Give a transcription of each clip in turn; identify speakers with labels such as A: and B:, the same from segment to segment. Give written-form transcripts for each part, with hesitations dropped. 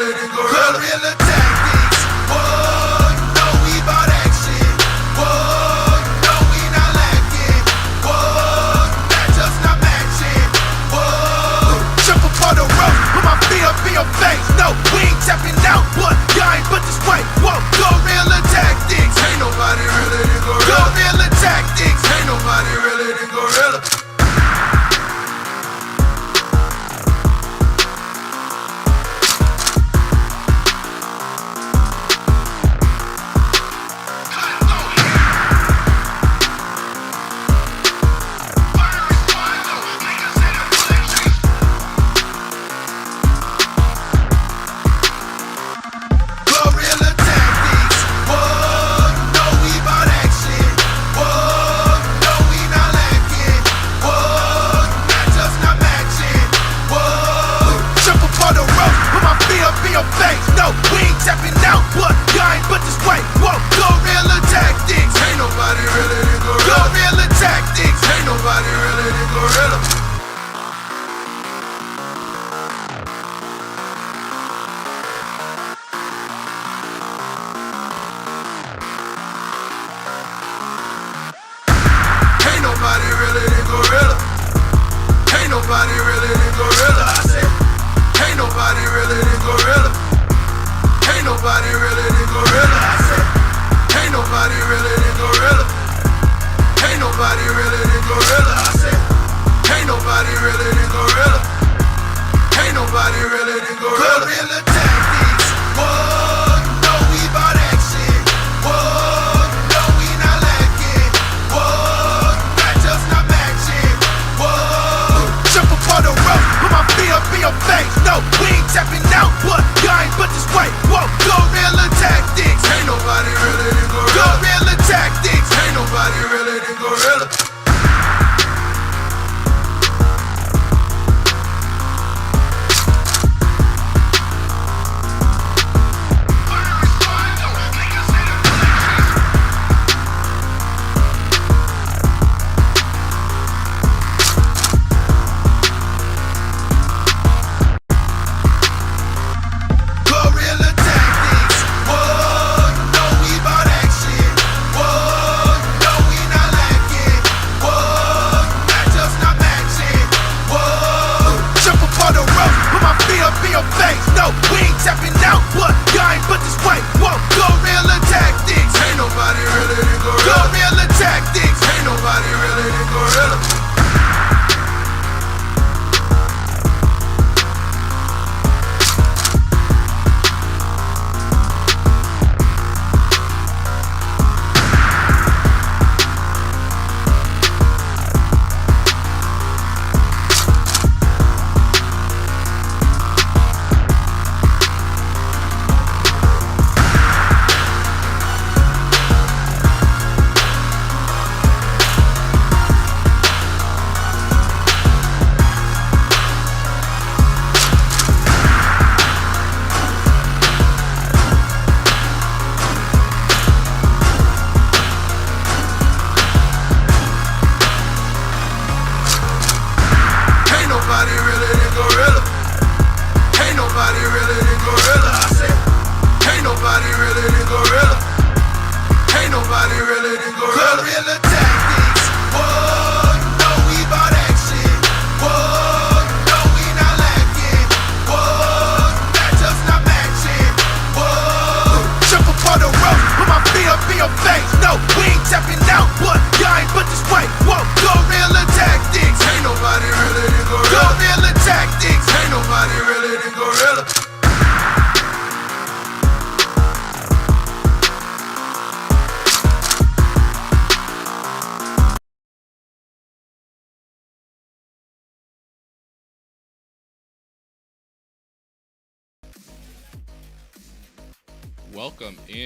A: realer than gorilla. Guerrilla tactics. Whoa, you know we bout action. Whoa, you know we not lacking. Whoa, matchups not matching. Whoa, jump up on the rope, put my feet up in your face. No, we ain't tapping out, but y'all ain't but this way. Whoa, guerrilla tactics. Ain't nobody realer than gorilla. Guerrilla tactics. Ain't nobody realer than gorilla.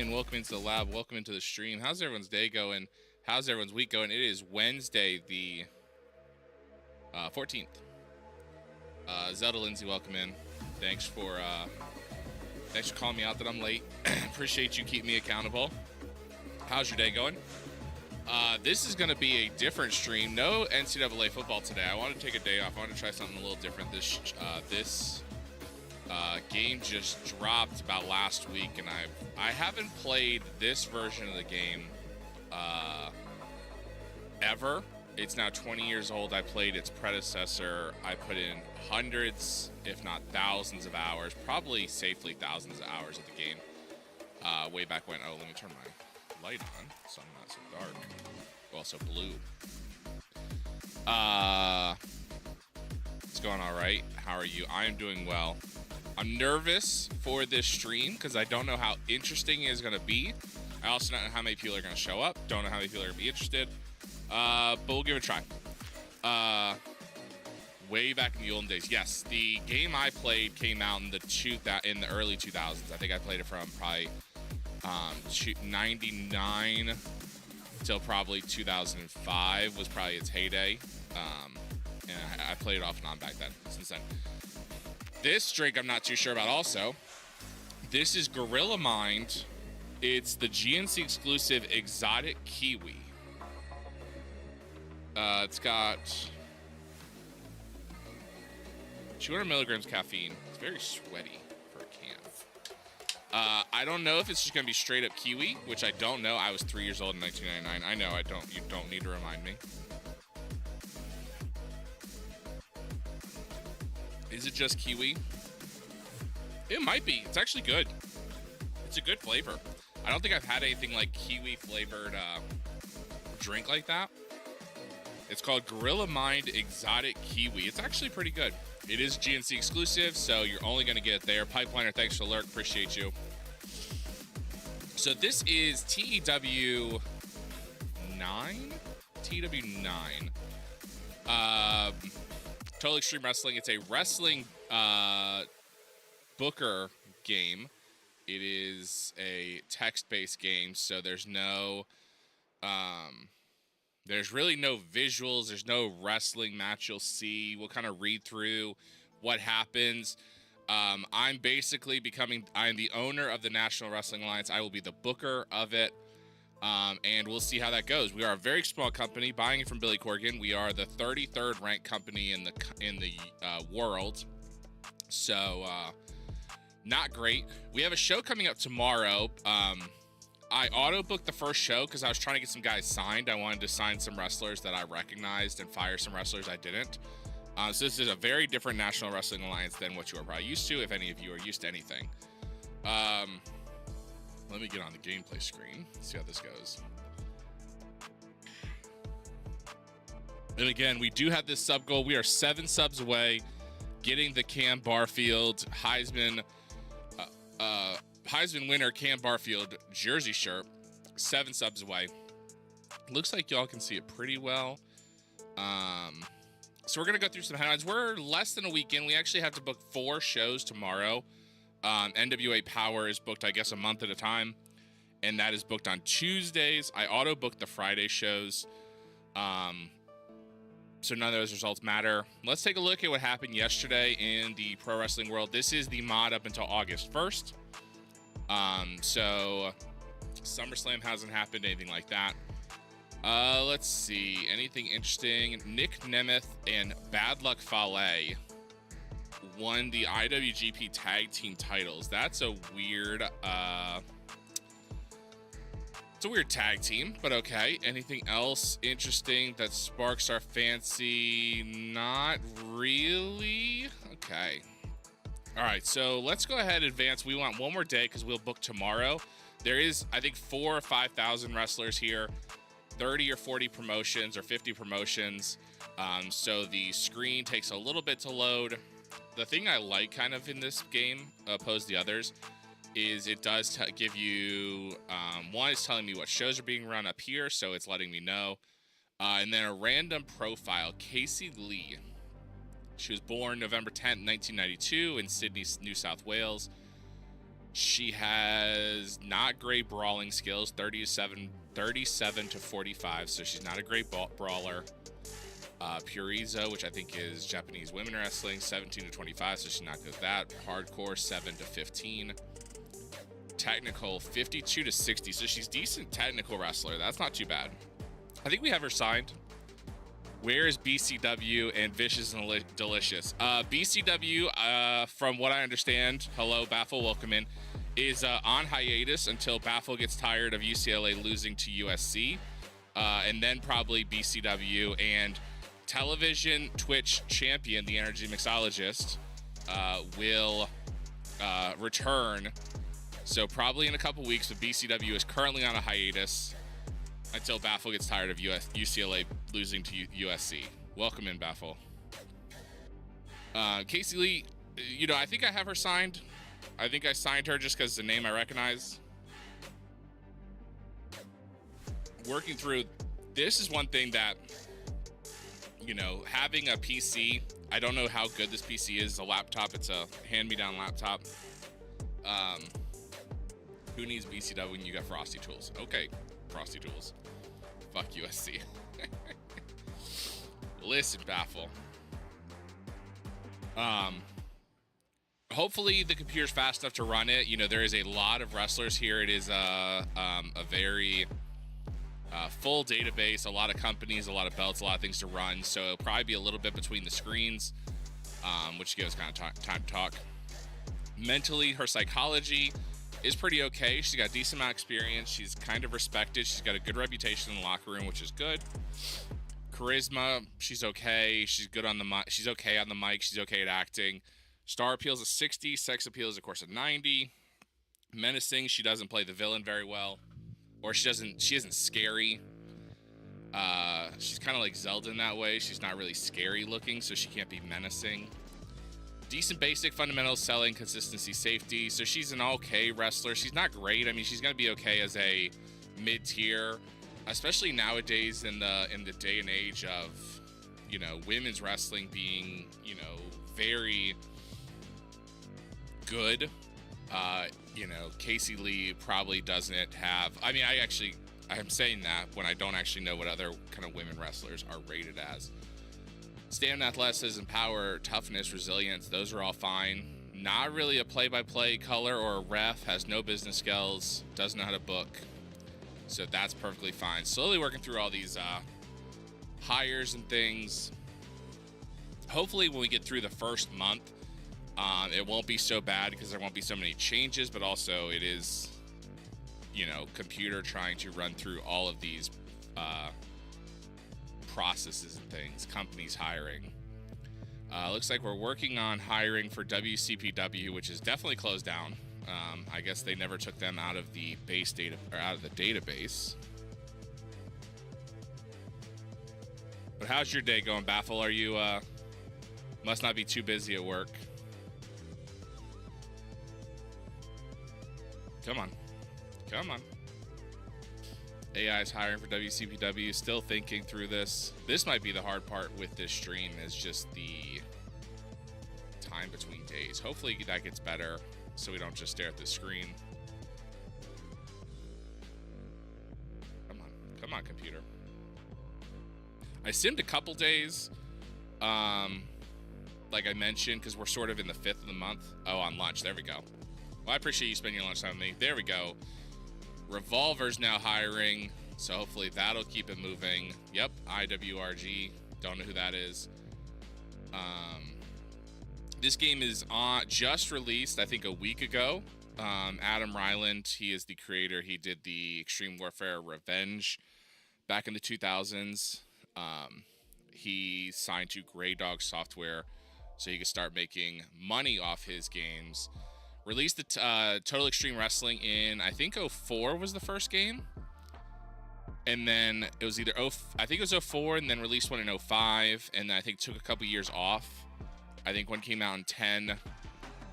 B: Welcome into the lab, welcome into the stream. How's everyone's day going? How's everyone's week going? It is Wednesday, the 14th. Zelda Lindsay, welcome in. Thanks for calling me out that I'm late. Appreciate you keeping me accountable. How's your day going? This is going to be a different stream. No NCAA football today. I want to take a day off. I want to try something a little different this Game just dropped about last week, and I haven't played this version of the game ever. It's now 20 years old. I played its predecessor. I put in hundreds, if not thousands of hours, probably safely thousands of hours of the game way back when. Oh, let me turn my light on so I'm not so dark. Well, so blue. It's going all right. How are you? I am doing well. I'm nervous for this stream because I don't know how interesting it is going to be. I also don't know how many people are going to show up. Don't know how many people are going to be interested. But we'll give it a try. Way back in the olden days. Yes, the game I played came out in the early 2000s. I think I played it from probably 99 till probably 2005 was probably its heyday. And I played it off and on back then, since then. This drink I'm not too sure about also. This is Gorilla Mind. It's the GNC exclusive Exotic Kiwi. It's got 200 milligrams caffeine. It's very sweaty for a can. I don't know if it's just going to be straight up kiwi, which I don't know. I was 3 years old in 1999. I know you don't need to remind me. Is it just kiwi? It might be. It's actually good. It's a good flavor. I don't think I've had anything like kiwi flavored drink like that. It's called Gorilla Mind Exotic Kiwi. It's actually pretty good. It is GNC exclusive, so you're only going to get it there. Pipeliner, thanks for the alert. Appreciate you. So this is TEW 9? TEW 9. Total Extreme Wrestling. It's a wrestling booker game. It is a text-based game, so there's really no visuals. There's no wrestling match you'll see. We'll kind of read through what happens. I'm basically I'm the owner of the National Wrestling Alliance. I will be the booker of it. And we'll see how that goes. We are a very small company, buying it from Billy Corgan. We are the 33rd ranked company in the world. So, not great. We have a show coming up tomorrow. I auto-booked the first show because I was trying to get some guys signed. I wanted to sign some wrestlers that I recognized and fire some wrestlers I didn't. So this is a very different National Wrestling Alliance than what you are probably used to, if any of you are used to anything. Let me get on the gameplay screen, see how this goes. And again, we do have this sub goal. We are 7 subs away, getting the Cam Barfield Heisman winner Cam Barfield jersey shirt. 7 subs away. Looks like y'all can see it pretty well. So we're gonna go through some headlines. We're less than a week in. We actually have to book 4 shows tomorrow. NWA Power is booked, I guess, a month at a time, and that is booked on Tuesdays. I auto booked the Friday shows, so none of those results matter. Let's take a look at what happened yesterday in the pro wrestling world. This is the mod up until August 1st. So SummerSlam hasn't happened, anything like that. Let's see, anything interesting. Nick Nemeth and Bad Luck Fale won the IWGP Tag Team titles. That's a weird, it's a weird tag team, but okay. Anything else interesting that sparks our fancy? Not really. Okay. All right, so let's go ahead and advance. We want one more day because we'll book tomorrow. There is, I think, 4,000 or 5,000 wrestlers here, 30 or 40 promotions or 50 promotions. So the screen takes a little bit to load. The thing I like kind of in this game, opposed to the others, is it does give you, one, it's telling me what shows are being run up here, so it's letting me know. And then a random profile, Casey Lee. She was born November 10th, 1992 in Sydney, New South Wales. She has not great brawling skills, 37 to 45, so she's not a great brawler. Purizo, which I think is Japanese women wrestling, 17 to 25, so she's not good at that. Hardcore, 7 to 15. Technical, 52 to 60, so she's decent technical wrestler. That's not too bad. I think we have her signed. Where is BCW and Vicious and Delicious? BCW, from what I understand, hello, Baffle, welcome in, is on hiatus until Baffle gets tired of UCLA losing to USC. And then probably BCW and television Twitch champion, the Energy Mixologist, will return. So probably in a couple weeks, but BCW is currently on a hiatus until Baffle gets tired of UCLA losing to USC. Welcome in, Baffle. Casey Lee, you know, I think I have her signed. I think I signed her just because it's a name I recognize. Working through, this is one thing that, you know, having a PC, I don't know how good this PC is. A laptop, it's a hand-me-down laptop. Who needs BCW when you got Frosty Tools? Okay, Frosty Tools. Fuck USC. Listen, Baffle. Hopefully the computer's fast enough to run it. You know, there is a lot of wrestlers here. It is a very full database, a lot of companies, a lot of belts, a lot of things to run. So it'll probably be a little bit between the screens, which gives kind of time to talk. Mentally, her psychology is pretty okay. She's got a decent amount of experience. She's kind of respected. She's got a good reputation in the locker room, which is good. Charisma, she's okay. She's good on the mic. She's okay on the mic. She's okay at acting. Star appeal is a 60. Sex appeal is, of course, a 90. Menacing, she doesn't play the villain very well. Or she isn't scary. She's kind of like Zelda in that way. She's not really scary looking, so she can't be menacing. Decent basic fundamentals, selling, consistency, safety. So she's an okay wrestler. She's not great. I mean, she's going to be okay as a mid-tier, especially nowadays in the day and age of, you know, women's wrestling being, you know, very good. You know, Casey Lee probably doesn't have, I mean, I'm saying that when I don't actually know what other kind of women wrestlers are rated as. Stamina, athleticism, power, toughness, resilience, those are all fine. Not really a play-by-play color or a ref, has no business skills, doesn't know how to book. So that's perfectly fine. Slowly working through all these hires and things. Hopefully when we get through the first month, it won't be so bad because there won't be so many changes, but also it is, you know, computer trying to run through all of these processes and things, companies hiring. Looks like we're working on hiring for WCPW, which is definitely closed down. I guess they never took them out of the base data or out of the database. But how's your day going, Baffle? Are you must not be too busy at work? Come on. Come on. AI is hiring for WCPW. Still thinking through this. This might be the hard part with this stream, is just the time between days. Hopefully that gets better so we don't just stare at the screen. Come on. Come on, computer. I simmed a couple days, like I mentioned, because we're sort of in the 5th of the month. Oh, on lunch. There we go. Well, I appreciate you spending your lunchtime with me. There we go. Revolver's now hiring, so hopefully that'll keep it moving. Yep, IWRG. Don't know who that is. This game is just released, I think, a week ago. Adam Ryland, he is the creator. He did the Extreme Warfare Revenge back in the 2000s. He signed to Grey Dog Software so he could start making money off his games. Released the Total Extreme Wrestling in, I think, 04 was the first game. And then it was either, I think it was 04, and then released one in 05. And then I think took a couple years off. I think one came out in 10.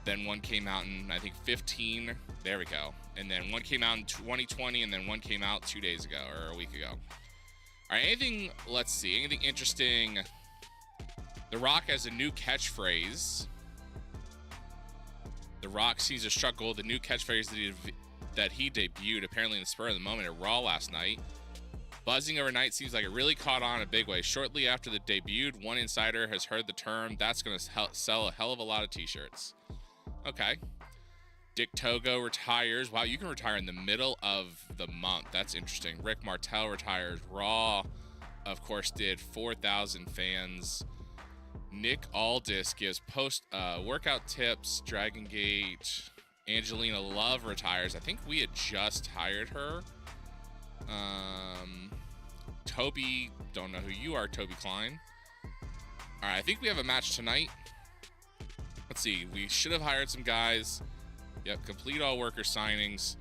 B: Then one came out in, I think, 15. There we go. And then one came out in 2020, and then one came out 2 days ago, or a week ago. All right, anything, let's see, anything interesting? The Rock has a new catchphrase. The Rock sees a struggle. The new catchphrase that he debuted, apparently in the spur of the moment at Raw last night. Buzzing overnight seems like it really caught on in a big way. Shortly after the debuted, one insider has heard the term. That's going to sell a hell of a lot of t-shirts. Okay. Dick Togo retires. Wow, you can retire in the middle of the month. That's interesting. Rick Martel retires. Raw of course, did 4,000 fans. Nick Aldis gives workout tips. Dragon Gate. Angelina Love retires. I think we had just hired her. Toby, don't know who you are, Toby Klein. All right, I think we have a match tonight. Let's see. We should have hired some guys. Yep, complete all worker signings.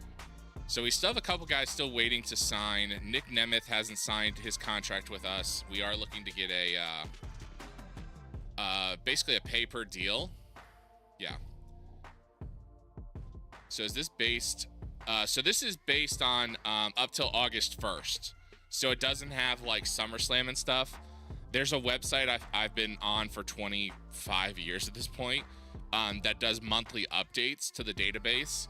B: So we still have a couple guys still waiting to sign. Nick Nemeth hasn't signed his contract with us. We are looking to get basically a pay-per deal. Yeah. So is this based? So this is based on up till August 1st. So it doesn't have like SummerSlam and stuff. There's a website I've been on for 25 years at this point that does monthly updates to the database.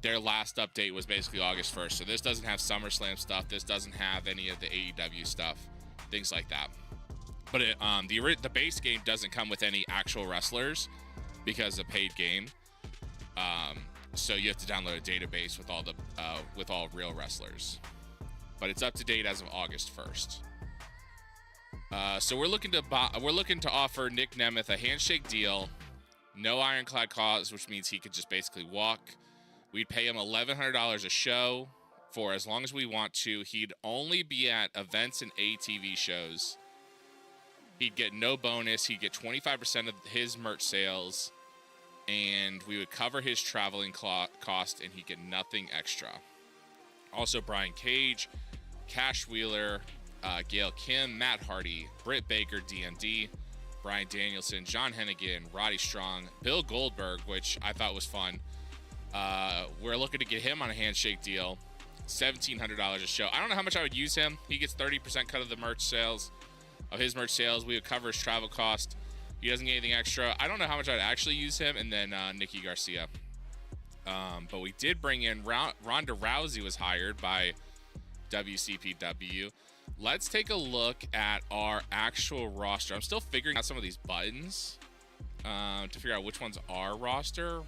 B: Their last update was basically August 1st. So this doesn't have SummerSlam stuff. This doesn't have any of the AEW stuff, things like that. But the base game doesn't come with any actual wrestlers because it's a paid game. So you have to download a database with all real wrestlers. But it's up to date as of August 1st. So we're looking to offer Nick Nemeth a handshake deal, no ironclad clause, which means he could just basically walk. We'd pay him $1,100 a show for as long as we want to. He'd only be at events and ATV shows. He'd get no bonus. He'd get 25% of his merch sales, and we would cover his traveling cost, and he'd get nothing extra. Also, Brian Cage, Cash Wheeler, Gail Kim, Matt Hardy, Britt Baker, DMD, Brian Danielson, John Hennigan, Roddy Strong, Bill Goldberg, which I thought was fun. We're looking to get him on a handshake deal, $1,700 a show. I don't know how much I would use him. He gets 30% cut of the merch sales. Of his merch sales, we would cover his travel cost. He doesn't get anything extra. I don't know how much I'd actually use him. And then Nikki Garcia. But we did bring in Ronda Rousey was hired by WCPW. Let's take a look at our actual roster. I'm still figuring out some of these buttons to figure out which ones are roster.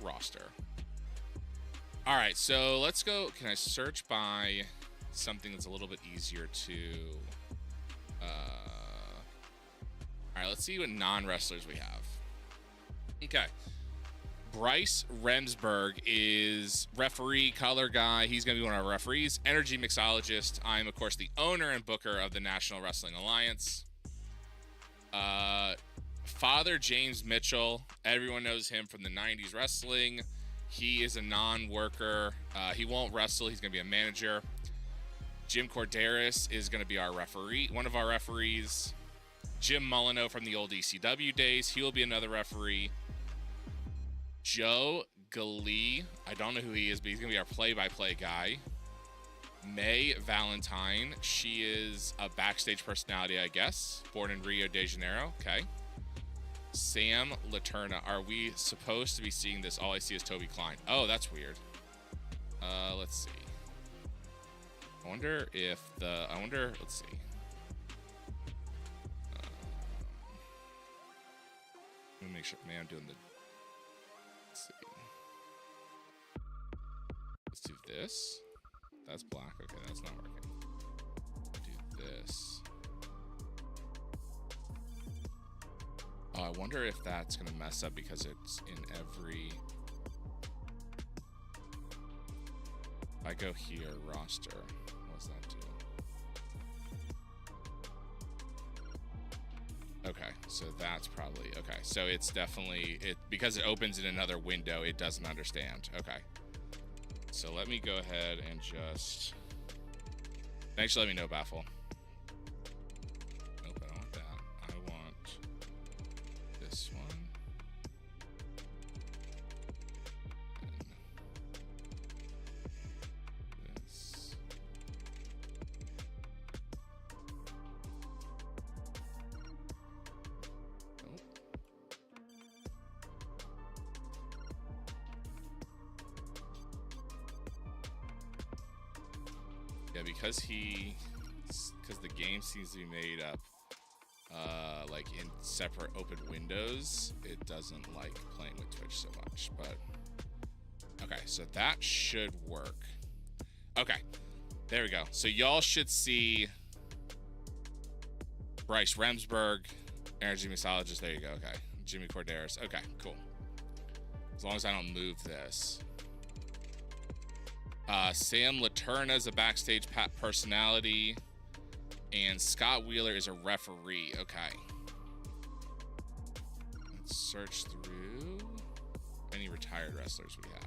B: All right, so let's go. Can I search by something that's a little bit easier to... all right, let's see what non-wrestlers we have. Okay. Bryce Remsburg is referee, color guy. He's going to be one of our referees. Energy Mixologist. I'm, of course, the owner and booker of the National Wrestling Alliance. Father James Mitchell. Everyone knows him from the 90s wrestling. He is a non-worker. He won't wrestle. He's going to be a manager. Jim Corderis is going to be our referee, one of our referees. Jim Molyneux from the old ECW days. He will be another referee. Joe Galee. I don't know who he is, but he's going to be our play-by-play guy. May Valentine. She is a backstage personality, I guess. Born in Rio de Janeiro. Okay. Sam Laterna. Are we supposed to be seeing this? All I see is Toby Klein. Oh, that's weird. Let's see. I wonder if let's see. Let me make sure. Man, I'm doing the... Let's see. Let's do this. That's black. Okay, that's not working. Do this. Oh, I wonder if that's going to mess up because it's in every... If I go here, roster, what does that do? Okay, so that's probably... Okay, so it's definitely... because it opens in another window, it doesn't understand. Okay. So let me go ahead and just... Thanks for letting me know, Baffle. Nope, I don't want that. I want this one. And this. Nope. Yeah, because the game seems to be made up like in separate open windows, it doesn't like playing with Twitch so much. But okay, so that should work. Okay, there we go. So y'all should see Bryce Remsburg, Energy Mixologist. There you go. Okay. Jimmy Corderas. Okay, cool. As long as I don't move this. Sam Laterna is a backstage personality. And Scott Wheeler is a referee. Okay. Let's search through. Any retired wrestlers we have.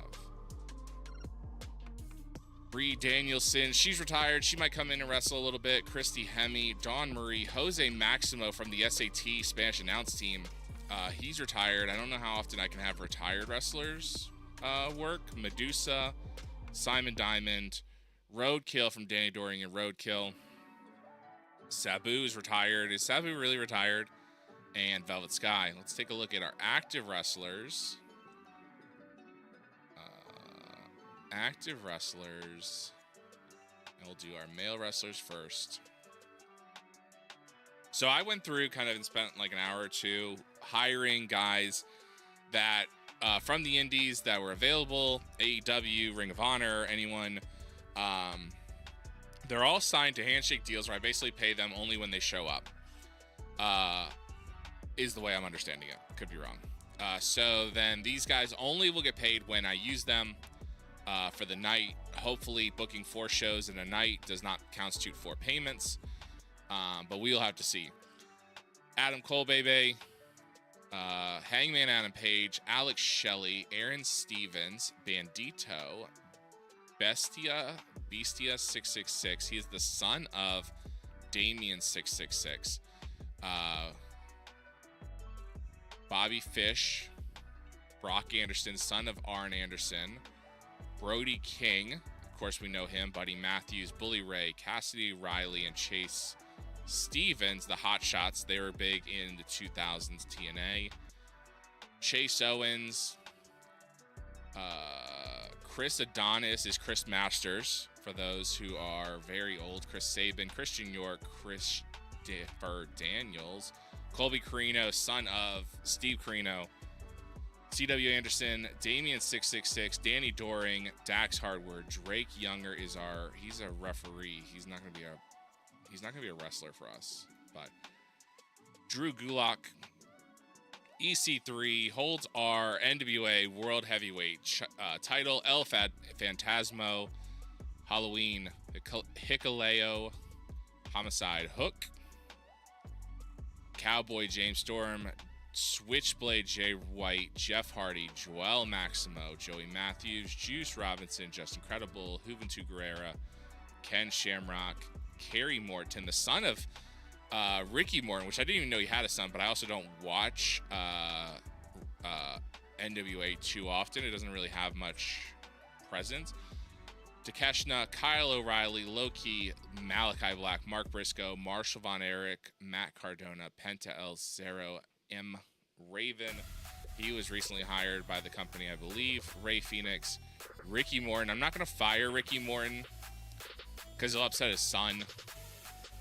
B: Bree Danielson, she's retired. She might come in and wrestle a little bit. Christy Hemme, Dawn Marie, Jose Maximo from the SAT Spanish announce team. He's retired. I don't know how often I can have retired wrestlers work. Medusa, Simon Diamond, Roadkill from Danny Doring and Roadkill. Sabu is retired. Is Sabu really retired? And Velvet Sky. Let's take a look at our active wrestlers. Active wrestlers. And we'll do our male wrestlers first. So I went through kind of and spent like an hour or two hiring guys that from the indies that were available, AEW, Ring of Honor, anyone. They're all signed to handshake deals where I basically pay them only when they show up. Is the way I'm understanding it. Could be wrong. So then these guys only will get paid when I use them for the night. Hopefully booking 4 shows in a night does not constitute 4 payments. But we'll have to see. Adam Colbebe, Hangman Adam Page, Alex Shelley, Aaron Stevens, Bandito, Bestia 666. He is the son of Damien 666. Bobby Fish, Brock Anderson, son of Arn Anderson, Brody King, of course we know him, Buddy Matthews, Bully Ray, Cassidy Riley, and Chase Stevens, the Hot Shots. They were big in the 2000s TNA. Chase Owens, Chris Adonis is Chris Masters, for those who are very old. Chris Sabin, Christian York, Christopher Daniels, Colby Carino, son of Steve Carino, C.W. Anderson, Damien 666, Danny Doring, Dax Hardware, Drake Younger is he's a referee. He's not gonna be a wrestler for us. But Drew Gulak, EC3 holds our NWA World Heavyweight title. El Phantasmo, Halloween, Hikaleo, Homicide, Hook, Cowboy James Storm, Switchblade Jay White, Jeff Hardy, Joel Maximo, Joey Matthews, Juice Robinson, Justin Credible, Juventud Guerrera, Ken Shamrock, Kerry Morton, the son of Ricky Morton, which I didn't even know he had a son, but I also don't watch NWA too often. It doesn't really have much presence. Takeshna, Kyle O'Reilly, Loki, Malachi Black, Mark Briscoe, Marshall Von Erich, Matt Cardona, Penta El Zero, M. Raven. He was recently hired by the company, I believe. Ray Phoenix, Ricky Morton. I'm not going to fire Ricky Morton because he'll upset his son.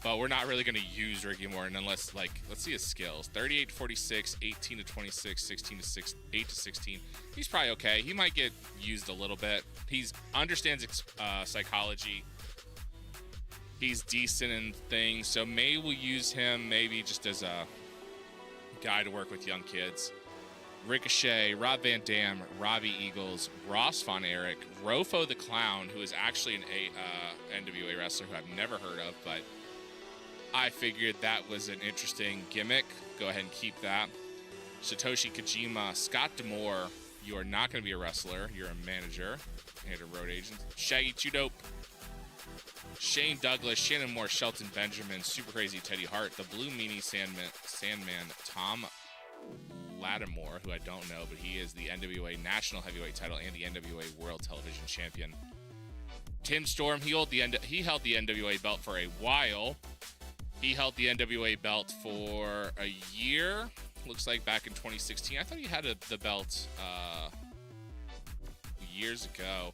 B: But we're not really going to use Ricky Morton unless, like, let's see his skills. 38 to 46, 18 to 26, 16 to 6, 8 to 16. He's probably okay. He might get used a little bit. He understands psychology. He's decent in things. So maybe we'll use him maybe just as a guy to work with young kids. Ricochet, Rob Van Dam, Robbie Eagles, Ross Von Erich, Rofo the Clown, who is actually an NWA wrestler who I've never heard of, but I figured that was an interesting gimmick. Go ahead and keep that. Satoshi Kojima, Scott D'Amore, you are not going to be a wrestler. You're a manager and a road agent. Shaggy Too Dope, Shane Douglas, Shannon Moore, Shelton Benjamin, Super Crazy Teddy Hart, the Blue Meanie Sandman, Tom Lattimore, who I don't know, but he is the NWA National Heavyweight title and the NWA World Television Champion. Tim Storm, he held the NWA belt for a while. He held the NWA belt for a year. Looks like back in 2016. I thought he had the belt years ago.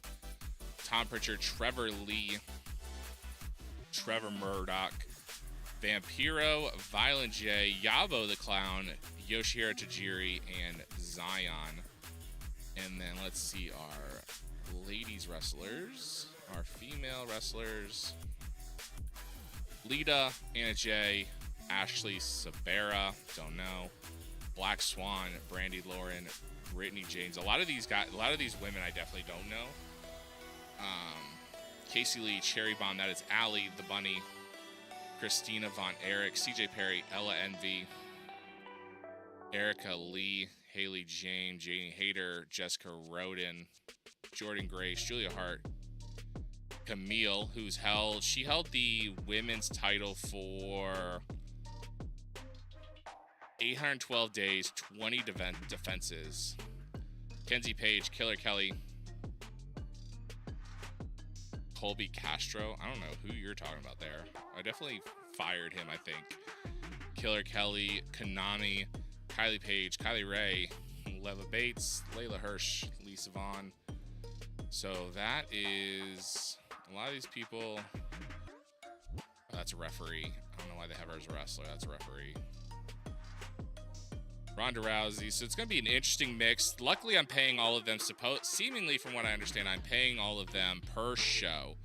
B: Tom Pritchard, Trevor Lee, Trevor Murdoch, Vampiro, Violent J, Yabo the Clown, Yoshihiro Tajiri, and Zion. And then let's see our ladies wrestlers, our female wrestlers. Lita, Anna Jay, Ashley Sabera, don't know. Black Swan, Brandy Lauren, Brittany James. A lot of these women I definitely don't know. Casey Lee, Cherry Bomb, that is Allie the Bunny, Christina Von Erich, CJ Perry, Ella Envy, Erica Lee, Haley James, Janie Hayter, Jessica Roden, Jordan Grace, Julia Hart, Camille, she held the women's title for 812 days, 20 defenses. Kenzie Page, Killer Kelly, Colby Castro. I don't know who you're talking about there. I definitely fired him, I think. Killer Kelly, Konami, Kylie Page, Kylie Ray, Leva Bates, Layla Hirsch, Lisa Vaughn. So that is a lot of these people. Oh, that's a referee. I don't know why they have her as a wrestler. That's a referee. Ronda Rousey. So it's going to be an interesting mix. Luckily, I'm paying all of them. Seemingly, from what I understand, I'm paying all of them per show.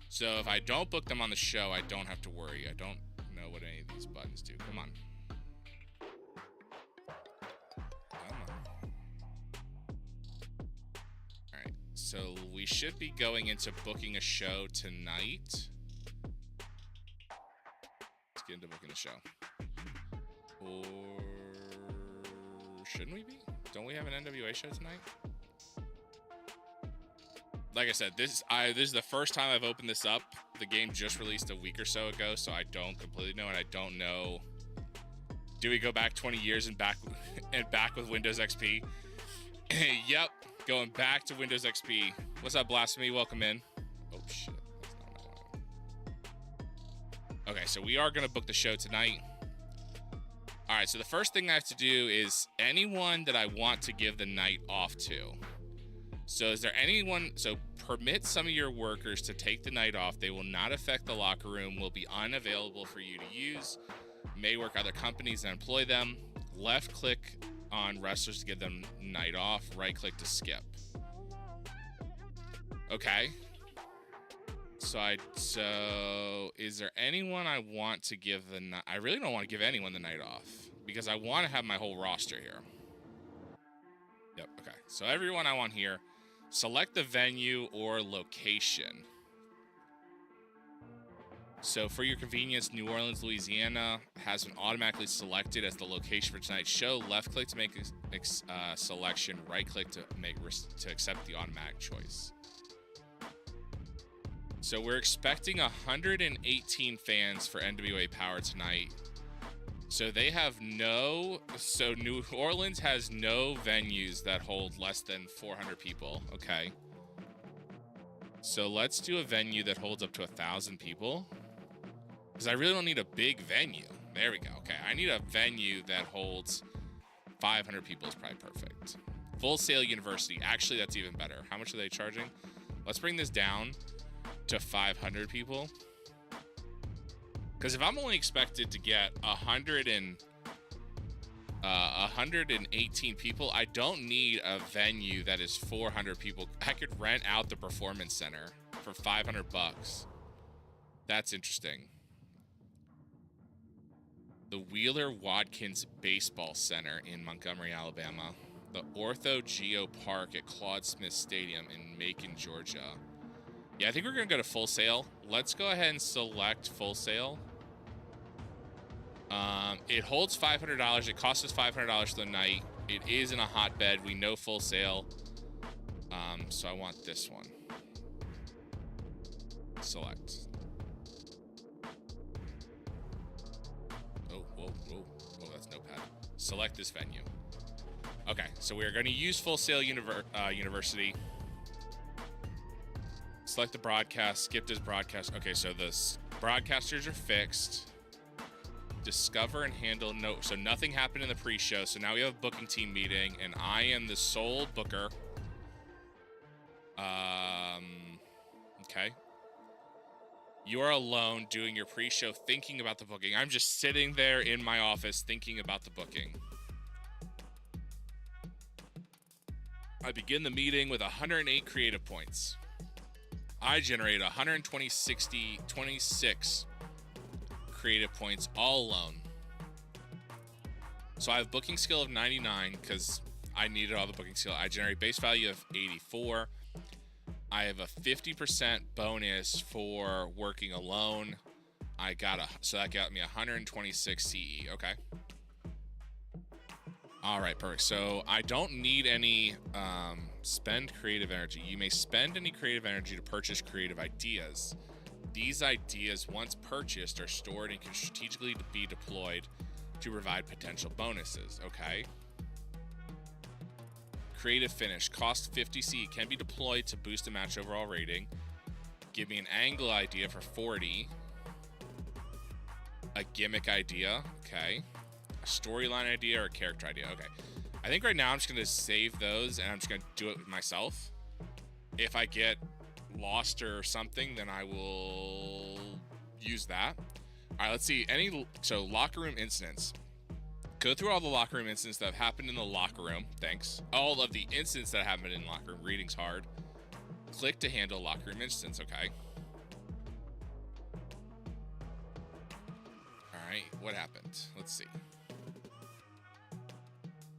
B: So if I don't book them on the show, I don't have to worry. I don't know what any of these buttons do. Come on. All right. So we should be going into booking a show tonight. Let's get into booking the show. Or shouldn't we be? Don't we have an NWA show tonight? Like I said, this is the first time I've opened this up. The game just released a week or so ago, so I don't completely know, and I don't know. Do we go back 20 years and back with Windows XP? Yep, going back to Windows XP. What's up, Blasphemy? Welcome in. Oh shit, that's not what I wanted. Okay, so we are gonna book the show tonight. All right, so the first thing I have to do is anyone that I want to give the night off to. So is there anyone, so permit some of your workers to take the night off. They will not affect the locker room, will be unavailable for you to use, may work other companies and employ them. Left click on wrestlers to give them night off, right click to skip. Okay. So is there anyone I want to give the night? I really don't want to give anyone the night off because I want to have my whole roster here. Yep, okay. So everyone I want here, select the venue or location. So for your convenience, New Orleans, Louisiana has been automatically selected as the location for tonight's show. Left click to make a selection, right click to accept the automatic choice. So we're expecting 118 fans for NWA Power tonight. So they have so New Orleans has no venues that hold less than 400 people. Okay. So let's do a venue that holds up to 1,000 people. Because I really don't need a big venue. There we go. Okay. I need a venue that holds 500 people is probably perfect. Full Sail University. Actually, that's even better. How much are they charging? Let's bring this down to 500 people. Because if I'm only expected to get 118 people, I don't need a venue that is 400 people. I could rent out the Performance Center for $500. That's interesting. The Wheeler Watkins Baseball Center in Montgomery, Alabama. The Ortho Geo Park at Claude Smith Stadium in Macon, Georgia. Yeah, I think we're going to go to Full Sail. Let's go ahead and select Full Sail. It holds $500. It costs us $500 for the night. It is in a hotbed. We know Full Sail. So I want this one. Select. Oh, whoa, whoa. Oh, that's Notepad. Select this venue. Okay, so we are going to use Full Sail University. Select the broadcast. Skip this broadcast. Okay, so the broadcasters are fixed. Discover and handle. No, so nothing happened in the pre-show. So now we have a booking team meeting, and I am the sole booker. Okay. You are alone doing your pre-show, thinking about the booking. I'm just sitting there in my office thinking about the booking. I begin the meeting with 108 creative points. I generate 26 creative points all alone. So I have booking skill of 99 because I needed all the booking skill. I generate base value of 84. I have a 50% bonus for working alone. So that got me 126 CE. Okay. All right, perfect. So I don't need any spend creative energy. You may spend any creative energy to purchase creative ideas. These ideas, once purchased, are stored and can strategically be deployed to provide potential bonuses. Okay. Creative finish. Cost 50 CE. Can be deployed to boost a match overall rating. Give me an angle idea for 40. A gimmick idea. Okay. A storyline idea or a character idea. Okay. I think right now I'm just going to save those and I'm just going to do it myself. If I get lost or something, then I will use that. All right, let's see. So locker room incidents. Go through all the locker room incidents that have happened in the locker room. Thanks. All of the incidents that happened in the locker room. Reading's hard. Click to handle locker room incidents. Okay. All right. What happened? Let's see.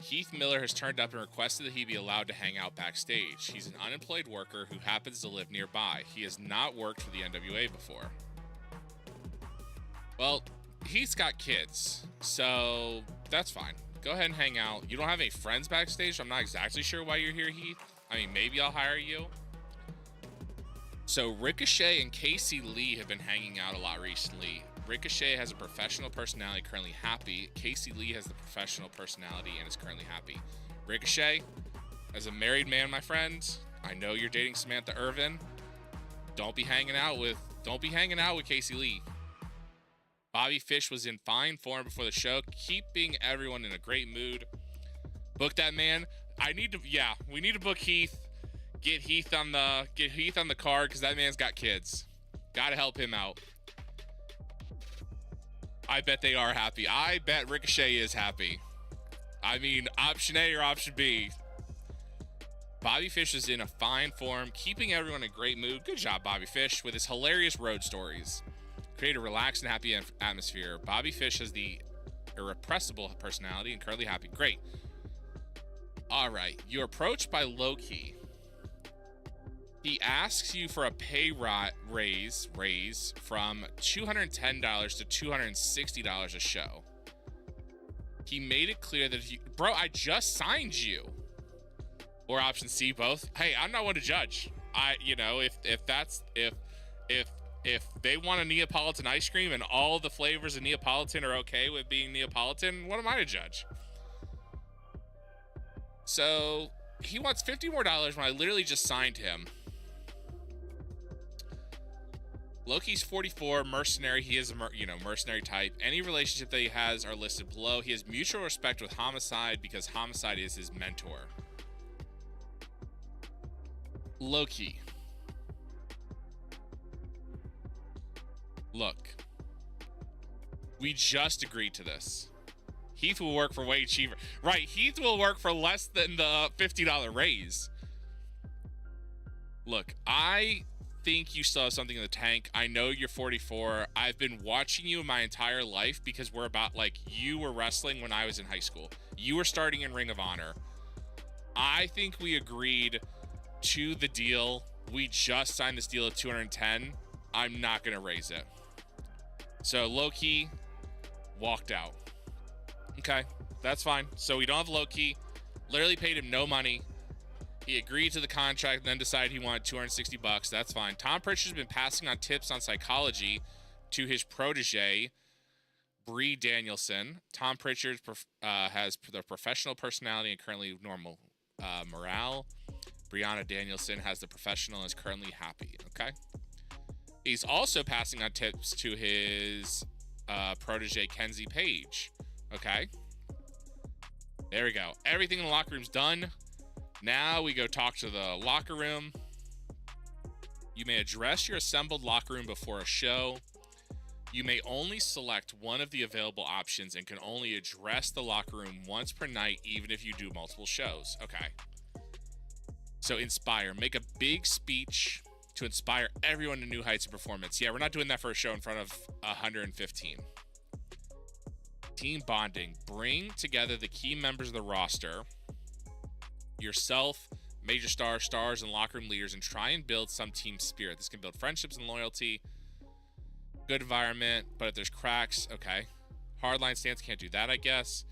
B: Heath Miller has turned up and requested that he be allowed to hang out backstage. He's an unemployed worker who happens to live nearby. He has not worked for the NWA before. Well, he's got kids, so that's fine. Go ahead and hang out. You don't have any friends backstage, so I'm not exactly sure why you're here, Heath. I mean, maybe I'll hire you. So Ricochet and Casey Lee have been hanging out a lot recently. Ricochet has a professional personality, currently happy. Casey Lee has the professional personality and is currently happy. Ricochet, as a married man, my friend, I know you're dating Samantha Irvin. Don't be hanging out with Casey Lee. Bobby Fish was in fine form before the show, keeping everyone in a great mood. Book that man. We need to book Heath. Get Heath on the card because that man's got kids. Gotta help him out. I bet they are happy. I bet Ricochet is happy. I mean, option A or option B. Bobby Fish is in a fine form, keeping everyone in a great mood. Good job, Bobby Fish, with his hilarious road stories. Create a relaxed and happy atmosphere. Bobby Fish has the irrepressible personality and currently happy. Great. All right. You're approached by Loki. He asks you for a pay raise from $210 to $260 a show. He made it clear that bro, I just signed you. Or option C, both. Hey, I'm not one to judge. If they want a Neapolitan ice cream and all the flavors of Neapolitan are okay with being Neapolitan, what am I to judge? So he wants $50 more when I literally just signed him. Loki's 44, mercenary. He is a mercenary type. Any relationship that he has are listed below. He has mutual respect with Homicide because Homicide is his mentor. Loki. Look. We just agreed to this. Heath will work for way cheaper. Right, Heath will work for less than the $50 raise. Look, I think you still have something in the tank. I know you're 44. I've been watching you my entire life because you were wrestling when I was in high school. You were starting in Ring of Honor. I think we agreed to the deal. We just signed this deal at 210. I'm not going to raise it. So Loki walked out. Okay, that's fine. So we don't have Loki. Literally paid him no money. He agreed to the contract and then decided he wanted $260. That's fine. Tom Pritchard's been passing on tips on psychology to his protege, Bree Danielson. Tom Pritchard has the professional personality and currently normal morale. Brianna Danielson has the professional and is currently happy. Okay. He's also passing on tips to his protege, Kenzie Page. Okay. There we go. Everything in the locker room's done. Now we go talk to the locker room. You may address your assembled locker room before a show. You may only select one of the available options and can only address the locker room once per night, even if you do multiple shows. Okay. So inspire. Make a big speech to inspire everyone to new heights of performance. Yeah, we're not doing that for a show in front of 115. Team bonding. Bring together the key members of the roster, yourself, major stars, and locker room leaders, and try and build some team spirit. This can build friendships and loyalty. Good environment, but if there's cracks, okay. Hardline stance, can't do that, I guess.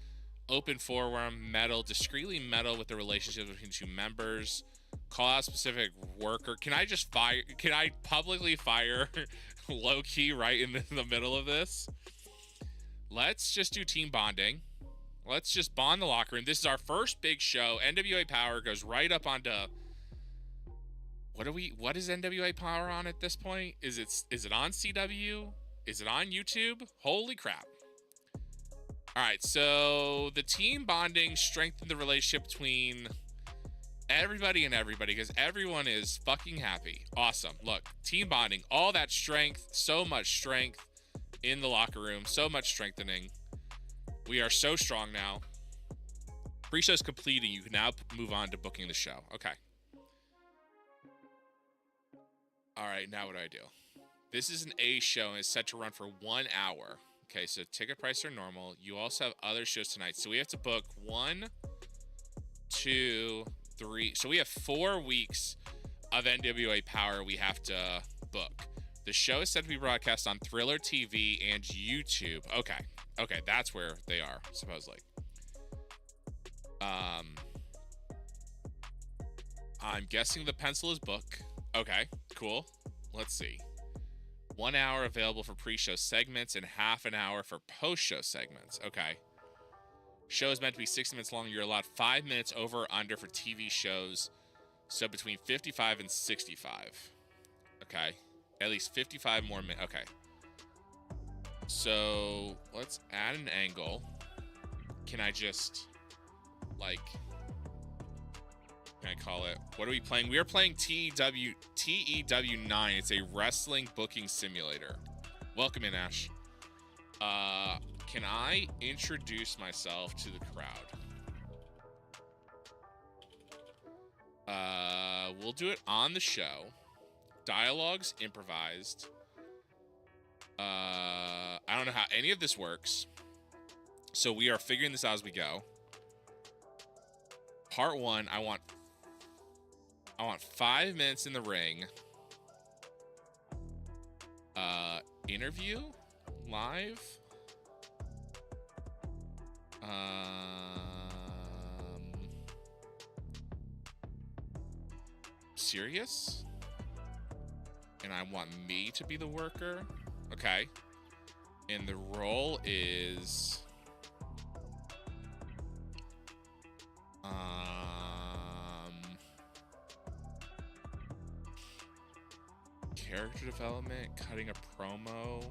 B: Open forum, meddle, discreetly meddle with the relationship between two members. Call out specific worker. Can I just fire? Can I publicly fire low key right in the middle of this? Let's just do team bonding. Let's just bond the locker room. This is our first big show. NWA Power goes right up onto. What is NWA Power on at this point? Is it on CW? Is it on YouTube? Holy crap. All right, so the team bonding strengthened the relationship between everybody and everybody because everyone is fucking happy. Awesome. Look, team bonding, all that strength, so much strength in the locker room, so much strengthening. We are so strong now. Pre-show's completing. You can now move on to booking the show. Okay. All right, now what do I do? This is an A show and it's set to run for 1 hour. Okay, so ticket prices are normal. You also have other shows tonight. So we have to book 1, 2, 3. So we have 4 weeks of NWA Power we have to book. The show is set to be broadcast on Thriller TV and YouTube. Okay. Okay, that's where they are, supposedly. I'm guessing the pencil is book. Okay, cool. Let's see. 1 hour available for pre-show segments and half an hour for post-show segments. Okay. Show is meant to be 60 minutes long. You're allowed 5 minutes over or under for TV shows. So between 55 and 65. Okay. At least 55 more minutes. Okay. So let's add an angle. Can I just, like, can I call it? What are we playing? We are playing TEW 9. It's a wrestling booking simulator. Welcome in, Ash. Can I introduce myself to the crowd? We'll do it on the show. Dialogues improvised. I don't know how any of this works. So we are figuring this out as we go. Part 1, I want 5 minutes in the ring. Interview live. Serious? And I want me to be the worker. Okay. And the role is character development, cutting a promo.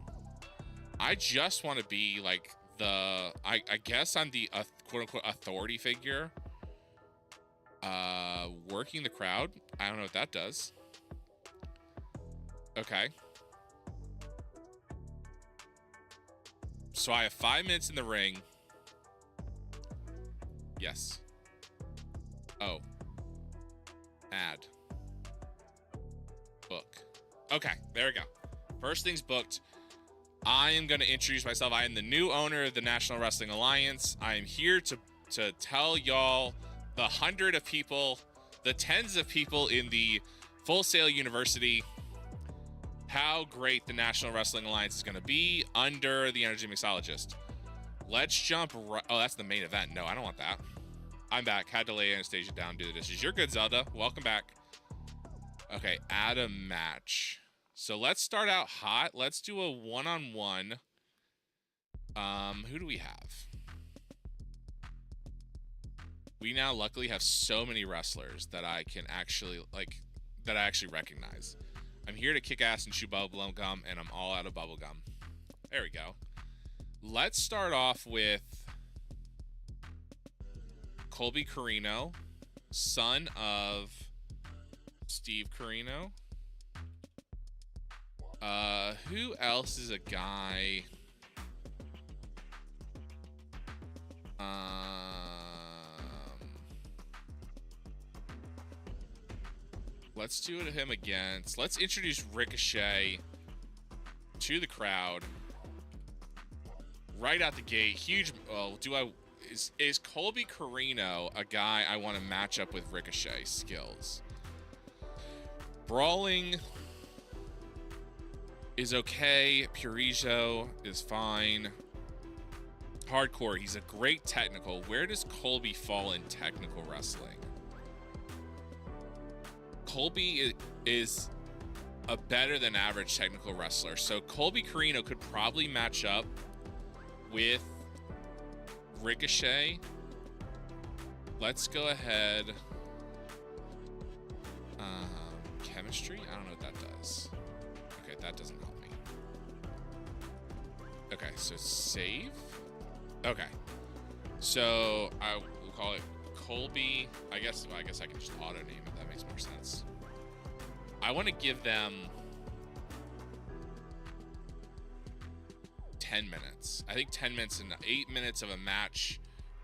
B: I just want to be like the I guess I'm the quote unquote authority figure. Working the crowd. I don't know what that does. Okay. So I have 5 minutes in the ring. Yes. Oh. Add. Book. Okay, there we go. First thing's booked. I am going to introduce myself. I am the new owner of the National Wrestling Alliance. I am here to tell y'all, the 100 of people, the tens of people in the Full Sail University, how great the National Wrestling Alliance is going to be under the Energy Mixologist. Let's jump right. Oh, that's the main event. No, I don't want that. I'm back. Had to lay Anastasia down, do the dishes. You're good, Zelda. Welcome back. Okay, add a match. So let's start out hot. Let's do a one-on-one. Who do we have? We now luckily have so many wrestlers that I can actually, that I actually recognize. I'm here to kick ass and chew bubble gum, and I'm all out of bubble gum. There we go. Let's start off with Colby Carino, son of Steve Carino. Who else is a guy? Let's do it to him against. Let's introduce Ricochet to the crowd. right out the gate, huge. Well, is Colby Carino a guy I want to match up with Ricochet skills? Brawling is okay. Purizo is fine. Hardcore, he's a great technical. Where does Colby fall in technical wrestling? Colby is a better than average technical wrestler. So Colby Carino could probably match up with Ricochet. Let's go ahead. Chemistry? I don't know what that does. Okay, that doesn't help me. Okay, so save. Okay. So I will call it Colby. I guess I can just auto name it. That makes more sense. I want to give them 10 minutes. I think 10 minutes and 8 minutes of a match,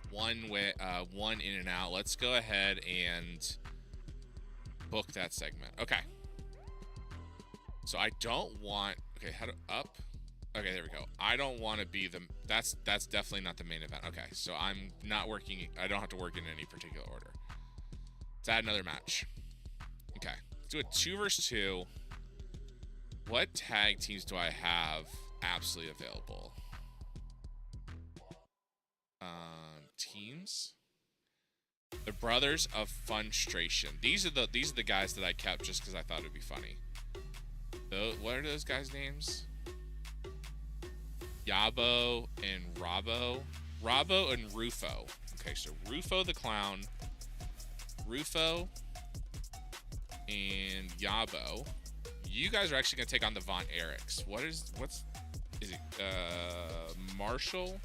B: one in and out. Let's go ahead and book that segment. Okay. So I don't want. Okay, how to up? Okay, there we go. I don't want to be the. That's definitely not the main event. Okay, so I'm not working. I don't have to work in any particular order. Let's add another match. Okay, let's do a 2 versus 2. What tag teams do I have absolutely available? Teams. The Brothers of Funstration. These are the guys that I kept just because I thought it'd be funny. What are those guys' names? Yabo and Robbo. Robbo and Rufo. Okay, so Rufo the Clown, Rufo, and Yabo. You guys are actually gonna take on the Von Erichs. Is it? Marshall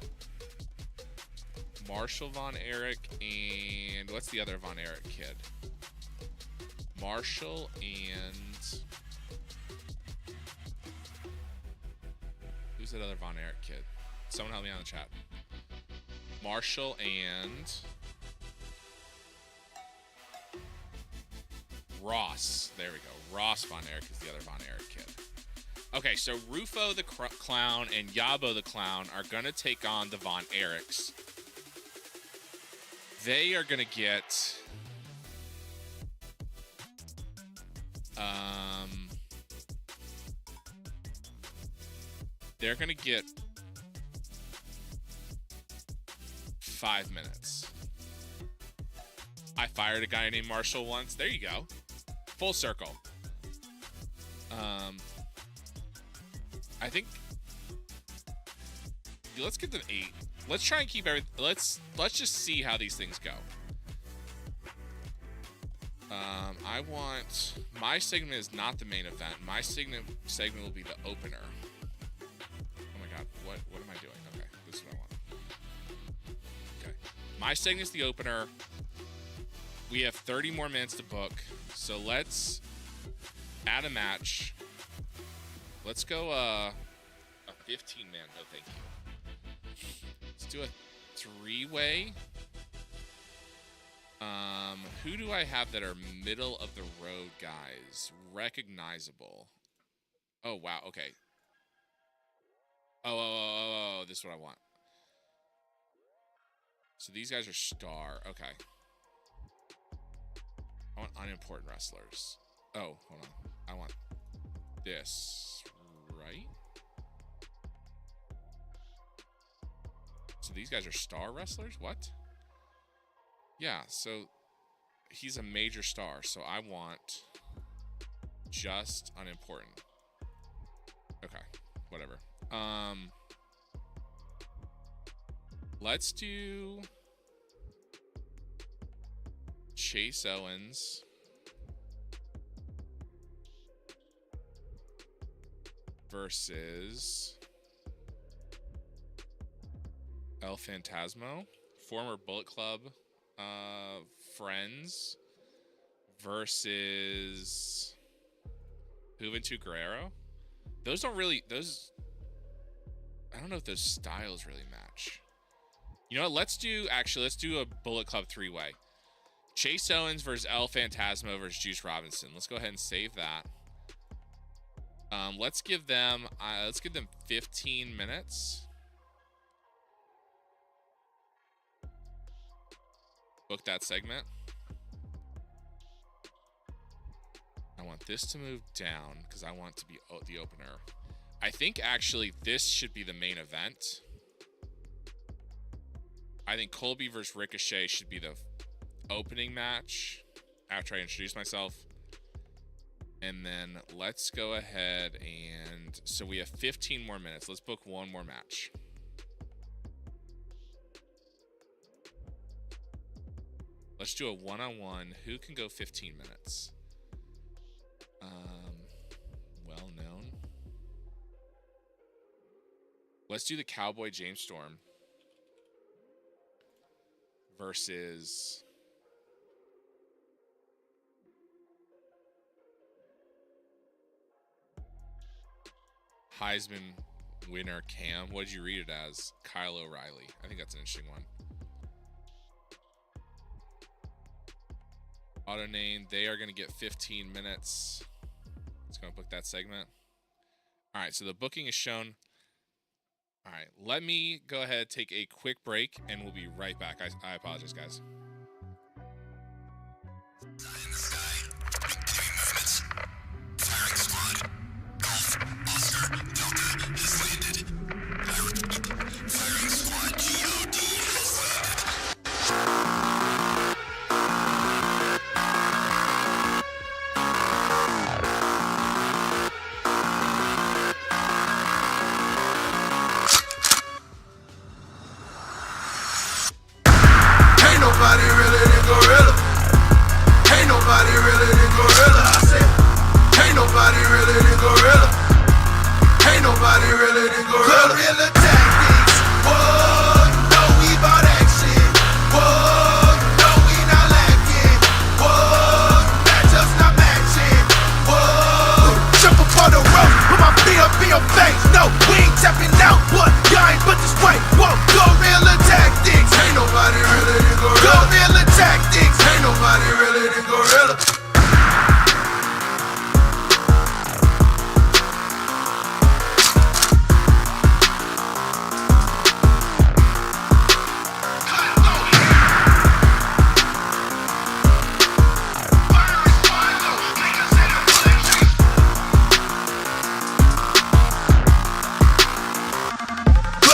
B: Von Erich, and what's the other Von Erich kid? Marshall and who's that other Von Erich kid? Someone help me on the chat. Marshall and Ross. There we go. Ross Von Erich is the other Von Erich kid. Okay, so Rufo the Clown and Yabo the Clown are going to take on the Von Erichs. They are going to get... they're going to get 5 minutes. I fired a guy named Marshall once. There you go. Full circle. I think let's get them 8. Let's try and keep everything. Let's just see how these things go. I want my segment is not the main event. My segment will be the opener. Oh my god, what am I doing? Okay, this is what I want. Okay, my segment is the opener. We have 30 more minutes to book, so let's add a match. Let's go a 15-man. No, thank you. Let's do a 3-way. Who do I have that are middle of the road guys? Recognizable. Oh wow. Okay. Oh, this is what I want. So these guys are star. Okay. I want unimportant wrestlers. Oh, hold on. I want this, right? So these guys are star wrestlers? What? Yeah, so he's a major star, so I want just unimportant. Okay, whatever. Let's do Chase Owens versus El Phantasmo, former Bullet Club friends, versus Juventud Guerrero. Those don't really, I don't know if those styles really match. You know what, let's do a Bullet Club 3-way. Chase Owens versus El Phantasmo versus Juice Robinson. Let's go ahead and save that. Let's give them 15 minutes. book that segment. I want this to move down because I want it to be the opener. I think actually this should be the main event. I think Colby versus Ricochet should be the opening match after I introduce myself. And then let's go ahead and... So we have 15 more minutes. Let's book one more match. Let's do a one-on-one. Who can go 15 minutes? Well known. Let's do the Cowboy James Storm versus Heisman winner Cam. What did you read it as? Kyle O'Reilly. I think that's an interesting one. Auto name. They are going to get 15 minutes. Let's go and book that segment. All right, so the booking is shown. All right, let me go ahead, take a quick break, and we'll be right back. I apologize, guys.
A: In the sky, enemy movements. Firing squad. Golf, Oscar, Delta has landed. Firing squad GOD has landed. Ain't nobody really than Gorilla. Ain't nobody really than Gorilla. I said, ain't nobody really than Gorilla. Ain't nobody really than Gorilla. Gorilla tactics. Whoa, you know we bout action. Whoa, you know we not lacking. Whoa, that just not matching. Whoa, jump up on the rope, put my feet up in your face. No, we ain't tapping out, but y'all ain't but this way. Whoa, Gorilla tactics. Ain't nobody really than Gorilla. Gorilla tactics. Ain't nobody really than Gorilla.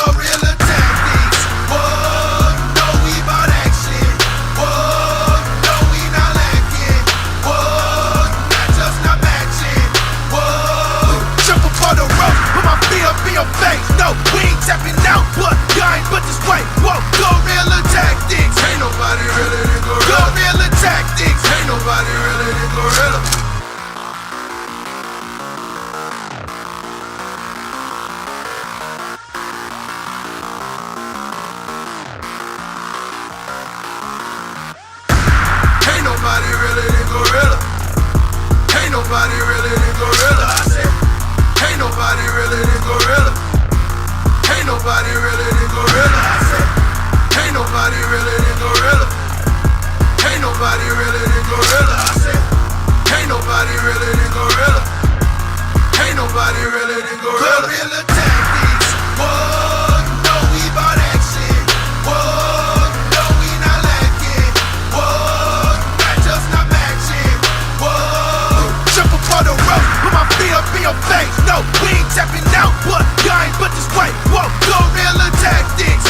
A: Gorilla tactics. Whoa, you know we bout action. Whoa, you know we not lacking. Whoa, that just not matching. Whoa, jump up on the rope, put my feet up in your face. No, we ain't tapping out, but y'all ain't but this way. Whoa, Gorilla tactics. Ain't nobody really than Gorilla. Gorilla tactics. Ain't nobody really than Gorilla. Ain't nobody really than Gorilla. Ain't nobody really than Gorilla. I said, ain't nobody really than Gorilla. Ain't nobody really than Gorilla. I said, ain't nobody really than Gorilla. Ain't nobody really than Gorilla. I said, ain't nobody really than Gorilla. Ain't nobody really than Gorilla. Gorilla tactics. Whoa, you know we bout action. Whoa, you know we not lacking. Whoa, that just not matching. Whoa, jump up on the rope, put my feet up in your face. No, we ain't tapping out, but y'all ain't but this way. Whoa, Gorilla tactics.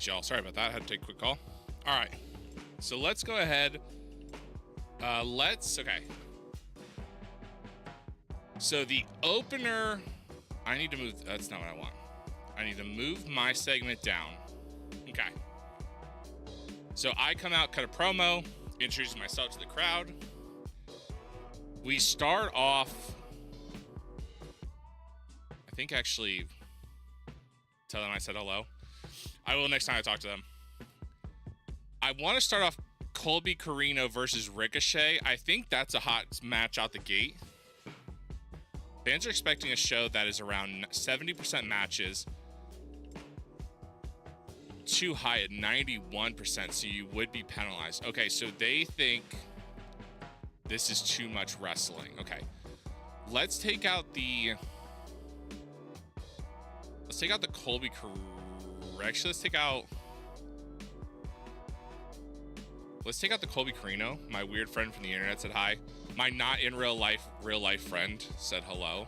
B: y'all. Sorry about that. I had to take a quick call. All right. So let's go ahead. Okay. So the opener, I need to move. That's not what I want. I need to move my segment down. Okay. So I come out, cut a promo, introduce myself to the crowd. We start off, I think actually, tell them I said hello. I will next time I talk to them. I want to start off Colby Corino versus Ricochet. I think that's a hot match out the gate. Fans are expecting a show that is around 70% matches. Too high at 91%, so you would be penalized. Okay, so they think this is too much wrestling. Okay. Let's take out the Colby Actually, let's take out the Colby Corino. My weird friend from the internet said hi. My not in real life friend said hello.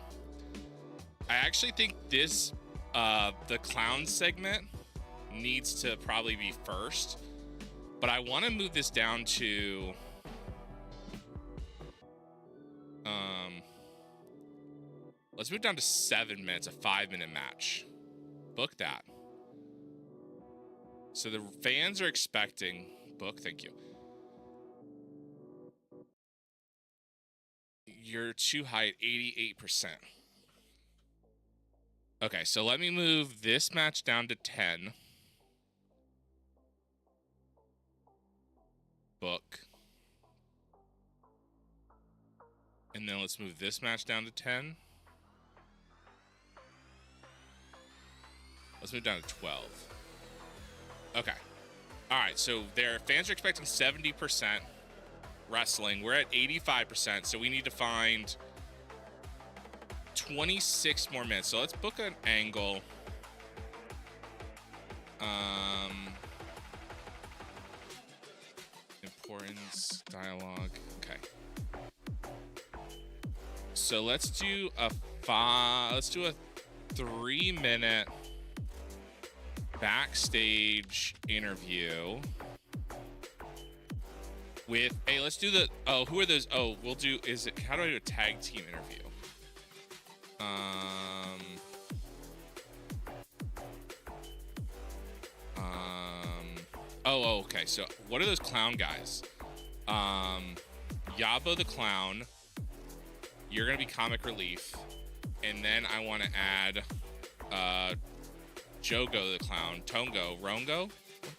B: I actually think this the clown segment needs to probably be first, but I want to move this down to let's move down to 7 minutes, a 5-minute match. Book that. So the fans are expecting book. Thank you. You're too high at 88%. Okay, so let me move this match down to 10. Book. And then let's move this match down to 10. Let's move down to 12. Okay. All right, so their fans are expecting 70% wrestling. We're at 85%, so we need to find 26 more minutes. So let's book an angle. Importance, dialogue. Okay. So let's do a 3-minute backstage interview with, hey, let's do the, who are those? We'll do, how do I do a tag team interview? Okay, so what are those clown guys? Yabo the clown, you're gonna be comic relief, and then I want to add Jogo the clown, Tongo, Rongo?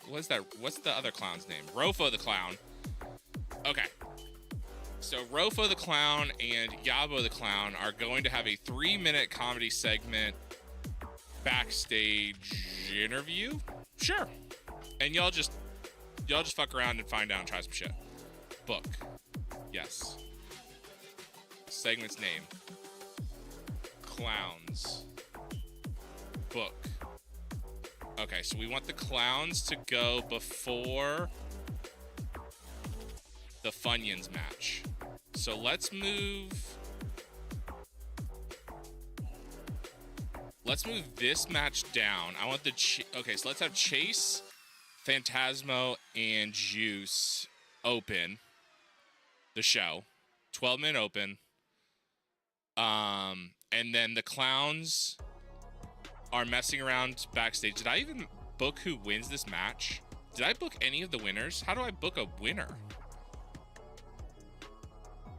B: What's that? What's the other clown's name? Rofo the clown. Okay. So Rofo the clown and Yabo the clown are going to have a 3-minute comedy segment backstage interview. Sure. And y'all just fuck around and find out and try some shit. Book. Yes. Segment's name. Clowns. Book. Okay, so we want the clowns to go before the Funyuns match. So let's move this match down. I want the okay, so let's have Chase, Phantasmo, and Juice open the show. 12-minute open. And then the clowns are messing around backstage. Did I even book who wins this match? Did I book any of the winners? How do I book a winner?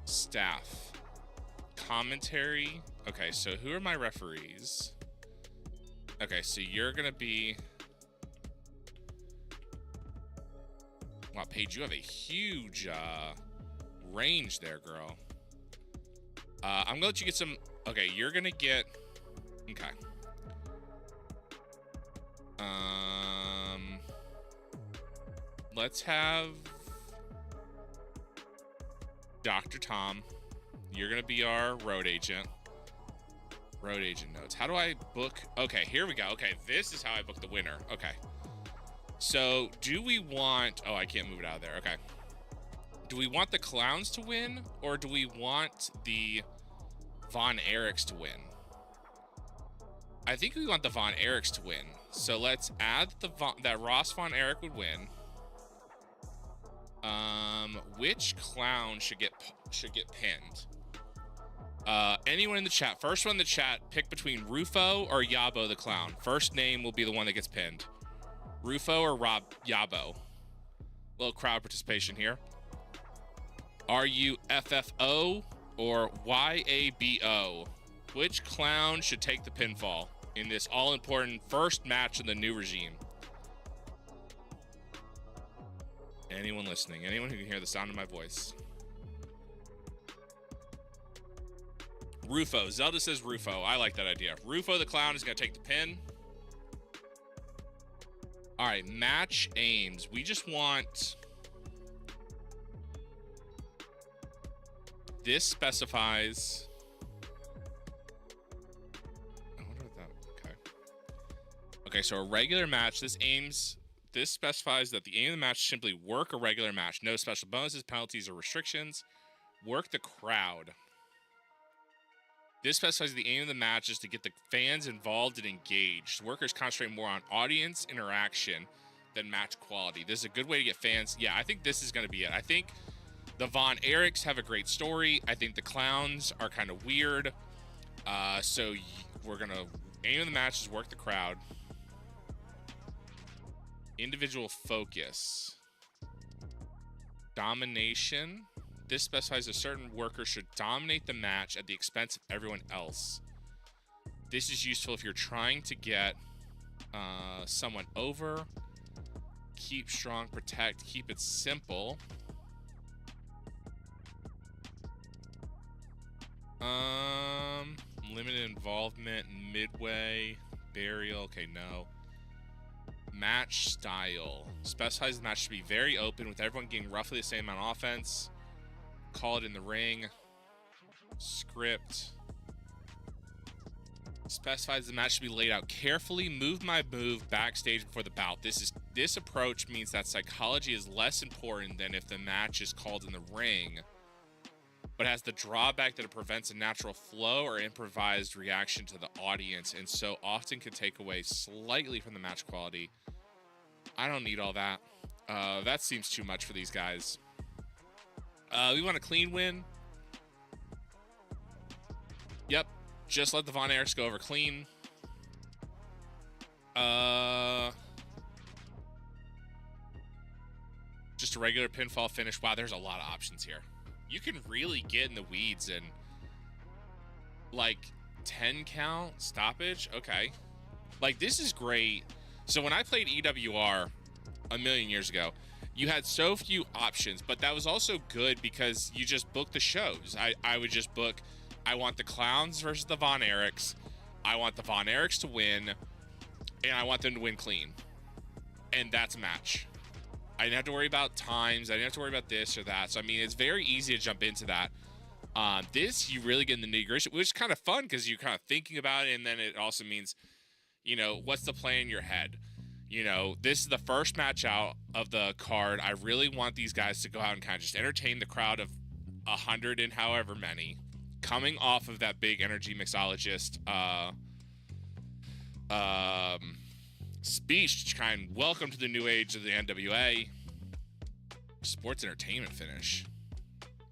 B: Staff. Commentary. Okay, so who are my referees? Okay, so you're gonna be... Wow, Paige, you have a huge range there, girl. I'm gonna let you get some... Okay, you're gonna get... Okay. Let's have Dr. Tom. You're gonna be our road agent. Road agent notes. How do I book? Okay, here we go. Okay, this is how I book the winner. Okay. So, do we want... Oh, I can't move it out of there. Okay. Do we want the clowns to win, or do we want the Von Erichs to win? I think we want the Von Erichs to win. So let's add that Ross Von Erich would win. Which clown should get pinned? Anyone in the chat. First one in the chat, pick between Rufo or Yabo the clown. First name will be the one that gets pinned. Rufo or Yabo? Little crowd participation here. Are you FFO or YABO? Which clown should take the pinfall in this all-important first match in the new regime? Anyone listening? Anyone who can hear the sound of my voice? Rufo. Zelda says Rufo. I like that idea. Rufo the clown is going to take the pin. All right, match aims. We just want... This specifies... I wonder what that... Okay. Okay, so a regular match. This specifies that the aim of the match is simply work a regular match. No special bonuses, penalties, or restrictions. Work the crowd. This specifies the aim of the match is to get the fans involved and engaged. Workers concentrate more on audience interaction than match quality. This is a good way to get fans. Yeah, I think this is going to be it. I think the Von Erichs have a great story. I think the clowns are kind of weird. So we're going to... Aim of the match is work the crowd. Individual focus. Domination. This specifies a certain worker should dominate the match at the expense of everyone else. This is useful if you're trying to get someone over. Keep strong, protect, keep it simple. Limited involvement, midway, burial. Okay, no. Match style. Specifies the match should be very open with everyone getting roughly the same amount of offense. Call it in the ring. Script. Specifies the match should be laid out carefully, move by move, backstage before the bout. This approach means that psychology is less important than if the match is called in the ring, but has the drawback that it prevents a natural flow or improvised reaction to the audience, and so often can take away slightly from the match quality. I don't need all that. That seems too much for these guys. We want a clean win. Yep. Just let the Von Erichs go over clean. Just a regular pinfall finish. Wow, there's a lot of options here. You can really get in the weeds and like 10 count stoppage. Okay. Like, this is great. So when I played EWR a million years ago, you had so few options, but that was also good because you just booked the shows. I would just book, I want the clowns versus the Von Erichs. I want the Von Erichs to win, and I want them to win clean. And that's a match. I didn't have to worry about times. I didn't have to worry about this or that. So, I mean, it's very easy to jump into that. This, you really get in the nitty-gritty, which is kind of fun because you're kind of thinking about it, and then it also means, you know, what's the play in your head? You know, this is the first match out of the card. I really want these guys to go out and kind of just entertain the crowd of 100 and however many, coming off of that big energy mixologist speech to kind of welcome to the new age of the NWA. Sports entertainment finish.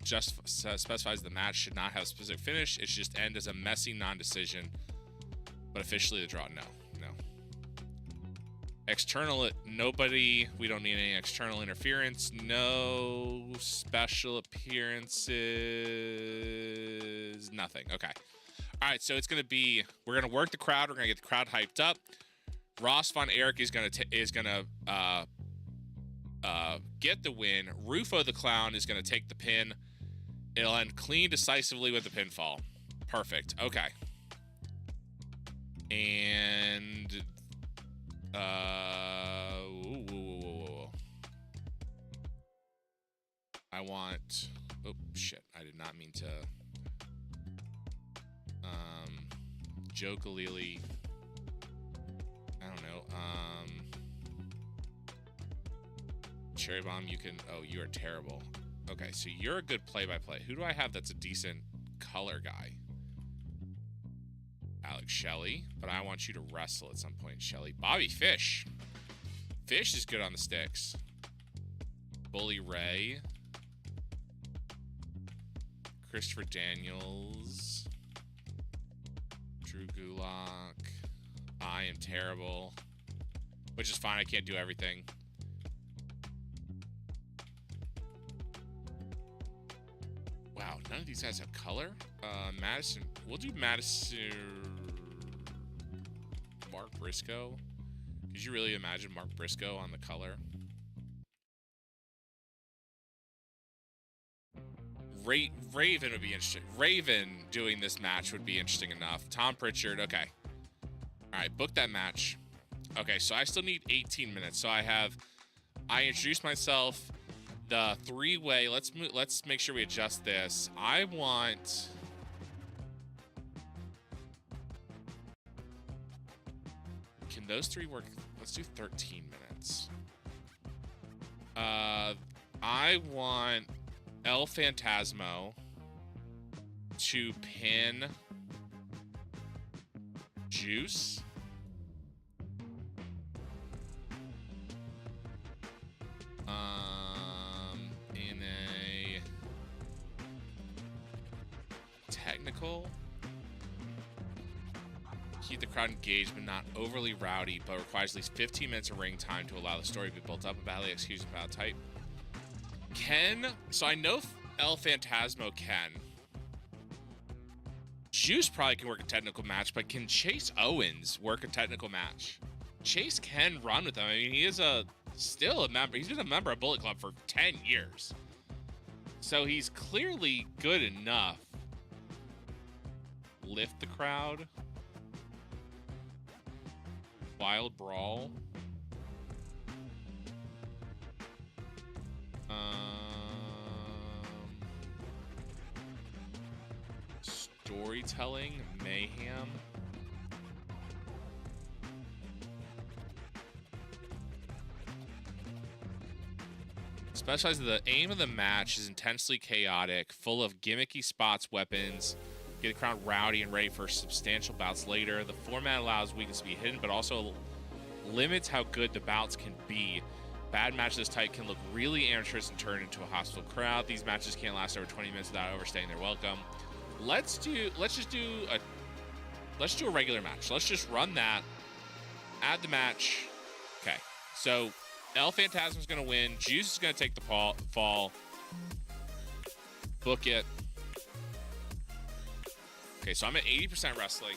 B: Just specifies the match should not have a specific finish. It should just end as a messy non-decision. But officially the draw, no. External, nobody, we don't need any external interference. No special appearances, nothing. Okay. All right, so it's going to be, we're going to work the crowd. We're going to get the crowd hyped up. Ross Von Erich is going to get the win. Rufo the Clown is going to take the pin. It'll end clean decisively with the pinfall. Perfect. Okay. And I want, oh shit, I did not mean to. Joe Galili, I don't know. Cherry Bomb, you can, oh, you are terrible. Okay, so you're a good play-by-play. Who do I have that's a decent color guy? Alex Shelley, but I want you to wrestle at some point, Shelley. Bobby Fish. Fish is good on the sticks. Bully Ray. Christopher Daniels. Drew Gulak. I am terrible. Which is fine, I can't do everything. Wow, none of these guys have color. Madison. We'll do Madison. Mark Briscoe. Could you really imagine Mark Briscoe on the color? Raven would be interesting. Raven doing this match would be interesting enough. Tom Pritchard. Okay. All right, book that match. Okay, so I still need 18 minutes. So I introduced myself. The three-way. Let's make sure we adjust this. I want. Can those three work? Let's do 13 minutes. I want El Phantasmo to pin Juice. In a technical. Keep the crowd engaged, but not overly rowdy, but requires at least 15 minutes of ring time to allow the story to be built up and badly executed about type. So I know El Phantasmo can. Juice probably can work a technical match, but can Chase Owens work a technical match? Chase can run with him. I mean, he is still a member. He's been a member of Bullet Club for 10 years. So he's clearly good enough. Lift the crowd. Wild Brawl. Storytelling Mayhem. Specializes the aim of the match is intensely chaotic, full of gimmicky spots, weapons. Get the crowd rowdy and ready for substantial bouts later. The format allows weakness to be hidden, but also limits how good the bouts can be. Bad matches this type can look really amateurish and turn into a hostile crowd. These matches can't last over 20 minutes without overstaying their welcome. Let's do a regular match. Let's just run that. Add the match. Okay. So El Phantasm is going to win. Juice is going to take the fall. Book it. Okay, so I'm at 80% wrestling.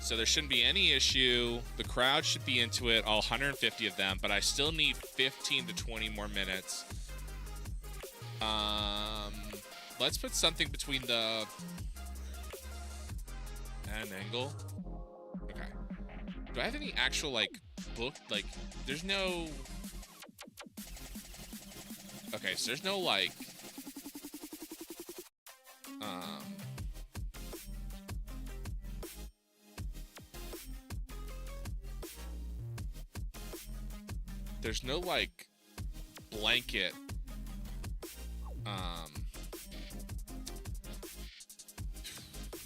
B: So there shouldn't be any issue. The crowd should be into it, all 150 of them, but I still need 15 to 20 more minutes. Let's put something between the and angle. Okay. Do I have any actual book there's no. Okay, so there's no there's no blanket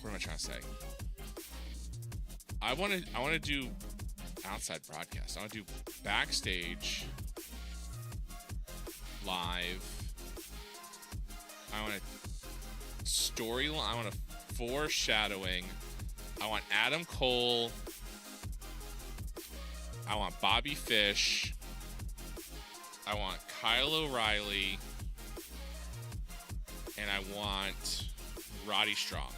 B: what am I trying to say? I want to do outside broadcast. I want to do backstage live. I want a storyline. I want a foreshadowing. I want Adam Cole. I want Bobby Fish. I want Kyle O'Reilly. And I want Roddy Strong.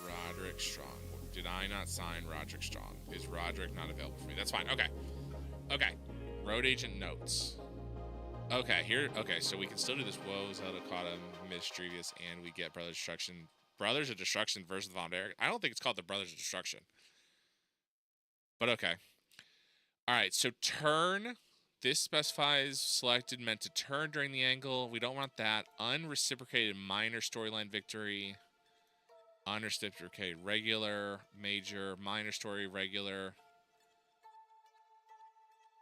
B: Roderick Strong. Did I not sign Roderick Strong? Is Roderick not available for me? That's fine. Okay. Okay. Road agent notes. Okay, here. Okay, so we can still do this. Whoa, Zelda caught him, mischievous, and we get Brothers of Destruction. Brothers of Destruction versus Von Erich. I don't think it's called the Brothers of Destruction. But okay. All right, so turn. This specifies selected meant to turn during the angle. We don't want that. Unreciprocated minor storyline victory. Unreciprocated regular, major, minor story, regular.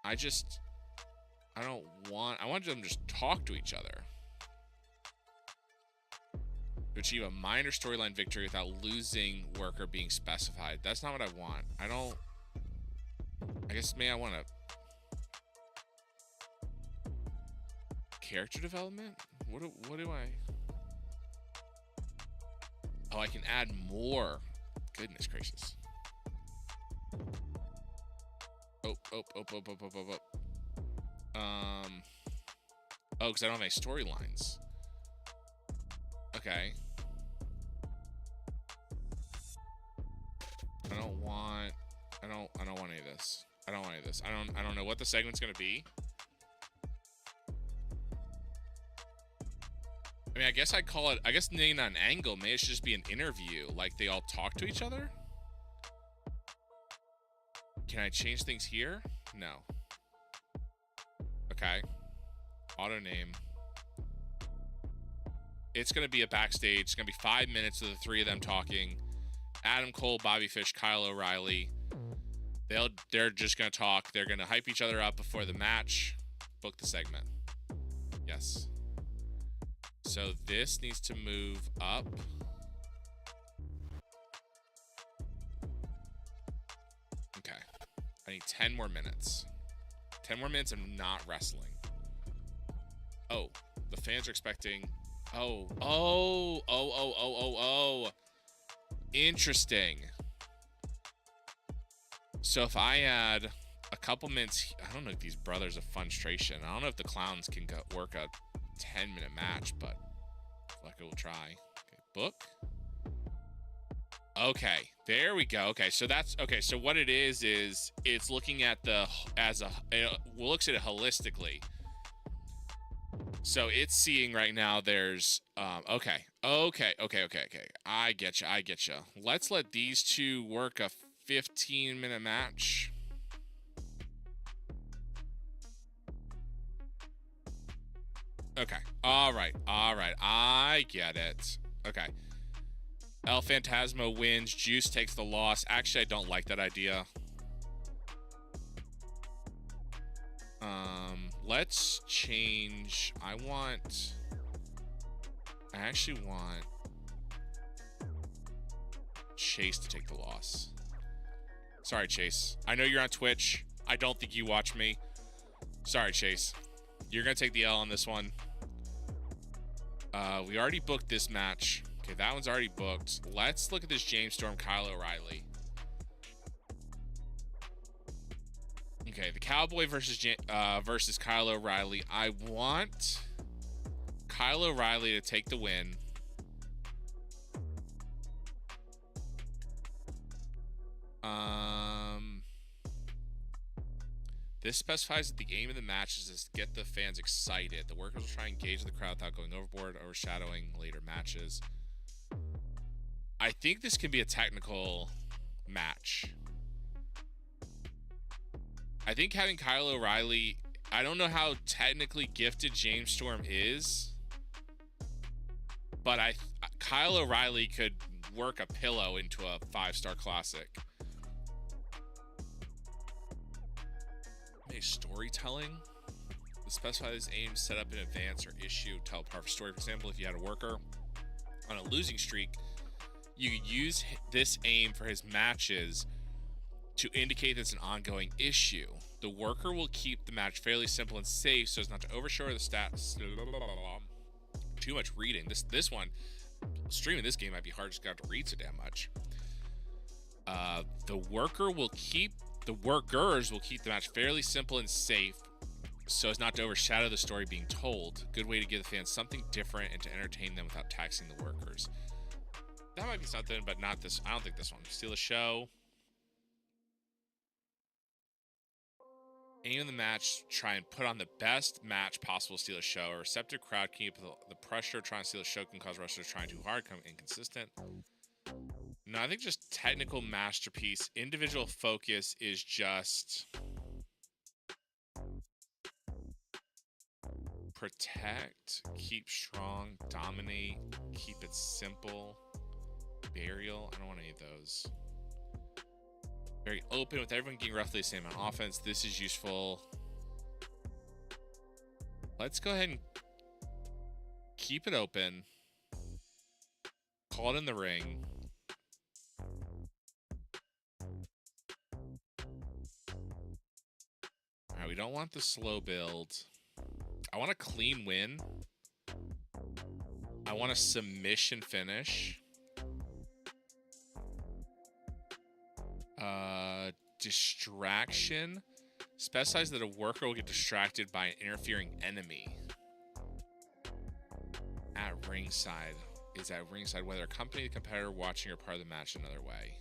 B: I want them to just talk to each other. achieve a minor storyline victory without losing worker being specified. That's not what I want. I guess maybe I want a character development? What do I... Oh, I can add more. Goodness gracious. Oh. Oh, because I don't have any storylines. Okay. I don't want any of this. I don't want any of this. I don't know what the segment's gonna be. I mean, I guess I'd call it, maybe not an angle, maybe it should just be an interview. Like, they all talk to each other? Can I change things here? No. Okay. Auto name. It's going to be a backstage. It's going to be 5 minutes of the three of them talking. Adam Cole, Bobby Fish, Kyle O'Reilly. They're just going to talk. They're going to hype each other up before the match. Book the segment. Yes. So this needs to move up. Okay. I need 10 more minutes. 10 more minutes of not wrestling. Oh, the fans are expecting... Oh. Interesting. So if I add a couple minutes... I don't know if these brothers of Funstration. I don't know if the clowns can work a 10-minute match, but like we'll try. Okay, book. Okay, there we go. Okay, so that's okay. So what it is it's looking at it looks at it holistically. So it's seeing right now there's okay. I get you. Let's let these two work a 15-minute match. Okay. All right. I get it. Okay. El Phantasmo wins. Juice takes the loss. Actually, I don't like that idea. Let's change. I actually want Chase to take the loss. Sorry, Chase. I know you're on Twitch. I don't think you watch me. Sorry, Chase. You're going to take the L on this one. We already booked this match. Okay, that one's already booked. Let's look at this James Storm, Kyle O'Reilly. Okay, the Cowboy versus Kyle O'Reilly. I want Kyle O'Reilly to take the win. This specifies that the aim of the match is to get the fans excited. The workers will try and engage the crowd without going overboard, overshadowing later matches. I think this can be a technical match. I think having Kyle O'Reilly, I don't know how technically gifted James Storm is, but Kyle O'Reilly could work a pillow into a 5-star classic. Maybe storytelling. The specifies aims set up in advance or issue tell part of a story. For example, if you had a worker on a losing streak, you could use this aim for his matches to indicate that it's an ongoing issue. The worker will keep the match fairly simple and safe so as not to overshow the stats. Too much reading. This one, streaming this game might be hard, just got to read so damn much. The workers will keep the match fairly simple and safe so as not to overshadow the story being told. Good way to give the fans something different and to entertain them without taxing the workers. That might be something, but not this. I don't think this one. Steal the show. Aim of the match, try and put on the best match possible to steal a show. A receptive crowd can keep the pressure. Trying to steal a show can cause wrestlers trying too hard, become inconsistent. No, I think just technical masterpiece. Individual focus is just protect, keep strong, dominate, keep it simple, burial. I don't want any of those. Very open with everyone getting roughly the same on offense. This is useful. Let's go ahead and keep it open. Call it in the ring. All right, we don't want the slow build. I want a clean win. I want a submission finish. Distraction. Specifies that a worker will get distracted by an interfering enemy. At ringside. Is at ringside whether accompany the competitor watching or part of the match another way.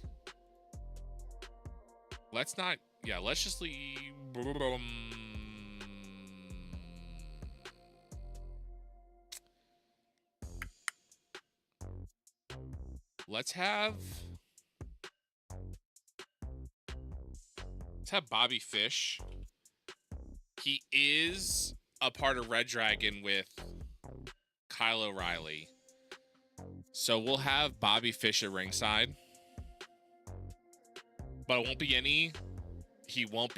B: Let's not... Yeah, let's just leave... Let's have Bobby Fish. He is a part of Red Dragon with Kyle O'Reilly. So we'll have Bobby Fish at ringside. But it won't be any... He won't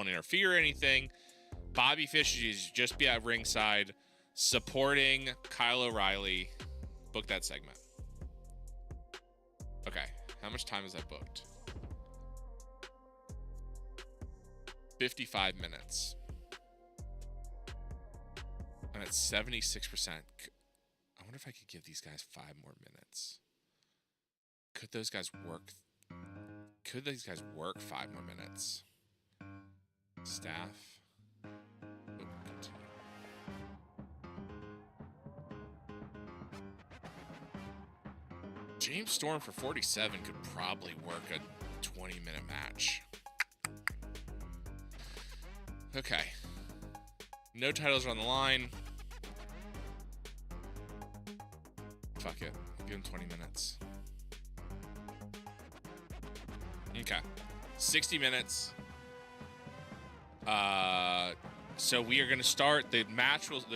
B: interfere or anything. Bobby Fish is just be at ringside supporting Kyle O'Reilly. Book that segment. Okay. How much time is that booked? 55 minutes. And it's 76%. I wonder if I could give these guys 5 more minutes. Could those guys work? Could these guys work 5 more minutes? Staff. James Storm for 47 could probably work a 20-minute match. Okay. No titles are on the line. Fuck it. I'll give him 20 minutes. Okay. 60 minutes. So we are going to start. The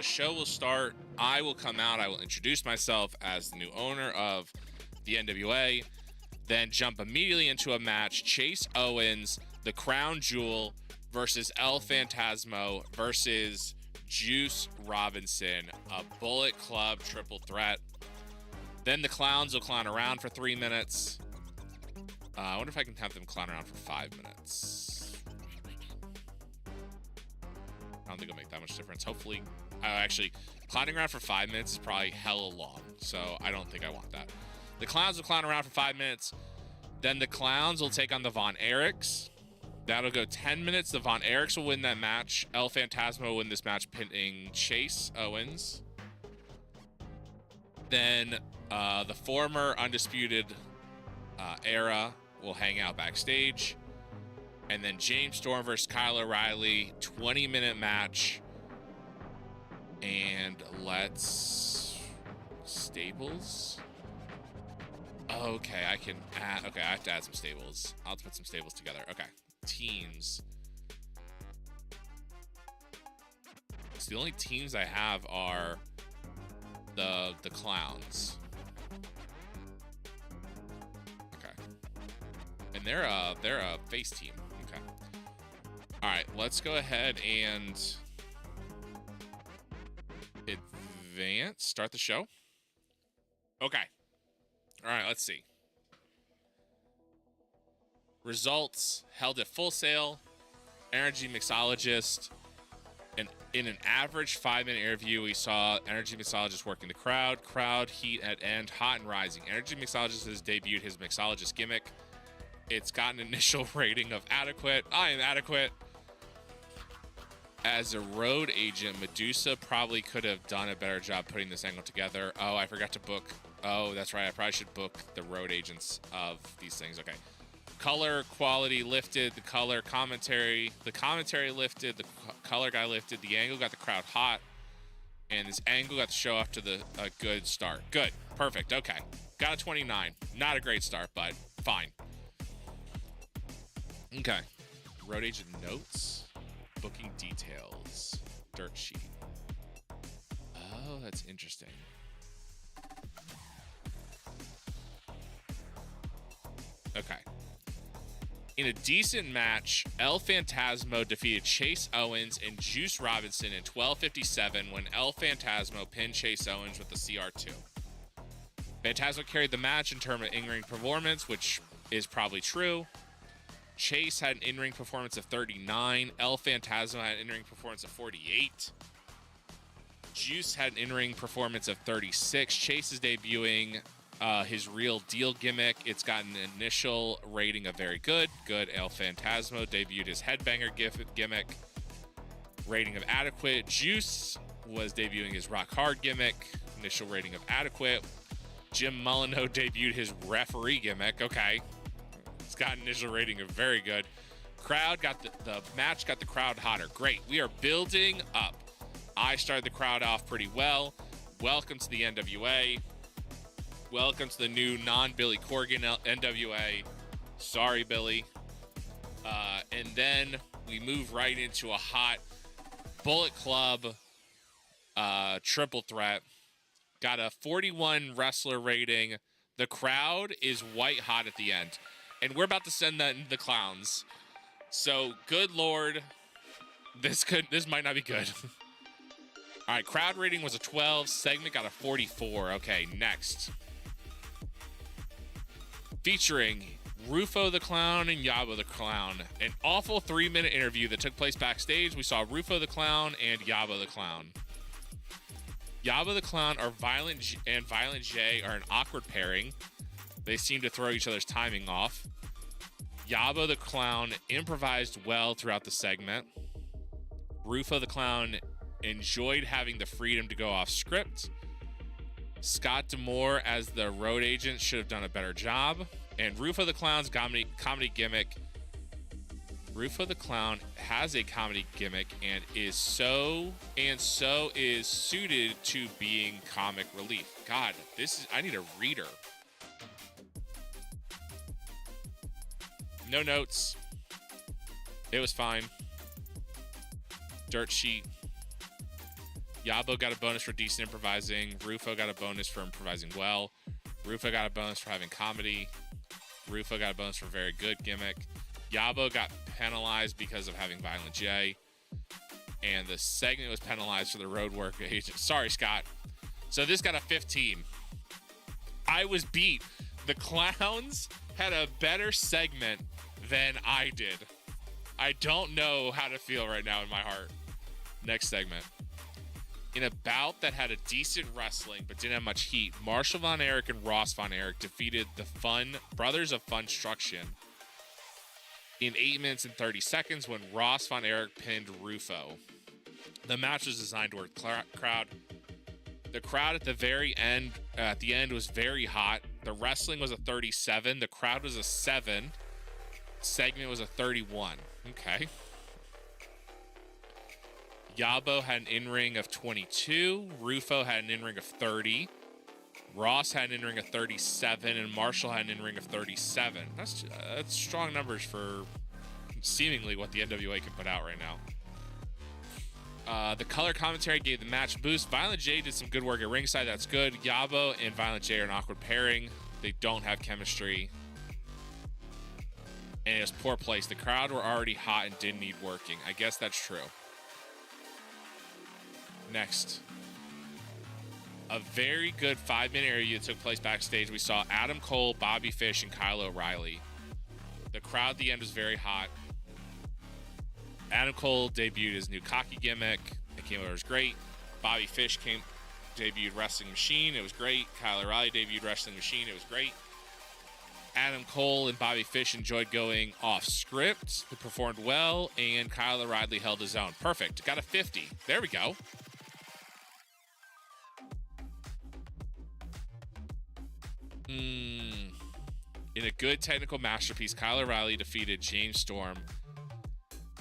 B: show will start. I will come out. I will introduce myself as the new owner of the NWA. Then jump immediately into a match. Chase Owens, the Crown Jewel, versus El Phantasmo versus Juice Robinson. A Bullet Club triple threat. Then the clowns will clown around for 3 minutes. I wonder if I can have them clown around for 5 minutes. I don't think it'll make that much difference. Hopefully, actually, clowning around for 5 minutes is probably hella long, so I don't think I want that. The clowns will clown around for 5 minutes. Then the clowns will take on the Von Erichs. That'll go 10 minutes. The Von Erichs will win that match. El Phantasmo will win this match, pinning Chase Owens. Then the former Undisputed Era will hang out backstage. And then James Storm versus Kyle O'Reilly, 20-minute match. And let's... Stables? Okay, I can add... Okay, I have to add some stables. I'll have to put some stables together. Okay, teams. So the only teams I have are the clowns. Okay. And they're a face team. Okay. All right, let's go ahead and advance. Start the show. Okay. All right, let's see. Results held at Full Sail, Energy Mixologist. And in an average 5-minute interview, we saw Energy Mixologist working the crowd heat at end, hot and rising. Energy Mixologist has debuted his Mixologist gimmick. It's got an initial rating of adequate. I am adequate. As a road agent, Medusa probably could have done a better job putting this angle together. Oh, I forgot to book. Oh, that's right. I probably should book the road agents of these things. Okay. Color quality lifted. The commentary lifted. The color guy lifted. The angle got the crowd hot. And this angle got the show off to a good start. Good. Perfect. Okay. Got a 29. Not a great start, but fine. Okay. Road agent notes. Booking details. Dirt sheet. Oh, that's interesting. Okay. In a decent match, El Phantasmo defeated Chase Owens and Juice Robinson in 12:57 when El Phantasmo pinned Chase Owens with the CR2. Phantasmo carried the match in terms of in-ring performance, which is probably true. Chase had an in-ring performance of 39. El Phantasmo had an in-ring performance of 48. Juice had an in-ring performance of 36. Chase is debuting his Real Deal gimmick. It's got an initial rating of very good. Good. El Phantasmo debuted his Headbanger gimmick. Rating of adequate. Juice was debuting his Rock Hard gimmick. Initial rating of adequate. Jim Molyneux debuted his referee gimmick. Okay. It's got an initial rating of very good. Crowd got the match got the crowd hotter. Great. We are building up. I started the crowd off pretty well. Welcome to the NWA. Welcome to the new non-Billy Corgan NWA. Sorry, Billy. And then we move right into a hot Bullet Club triple threat. Got a 41 wrestler rating. The crowd is white hot at the end. And we're about to send that into the clowns. So, good Lord. This might not be good. All right, crowd rating was a 12. Segment got a 44. Okay, next. Featuring Rufo the Clown and Yabo the Clown. An awful 3-minute interview that took place backstage. We saw Rufo the Clown and Yabo the Clown. Yabo the Clown and Violent J are an awkward pairing. They seem to throw each other's timing off. Yabo the Clown improvised well throughout the segment. Rufo the Clown enjoyed having the freedom to go off script. Scott D'Amore as the road agent should have done a better job. And Rufo the Clown's comedy gimmick. Rufo the Clown has a comedy gimmick and is suited to being comic relief. God, I need a reader. No notes. It was fine. Dirt sheet. Yabo got a bonus for decent improvising. Rufo got a bonus for improvising well. Rufo got a bonus for having comedy. Rufo got a bonus for very good gimmick. Yabo got penalized because of having Violent J. And the segment was penalized for the road work agent. Sorry, Scott. So this got a 15. I was beat. The clowns had a better segment than I did. I don't know how to feel right now in my heart. Next segment. In a bout that had a decent wrestling but didn't have much heat, Marshall Von Erich and Ross Von Erich defeated the Brothers of Funstruction in 8 minutes and 30 seconds when Ross Von Erich pinned Rufo. The match was designed to work crowd. The crowd at the end was very hot. The wrestling was a 37. The crowd was a 7. Segment was a 31. Okay. Yabo had an in-ring of 22. Rufo had an in-ring of 30. Ross had an in-ring of 37. And Marshall had an in-ring of 37. That's strong numbers for seemingly what the NWA can put out right now. The color commentary gave the match a boost. Violent J did some good work at ringside. That's good. Yabo and Violent J are an awkward pairing. They don't have chemistry. And it was poor place. The crowd were already hot and didn't need working. I guess that's true. Next. A very good 5-minute interview that took place backstage. We saw Adam Cole, Bobby Fish, and Kyle O'Reilly. The crowd at the end was very hot. Adam Cole debuted his new cocky gimmick. It came over, it was great. Bobby Fish debuted Wrestling Machine. It was great. Kyle O'Reilly debuted Wrestling Machine. It was great. Adam Cole and Bobby Fish enjoyed going off script. They performed well, and Kyle O'Reilly held his own. Perfect. Got a 50. There we go. In a good technical masterpiece, Kyle O'Reilly defeated James Storm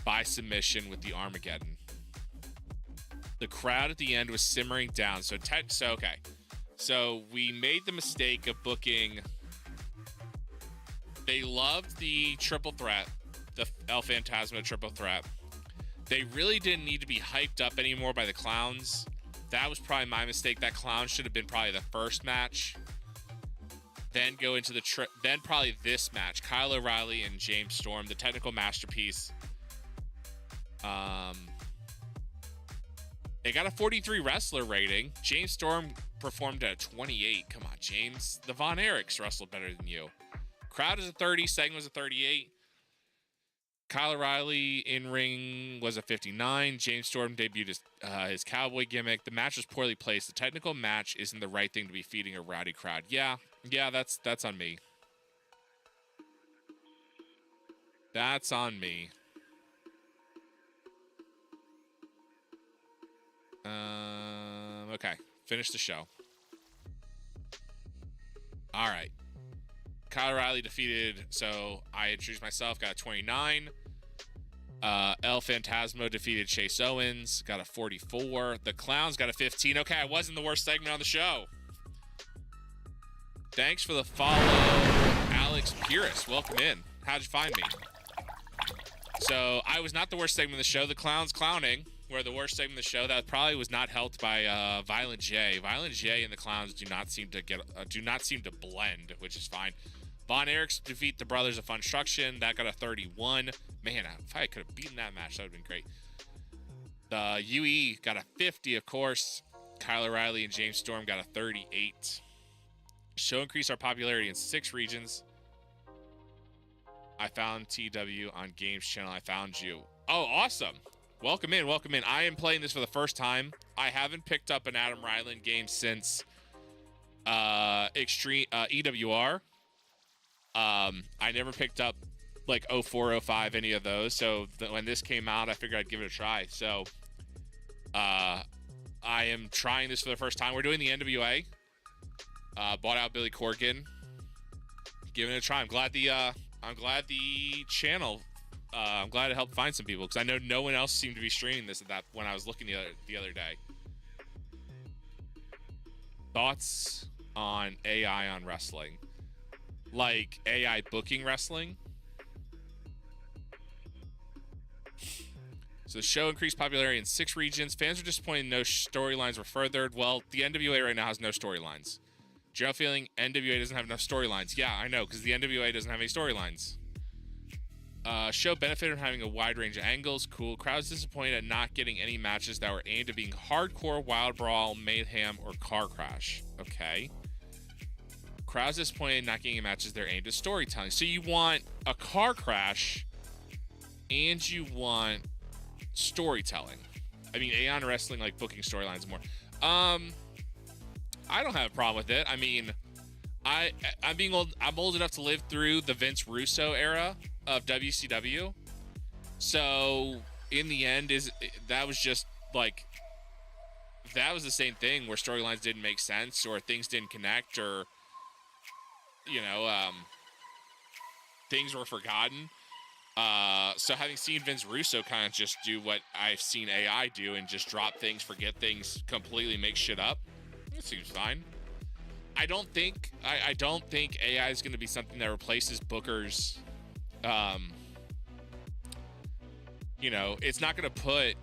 B: by submission with the Armageddon. The crowd at the end was simmering down. Okay. So we made the mistake of booking. They loved the triple threat, the El Phantasmo triple threat. They really didn't need to be hyped up anymore by the clowns. That was probably my mistake. That clown should have been probably the first match. Then go into then probably this match, Kyle O'Reilly and James Storm, the technical masterpiece. They got a 43 wrestler rating. James Storm performed at a 28. Come on, James. The Von Erichs wrestled better than you. Crowd is a 30. Segment was a 38. Kyle O'Reilly in ring was a 59. James Storm debuted his cowboy gimmick. The match was poorly placed. The technical match isn't the right thing to be feeding a rowdy crowd. Yeah, that's on me. That's on me. Okay, finish the show. All right. Kyle O'Reilly defeated, so I introduced myself, got a 29. El Phantasmo defeated Chase Owens, got a 44. The Clowns got a 15. Okay, I wasn't the worst segment on the show. Thanks for the follow, Alex Purist. Welcome in. How'd you find me? So, I was not the worst segment of the show. The Clowns clowning were the worst segment of the show. That probably was not helped by Violent J. Violent J and the Clowns do not seem to blend, which is fine. Von Erichs defeat the Brothers of Funstruction. That got a 31. Man, if I could have beaten that match, that would have been great. The UE got a 50, of course. Kyle O'Reilly and James Storm got a 38. Show increased our popularity in 6 regions. I found TEW on Games Channel. I found you. Oh, awesome. Welcome in. Welcome in. I am playing this for the first time. I haven't picked up an Adam Ryland game since Extreme EWR. I never picked up like 04, 05, any of those. So when this came out, I figured I'd give it a try. So I am trying this for the first time. We're doing the NWA. Bought out Billy Corgan. Giving it a try. I'm glad the channel. I'm glad it helped find some people because I know no one else seemed to be streaming this when I was looking the other day. Thoughts on AI on wrestling? Like AI booking wrestling? So the show increased popularity in 6 regions. Fans were disappointed no storylines were furthered. Well, the NWA right now has no storylines. General feeling NWA doesn't have enough storylines. Yeah, I know, because the NWA doesn't have any storylines. Show benefited from having a wide range of angles. Cool. Crowd's disappointed at not getting any matches that were aimed at being hardcore, wild brawl, mayhem, or car crash. Okay. Crowd's disappointed at not getting matches that are aimed at storytelling. So you want a car crash and you want storytelling. I mean, Aeon Wrestling, like, booking storylines more. I don't have a problem with it. I mean, I'm old enough to live through the Vince Russo era of WCW. So in the end, that was just like, that was the same thing where storylines didn't make sense or things didn't connect or, things were forgotten. So having seen Vince Russo kind of just do what I've seen AI do and just drop things, forget things, completely make shit up, it seems fine. I don't think AI is going to be something that replaces bookers. It's not going to put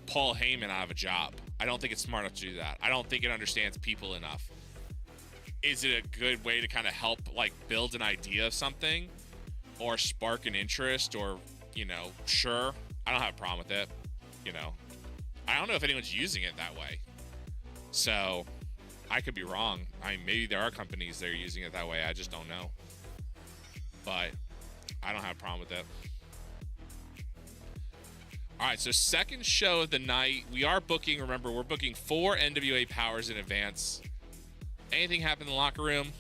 B: Paul Heyman out of a job. I don't think it's smart enough to do that. I don't think it understands people enough. Is it a good way to kind of help, like, build an idea of something or spark an interest or, sure. I don't have a problem with it. I don't know if anyone's using it that way. So I could be wrong. I mean, maybe there are companies that are using it that way. I just don't know. But I don't have a problem with it. All right, so second show of the night. We are booking, remember, we're booking 4 NWA powers in advance. Anything happen in the locker room?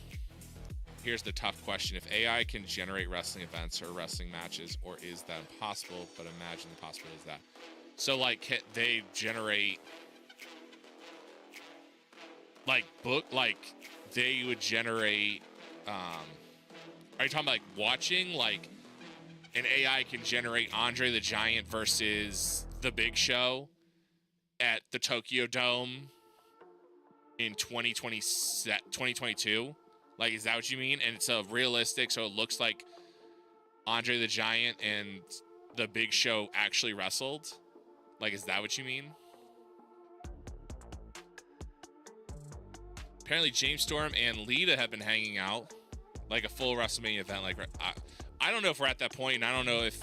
B: Here's the tough question. If AI can generate wrestling events or wrestling matches, or is that impossible? But imagine the possibility is that. So, like, they generate, they would generate, are you talking about, like, watching? Like, an AI can generate Andre the Giant versus The Big Show at the Tokyo Dome in 2022? Like, is that what you mean? And it's realistic, so it looks like Andre the Giant and The Big Show actually wrestled? Like, is that what you mean? Apparently, James Storm and Lita have been hanging out. Like a full WrestleMania event. Like, I don't know if we're at that point, and I don't know if...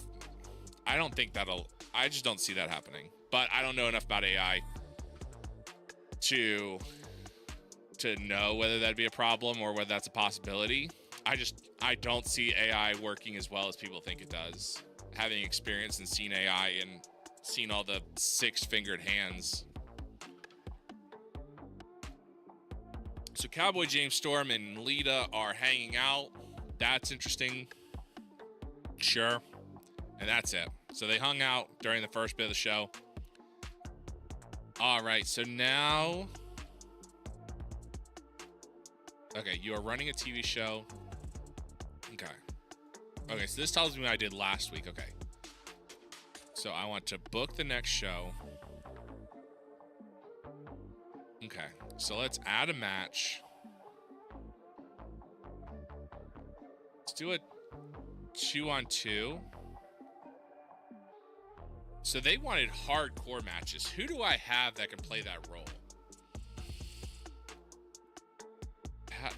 B: I don't think that'll... I just don't see that happening. But I don't know enough about AI to to know whether that'd be a problem or whether that's a possibility. I don't see AI working as well as people think it does. Having experienced and seen AI and seen all the 6-fingered hands. So Cowboy James Storm and Lita are hanging out. That's interesting. Sure. And that's it. So they hung out during the first bit of the show. All right, so now... Okay, you are running a TV show. Okay. Okay, so this tells me what I did last week. Okay. So I want to book the next show. Okay, so let's add a match. Let's do a 2-on-2. So they wanted hardcore matches. Who do I have that can play that role?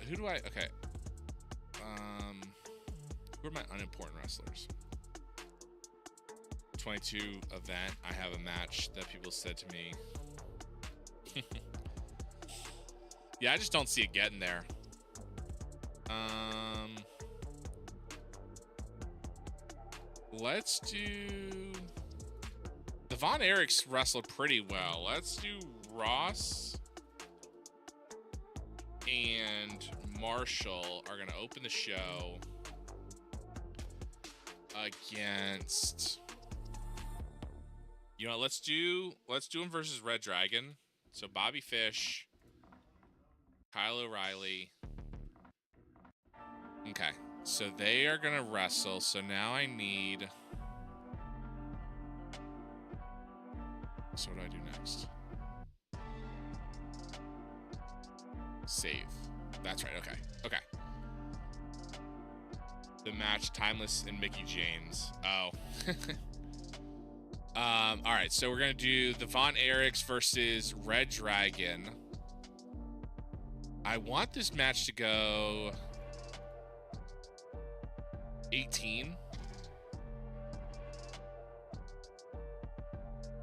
B: Who do I... Okay. Who are my unimportant wrestlers? 22 event. I have a match that people said to me. Yeah, I just don't see it getting there. Let's do... The Von Erichs wrestled pretty well. Let's do Ross and Marshall are going to open the show against... You know, let's do him versus Red Dragon. So Bobby Fish, Kyle O'Reilly. Okay, so they are gonna wrestle. So now I need... So what do I do next? Save. That's right. Okay. Okay. The match, Timeless and Mickey James. Oh. All right, so we're gonna do the Von Erichs versus Red Dragon. I want this match to go 18.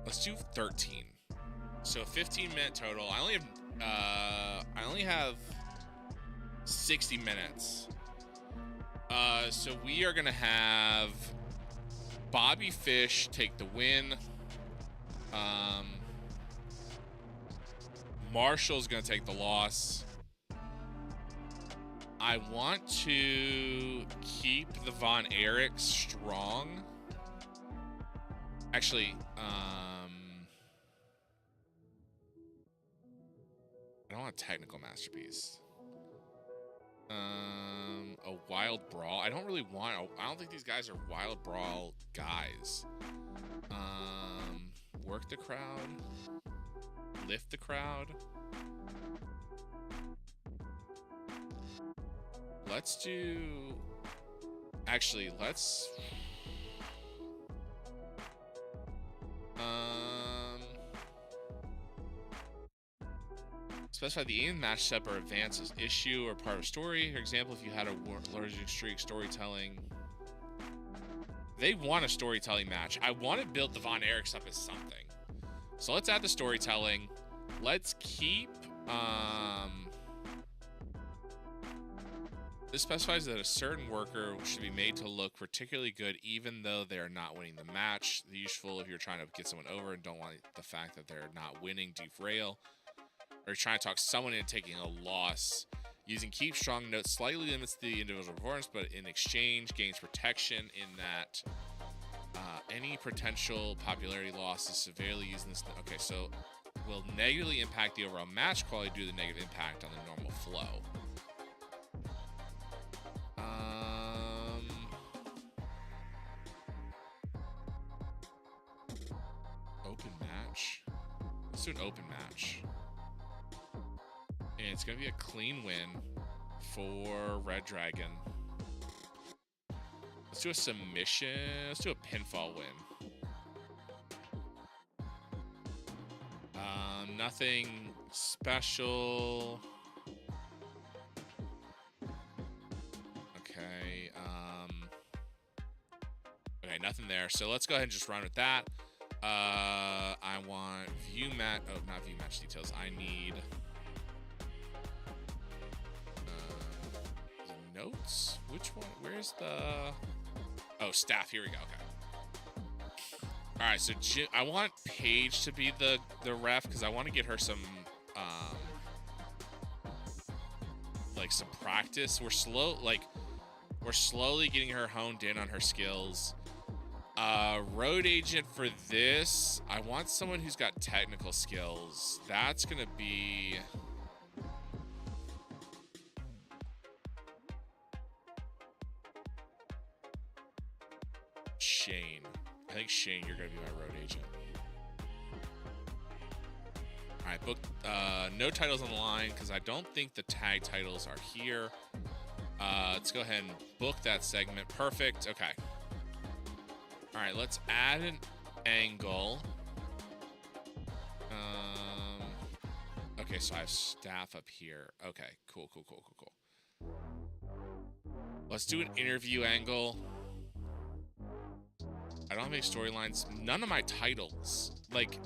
B: Let's do 13. So 15-minute total. I only have 60 minutes. So we are gonna have Bobby Fish take the win. Marshall's gonna take the loss. I want to keep the Von Erichs strong. Actually, I don't want a technical masterpiece. A wild brawl. I don't really want. I don't think these guys are wild brawl guys. Work the crowd. Lift the crowd. Let's do... Actually, let's... Specify the aim matchup or advance as issue or part of story. For example, if you had a losing streak, storytelling. They want a storytelling match. I want to build the Von Erichs up as something. So let's add the storytelling. Let's keep... This specifies that a certain worker should be made to look particularly good even though they are not winning the match. Useful if you're trying to get someone over and don't want the fact that they're not winning derail. Or you're trying to talk someone into taking a loss. Using keep strong notes slightly limits the individual performance, but in exchange gains protection in that any potential popularity loss is severely used in this. Okay, so will negatively impact the overall match quality due to the negative impact on the normal flow. Open match. Let's do an open match. And it's going to be a clean win for Red Dragon. Let's do a submission. Let's do a pinfall win. Nothing special. Okay. Okay, nothing there. So let's go ahead and just run with that. I want view match. Oh, not view match details. I need notes? Which one? Where's the... Oh, staff. Here we go. Okay. All right, so I want Paige to be the ref because I want to get her some like some practice. We're slowly getting her honed in on her skills. Road agent for this, I want someone who's got technical skills. That's gonna be Shane. I think Shane, you're gonna be my road agent. All right, book. No titles on the line because I don't think the tag titles are here. Let's go ahead and book that segment. Perfect. Okay. All right, let's add an angle. Okay, so I have staff up here. Okay, cool. Let's do an interview angle. I don't have any storylines. None of my titles. Like,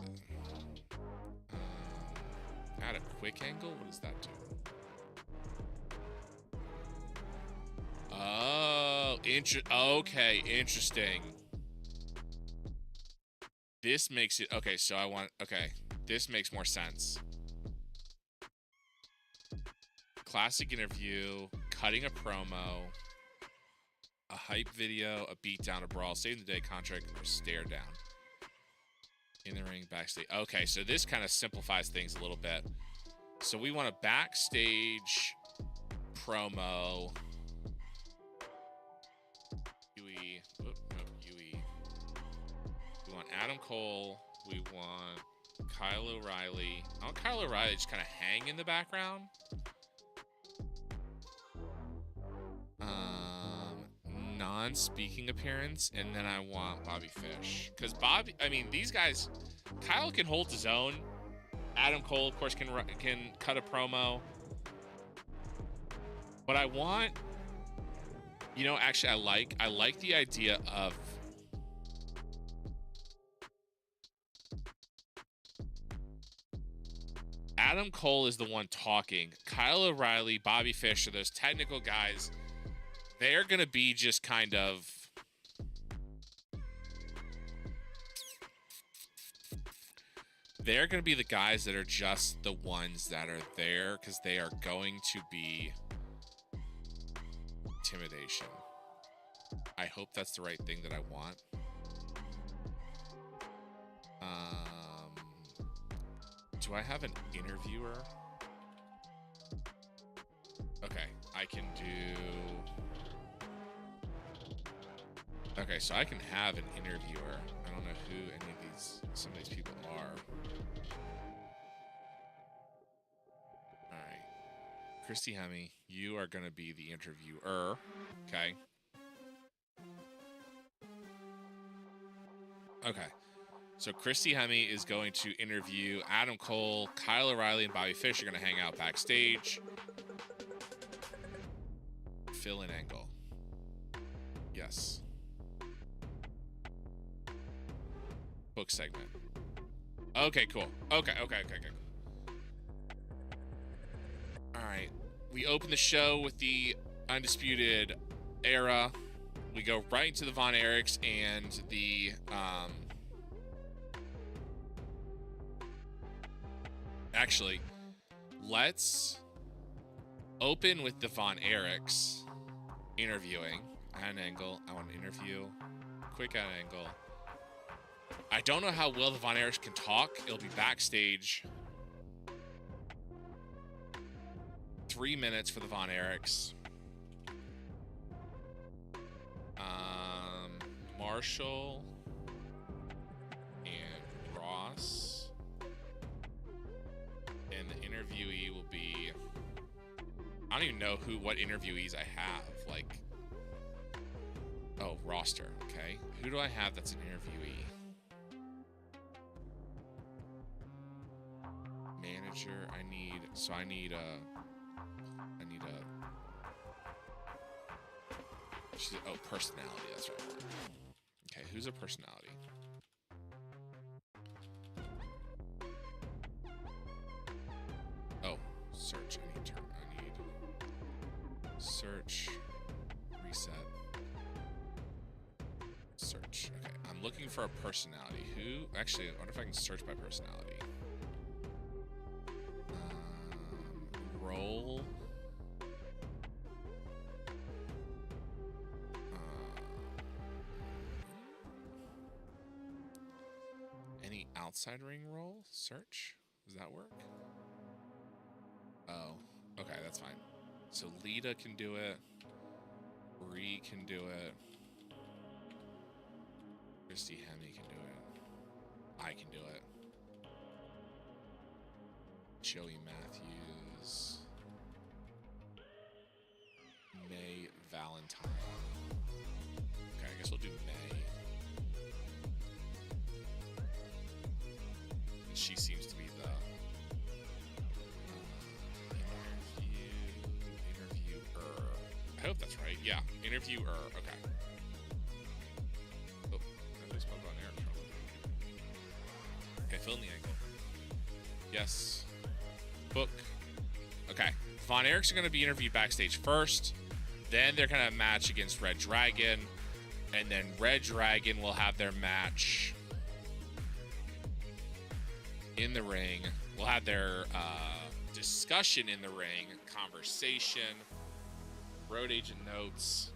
B: add a quick angle? What does that do? Oh, okay, interesting. This makes it... Okay, so I want... Okay, this makes more sense. Classic interview, cutting a promo, a hype video, a beatdown, a brawl, saving the day, contract, or stare down. In the ring, backstage. Okay, so this kind of simplifies things a little bit. So we want a backstage promo. Yui. Yui. We want Adam Cole. We want Kyle O'Reilly. I want Kyle O'Reilly just kind of hang in the background. Non-speaking appearance, and then I want Bobby Fish. Because these guys, Kyle can hold his own. Adam Cole, of course, can cut a promo. But I want, actually, I like the idea of Adam Cole is the one talking. Kyle O'Reilly, Bobby Fish are those technical guys. They're going to be just kind of... They're going to be the guys that are just the ones that are there because they are going to be intimidation. I hope that's the right thing that I want. Do I have an interviewer? Okay, I can do... Okay, so I can have an interviewer. I don't know who some of these people are. All right. Christy Hemme, you are going to be the interviewer. Okay. Okay. So Christy Hemme is going to interview Adam Cole, Kyle O'Reilly, and Bobby Fish are going to hang out backstage. Fill-in angle. Yes. Book segment. Okay, cool. Okay. All right. We open the show with the Undisputed Era. We go right into the Von Erichs and the actually, let's open with the Von Erichs interviewing. At an angle. I want an interview. Quick at an angle. I don't know how well the Von Erichs can talk. It'll be backstage. 3 minutes for the Von Erichs. Marshall and Ross. And the interviewee will be... I don't even know what interviewees I have. Like... Oh, roster. Okay. Who do I have that's an interviewee? Manager. I need a... Oh, personality. That's right. Okay, who's a personality? Oh, search. I need Search. Reset. Search. Okay, I'm looking for a personality. Who? Actually, I wonder if I can search by personality. Role. Any outside ring role? Search? Does that work? Oh, okay, that's fine. So Lita can do it. Bree can do it. Christy Hemme can do it. I can do it. Joey Matthews. May Valentine. Okay, I guess we'll do May. She seems to be the interviewer. I hope that's right. Yeah, interviewer. Okay. Oh, I just spoke on air. Okay, fill in the angle. Yes. Book. Okay. Von Erichs are going to be interviewed backstage first. Then they're going to match against Red Dragon. And then Red Dragon will have their match in the ring. We'll have their discussion in the ring, conversation, road agent notes.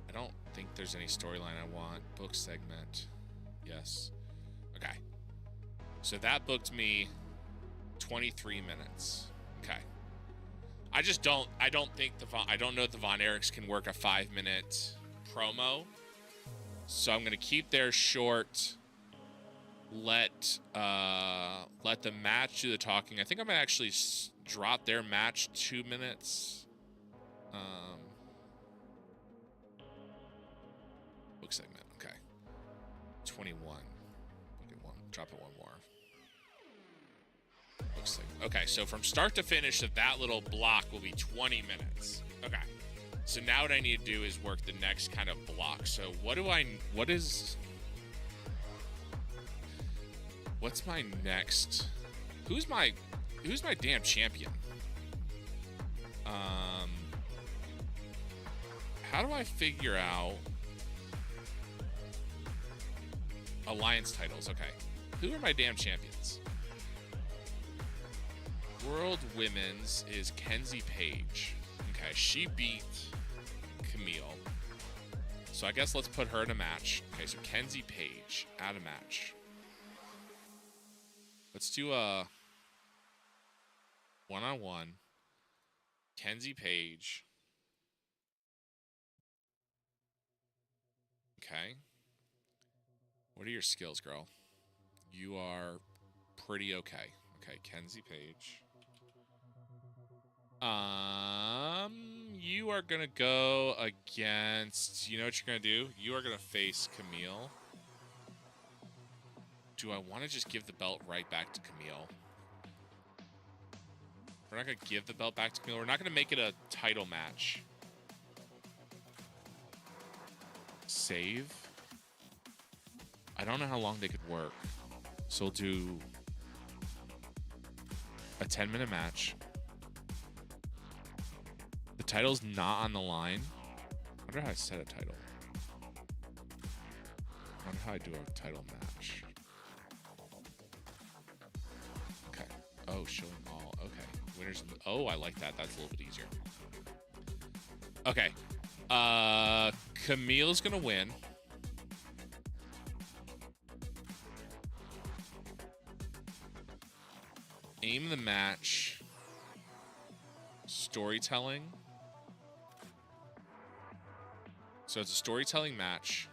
B: I don't think there's any storyline I want. Book segment. Yes. Okay. So that booked me 23 minutes. Okay. I don't know if the Von Erichs can work a 5-minute promo. So I'm going to keep theirs short. Let the match do the talking. I think I'm going to actually drop their match 2 minutes. Book segment. Okay. 21. Drop it one more. Looks like, okay, so from start to finish of that little block will be 20 minutes. Okay. So now what I need to do is work the next kind of block. So what's my next? Who's my damn champion? How do I figure out alliance titles? Okay. Who are my damn champions? World Women's is Kenzie Page. Okay, she beat Camille. So I guess let's put her in a match. Okay, so Kenzie Page, add a match. Let's do a one-on-one. Kenzie Page. Okay. What are your skills, girl? You are pretty okay. Okay, Kenzie Page. You are gonna go against. You know what you're gonna do? You are gonna face Camille. Do I want to just give the belt right back to Camille? We're not gonna give the belt back to Camille. We're not gonna make it a title match. Save. I don't know how long they could work, so we'll do a 10-minute match. The title's not on the line. I wonder how I set a title. I wonder how I do a title match. Okay. Oh, showing all. Okay. Winners. Oh, I like that. That's a little bit easier. Okay. Camille's gonna win. Aim of the match. Storytelling. So it's a storytelling match.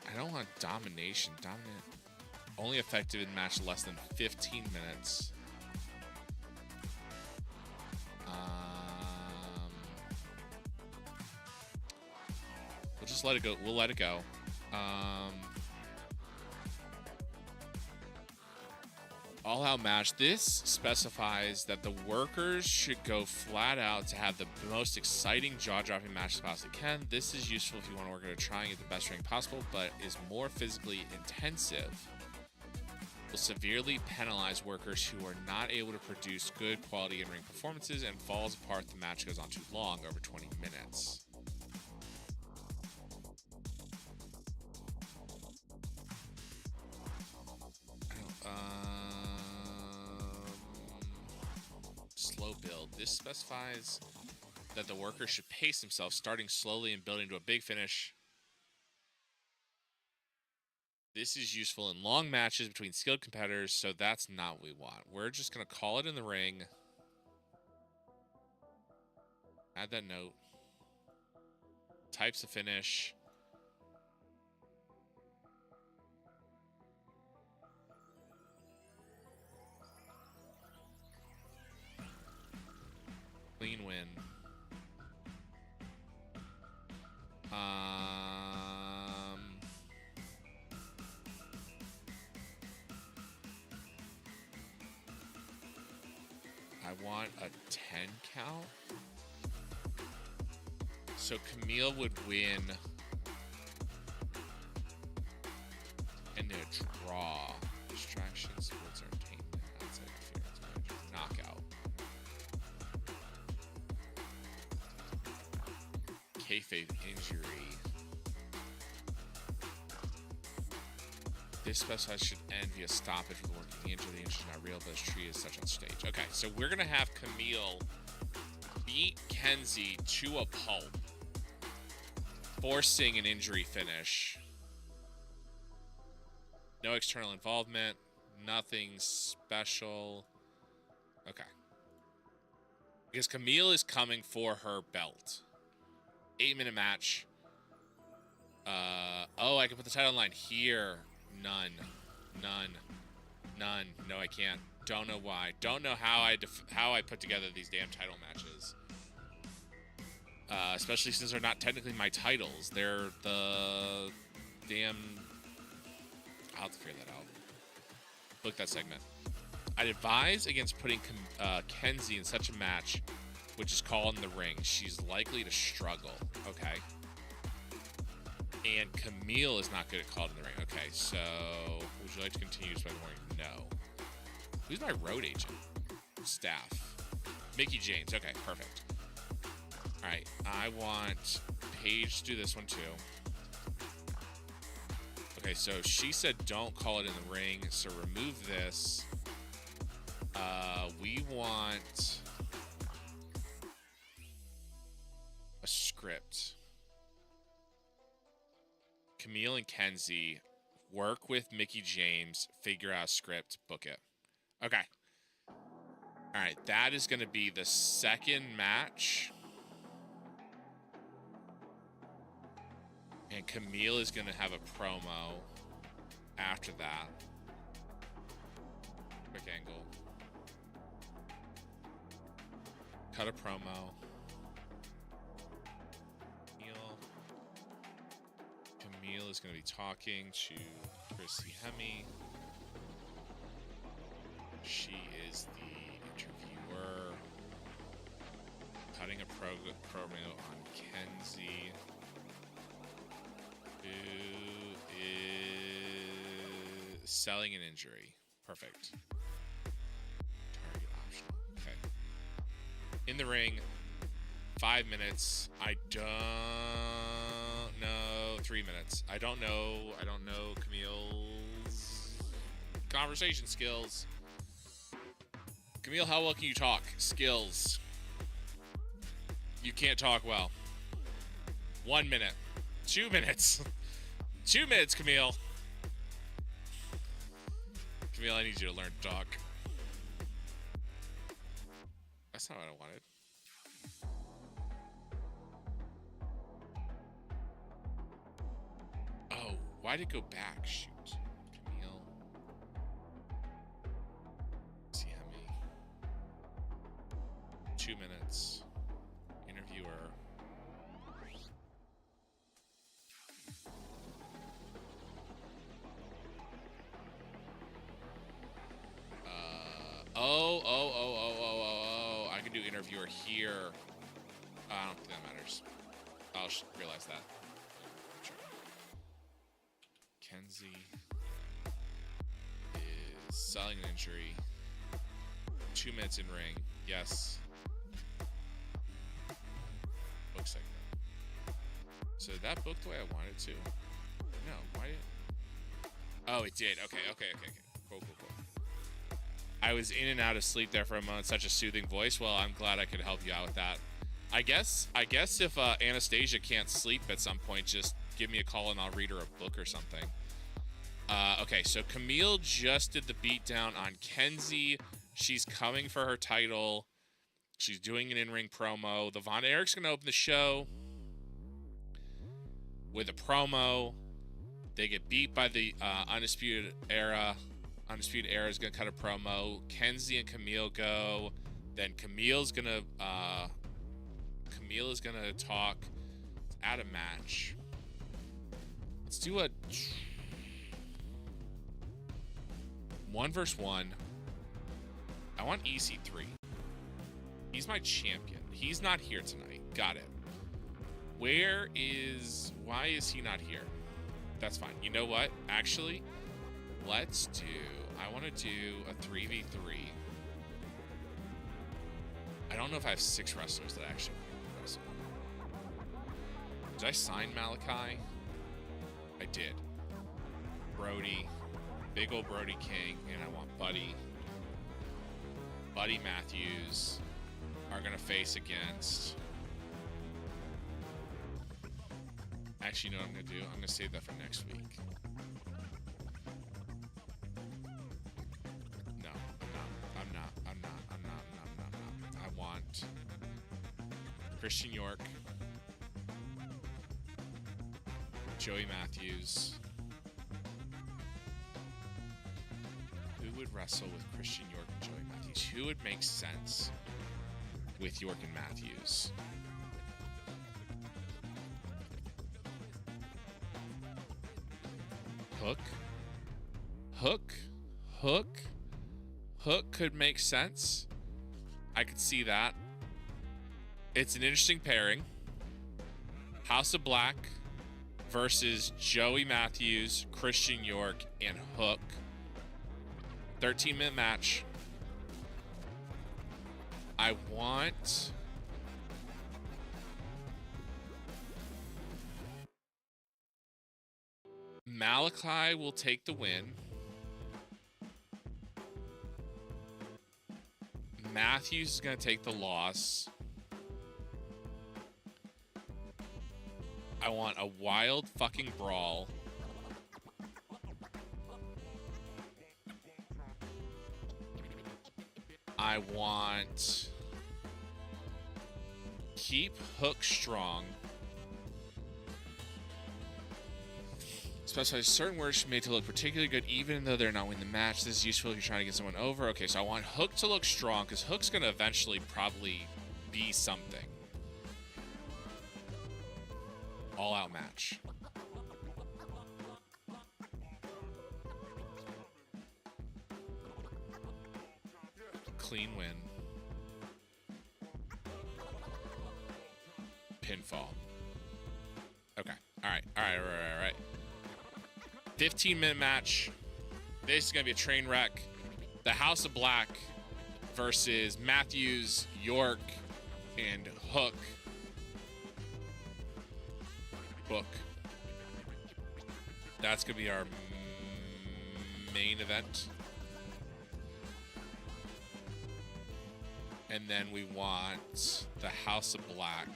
B: I don't want domination. Dominant. Only effective in match less than 15 minutes. We'll just let it go. We'll let it go. All out match. This specifies that the workers should go flat out to have the most exciting jaw-dropping match as possibly can. This is useful if you want to work at trying to get the best ring possible, but is more physically intensive will severely penalize workers who are not able to produce good quality in-ring performances and falls apart if the match goes on too long, over 20 minutes. Slow build. This specifies that the worker should pace himself, starting slowly and building to a big finish. This is useful in long matches between skilled competitors, so that's not what we want. We're just going to call it in the ring. Add that note. Types of finish. Clean win. I want a 10 count. So Camille would win and a draw. Distraction, sports, entertainment, outside interference, knockout. Kayfabe injury. This specifies should end via stoppage with working the injury. The injury is not real, but it's treated as such on stage. Okay, so we're gonna have Camille beat Kenzie to a pulp, forcing an injury finish. No external involvement, nothing special. Okay. Because Camille is coming for her belt. 8-minute match. Oh, I can put the title line here. None. No, I can't. Don't know why. Don't know how I put together these damn title matches. Especially since they're not technically my titles. They're the damn... I'll have to figure that out. Book that segment. I'd advise against putting Kenzie in such a match, which is called in the ring. She's likely to struggle. Okay. And Camille is not good at called in the ring. Okay, so would you like to continue by the morning? No. Who's my road agent? Staff. Mickey James. Okay, perfect. All right, I want Paige to do this one too. Okay, so she said don't call it in the ring, so remove this. We want a script. Camille and Kenzie work with Mickey James, figure out a script, book it. Okay. All right, that is going to be the second match. And Camille is going to have a promo after that. Quick angle. Cut a promo. Camille is going to be talking to Chrissy Hemme. She is the interviewer. Cutting a promo on Kenzie, who is selling an injury. Perfect. Target optional. Okay. In the ring, 5 minutes. I don't know. 3 minutes. I don't know Camille's conversation skills. Camille, how well can you talk? Skills. You can't talk well. 1 minute. 2 minutes. 2 minutes, Camille. Camille, I need you to learn to talk. That's not what I wanted. Oh, why'd it go back? Shoot. Camille. See how many. 2 minutes. Interviewer. Oh. I can do interviewer here. I don't think that matters. I'll realize that. Sure. Kenzie Selling an injury. 2 minutes in ring. Yes. Book segment. So did that book the way I wanted to? No, why did... Oh, it did. Okay. Cool. I was in and out of sleep there for a moment. Such a soothing voice. Well, I'm glad I could help you out with that. I guess if Anastasia can't sleep at some point, just give me a call and I'll read her a book or something. Okay, so Camille just did the beatdown on Kenzie. She's coming for her title. She's doing an in-ring promo. The Von Erich's going to open the show with a promo. They get beat by the Undisputed Era. Undisputed Era is going to cut a promo. Kenzie and Camille go. Then Camille is going to talk. Let's add a match. Let's do a 1v1. I want EC3. He's my champion. He's not here tonight. Got it. Why is he not here? That's fine. You know what? Actually, I want to do a 3v3. I don't know if I have 6 wrestlers that actually wrestle. Did I sign Malachi? I did. Brody. Big old Brody King. And I want Buddy Matthews are going to face against... Actually, you know what I'm going to do? I'm going to save that for next week. No, I'm not. I want Christian York, Joey Matthews. Who would wrestle with Christian York and Joey Matthews? Who would make sense with York and Matthews? Hook could make sense. I could see that. It's an interesting pairing. House of Black versus Joey Matthews, Christian York, and Hook. 13-minute match. I want... Malachi will take the win. Matthews is going to take the loss. I want a wild fucking brawl. I want... Keep Hook strong. Specify certain words should be made to look particularly good even though they're not winning the match. This is useful if you're trying to get someone over. Okay, so I want Hook to look strong because Hook's going to eventually probably be something. All-out match. Clean win. Pinfall. Okay. All right. 15-minute match. This is going to be a train wreck. The House of Black versus Matthews, York, and Hook. Book. That's going to be our main event. And then we want the House of Black.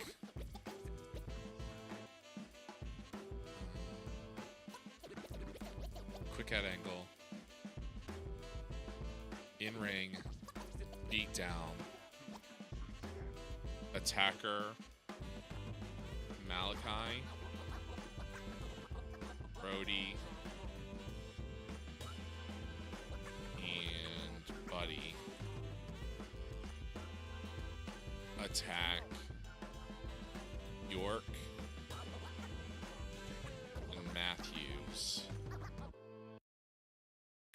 B: Quick head angle. In-ring. Beat down. Attacker. Malachi. Brody. And Buddy. Attack. York. And Matthews.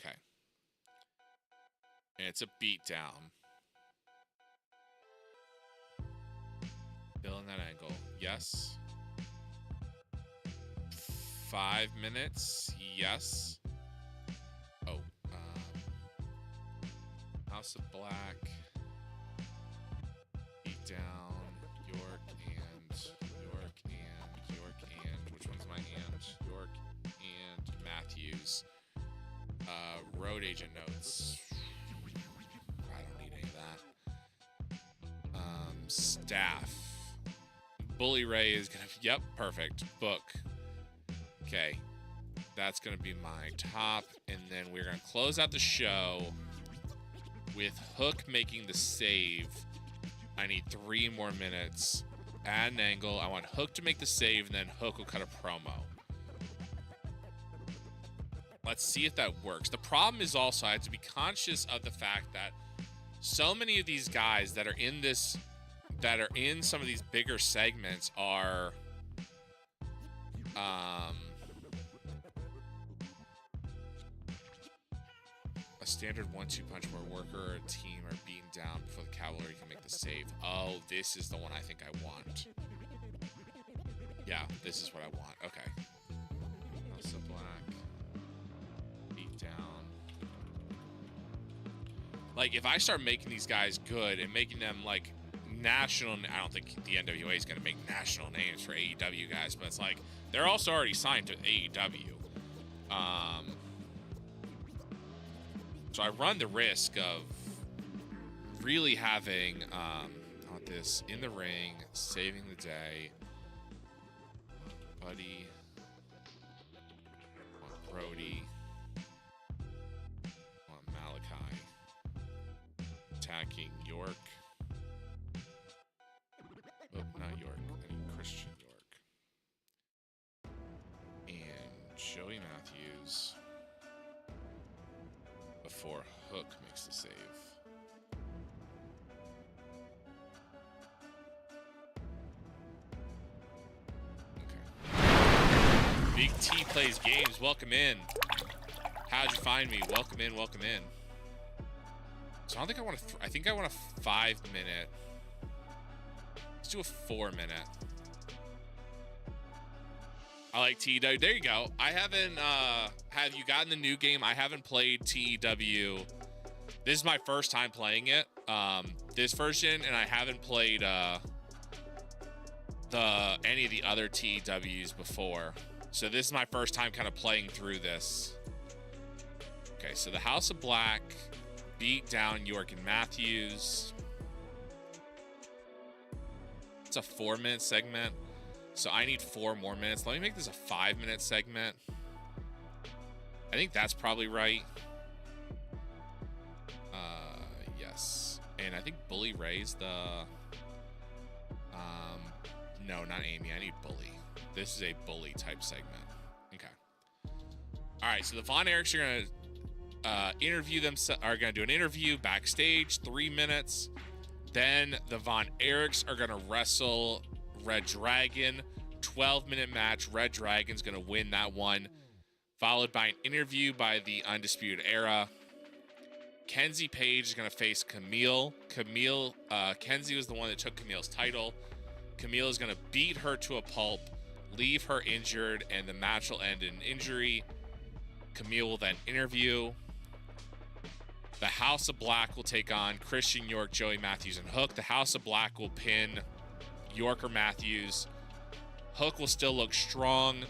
B: Okay. And it's a beatdown. Fill in that angle. Yes. 5 minutes. Yes. Oh. House of Black. Beat down York and York and York and which one's my and? York and Matthews. Road agent notes. I don't need any of that. Staff. Bully Ray is gonna. Yep, perfect. Book. Okay, that's gonna be my top, and then we're gonna close out the show with Hook making the save. I need 3 more minutes. Add an angle. I want Hook to make the save, and then Hook will cut a promo. Let's see if that works. The problem is also I have to be conscious of the fact that so many of these guys that are in this, that are in some of these bigger segments are, a standard 1-2 punch where worker or a team are beaten down before the cavalry can make the save. Oh, this is the one I think I want. Yeah, this is what I want. Okay. House of Black. Beat down. Like, if I start making these guys good and making them, like, national... I don't think the NWA is going to make national names for AEW guys, but it's like, they're also already signed to AEW. So I run the risk of really having this in the ring, saving the day. Buddy. Brody. Malachi. Attacking York. Oh, not York. I need Christian York. And Joey Matthews. Before Hook makes the save. Okay. Big T plays games. Welcome in. How'd you find me? Welcome in. Welcome in. So I don't think I want to. I think I want a 5-minute. Let's do a 4-minute. I like TEW. There you go. I haven't, have you gotten the new game? I haven't played TEW. This is my first time playing it, this version, and I haven't played, any of the other TEWs before. So this is my first time kind of playing through this. Okay, so the House of Black beat down York and Matthews. It's a 4-minute segment. So I need 4 more minutes. Let me make this a 5-minute segment. I think that's probably right. Yes. And I think Bully Ray's the... no, not Amy. I need Bully. This is a Bully type segment. Okay. All right, so the Von Erichs are going to interview them. Are going to do an interview backstage, 3 minutes. Then the Von Erichs are going to wrestle Red Dragon. 12-minute match. Red Dragon's going to win that one. Followed by an interview by the Undisputed Era. Kenzie Page is going to face Camille. Kenzie was the one that took Camille's title. Camille is going to beat her to a pulp, leave her injured, and the match will end in an injury. Camille will then interview. The House of Black will take on Christian York, Joey Matthews, and Hook. The House of Black will pin York or Matthews. Hook will still look strong.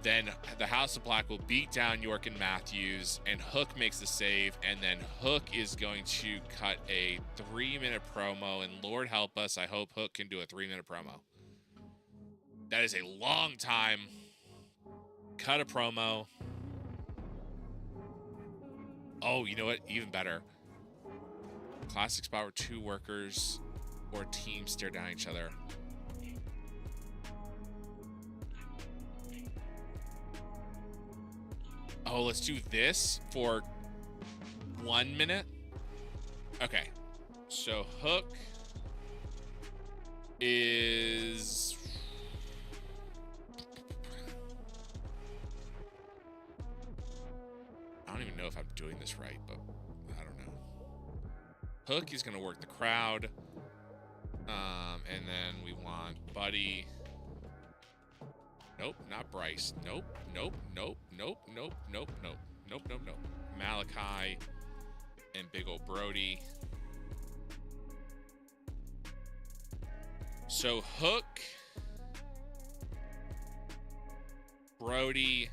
B: Then the House of Black will beat down York and Matthews, and Hook makes the save, and then Hook is going to cut a 3-minute promo, and Lord help us, I hope Hook can do a 3-minute promo. That is a long time. Cut a promo. Oh, you know what? Even better. Classic spot where 2 workers or teams stare down each other. Oh, let's do this for 1 minute. Okay. So Hook is... I don't even know if I'm doing this right, but I don't know. Hook is going to work the crowd. And then we want Buddy. Nope, not Bryce. Nope, nope, nope, nope, nope, nope, nope, nope, nope, nope. Malachi. and big old Brody. So Hook, Brody.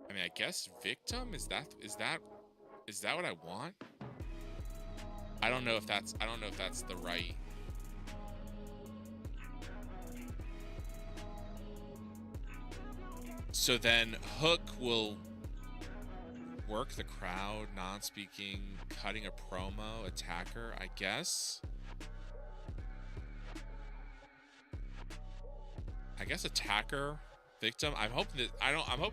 B: I mean, I guess victim, is that what I want? I don't know if that's the right. So then Hook will work the crowd, non-speaking, cutting a promo, attacker, I guess. I guess attacker, victim. I'm hoping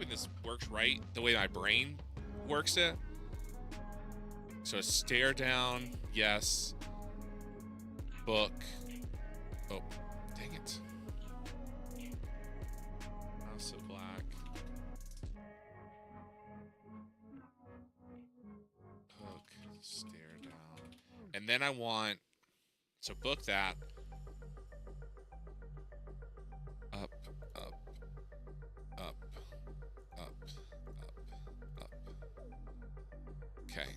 B: this works right the way my brain works it. So a stare down, yes. Book. Oh, dang it. House of Black. Hook, stare down. And then I want, so book that. Up, up, up, up, up, up. Okay.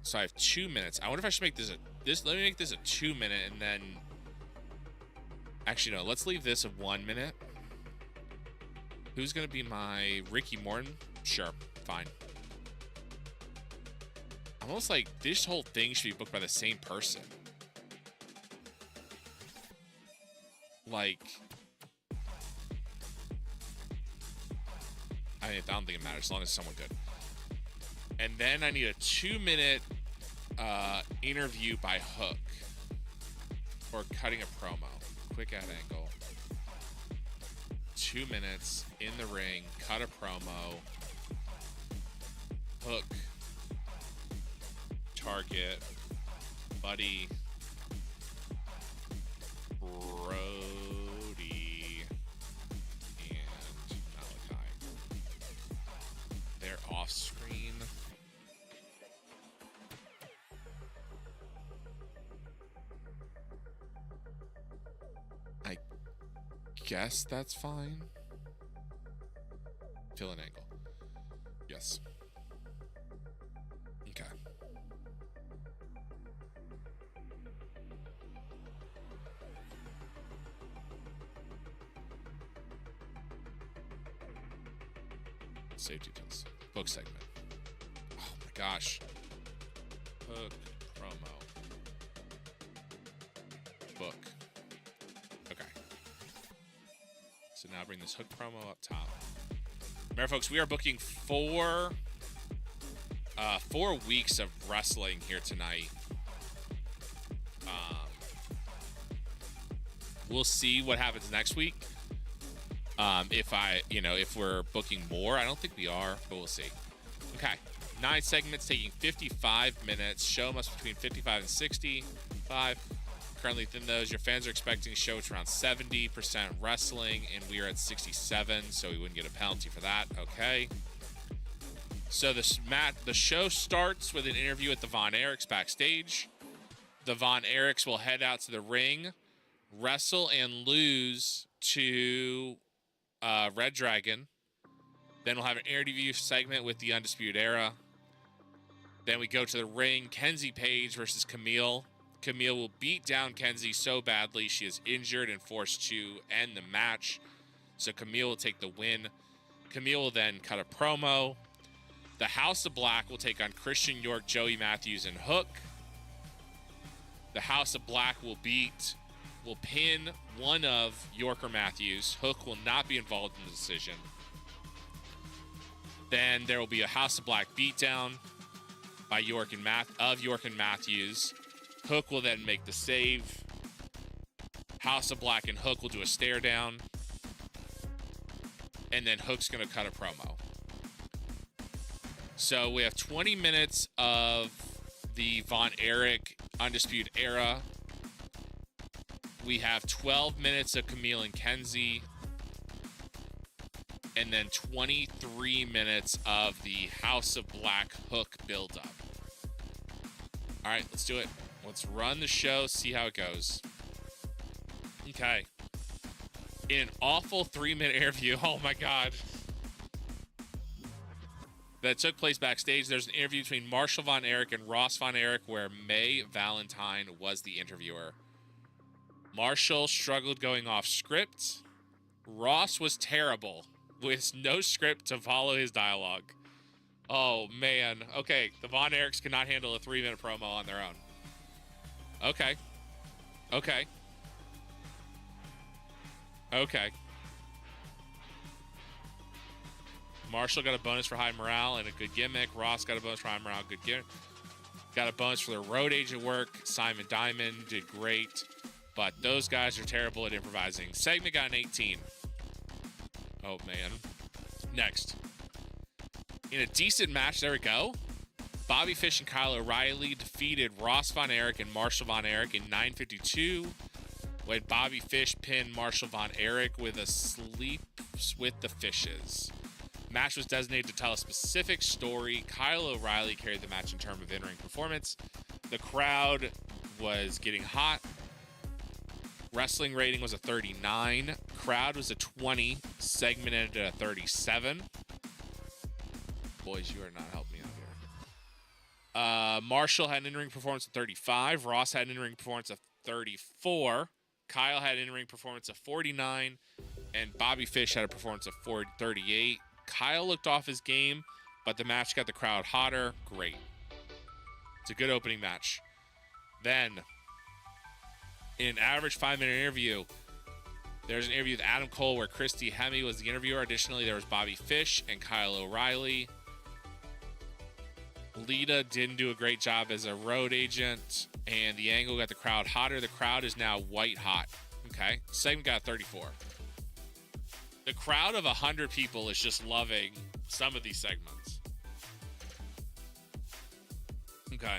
B: So I have 2 minutes. I wonder if I should make this let me make this a 2 minute and then, actually no, let's leave this a 1 minute. Who's gonna be my Ricky Morton? Sure, fine. Almost like this whole thing should be booked by the same person. Like, I don't think it matters as long as it's someone good. And then I need a 2 minute interview by Hook. Or cutting a promo. Quick ad angle. 2 minutes in the ring. Cut a promo. Hook. Target. Buddy. Brody. And Malachi. They're off screen. I guess that's fine. Fill an angle. Yes. Okay. Save details. Book segment. Oh my gosh. Hook promo. Book. Okay. So now bring this Hook promo up top. Remember, folks, we are booking 4 weeks of wrestling here tonight. We'll see what happens next week. If we're booking more, I don't think we are, but we'll see. Okay, 9 segments taking 55 minutes. Show must be between 55 and 65. Currently within those, your fans are expecting a show which around 70% wrestling, and we are at 67, so we wouldn't get a penalty for that. Okay. So the show starts with an interview with the Von Erichs backstage. The Von Erichs will head out to the ring, wrestle and lose to Red Dragon. Then we'll have an interview segment with the Undisputed Era. Then we go to the ring. Kenzie Page versus Camille. Camille will beat down Kenzie so badly she is injured and forced to end the match. So Camille will take the win. Camille will then cut a promo. The House of Black will take on Christian York, Joey Matthews, and Hook. The House of Black will pin one of York or Matthews. Hook will not be involved in the decision. Then there will be a House of Black beatdown by York and Matthews. Hook will then make the save. House of Black and Hook will do a stare down. And then Hook's going to cut a promo. So we have 20 minutes of the Von Erich Undisputed Era. We have 12 minutes of Camille and Kenzie. And then 23 minutes of the House of Black Hook build-up. All right, let's do it. Let's run the show, see how it goes. Okay. In an awful 3-minute interview. Oh, my God. that took place backstage. There's an interview between Marshall Von Erich and Ross Von Erich where May Valentine was the interviewer. Marshall struggled going off script. Ross was terrible with no script to follow his dialogue. Oh, man. Okay, the Von Erichs cannot handle a 3-minute promo on their own. Okay. Okay. Okay. Marshall got a bonus for high morale and a good gimmick. Ross got a bonus for high morale, good gimmick. Got a bonus for their road agent work. Simon Diamond did great, but those guys are terrible at improvising. Segment got an 18. Oh, man. Next. In a decent match, there we go. Bobby Fish and Kyle O'Reilly defeated Ross Von Erich and Marshall Von Erich in 9:52. When Bobby Fish pinned Marshall Von Erich with a sleep with the fishes. Match was designated to tell a specific story. Kyle O'Reilly carried the match in terms of in-ring performance. The crowd was getting hot. Wrestling rating was a 39. Crowd was a 20. Segment ended at a 37. Boys, you are not helping me out here. Marshall had an in-ring performance of 35. Ross had an in-ring performance of 34. Kyle had an in-ring performance of 49. And Bobby Fish had a performance of 38. Kyle looked off his game, but the match got the crowd hotter. Great. It's a good opening match. Then, in an average 5-minute interview, there's an interview with Adam Cole where Christy Hemme was the interviewer. Additionally, there was Bobby Fish and Kyle O'Reilly. Lita didn't do a great job as a road agent, and the angle got the crowd hotter. The crowd is now white hot. Okay? Segment got 34. The crowd of 100 people is just loving some of these segments. Okay.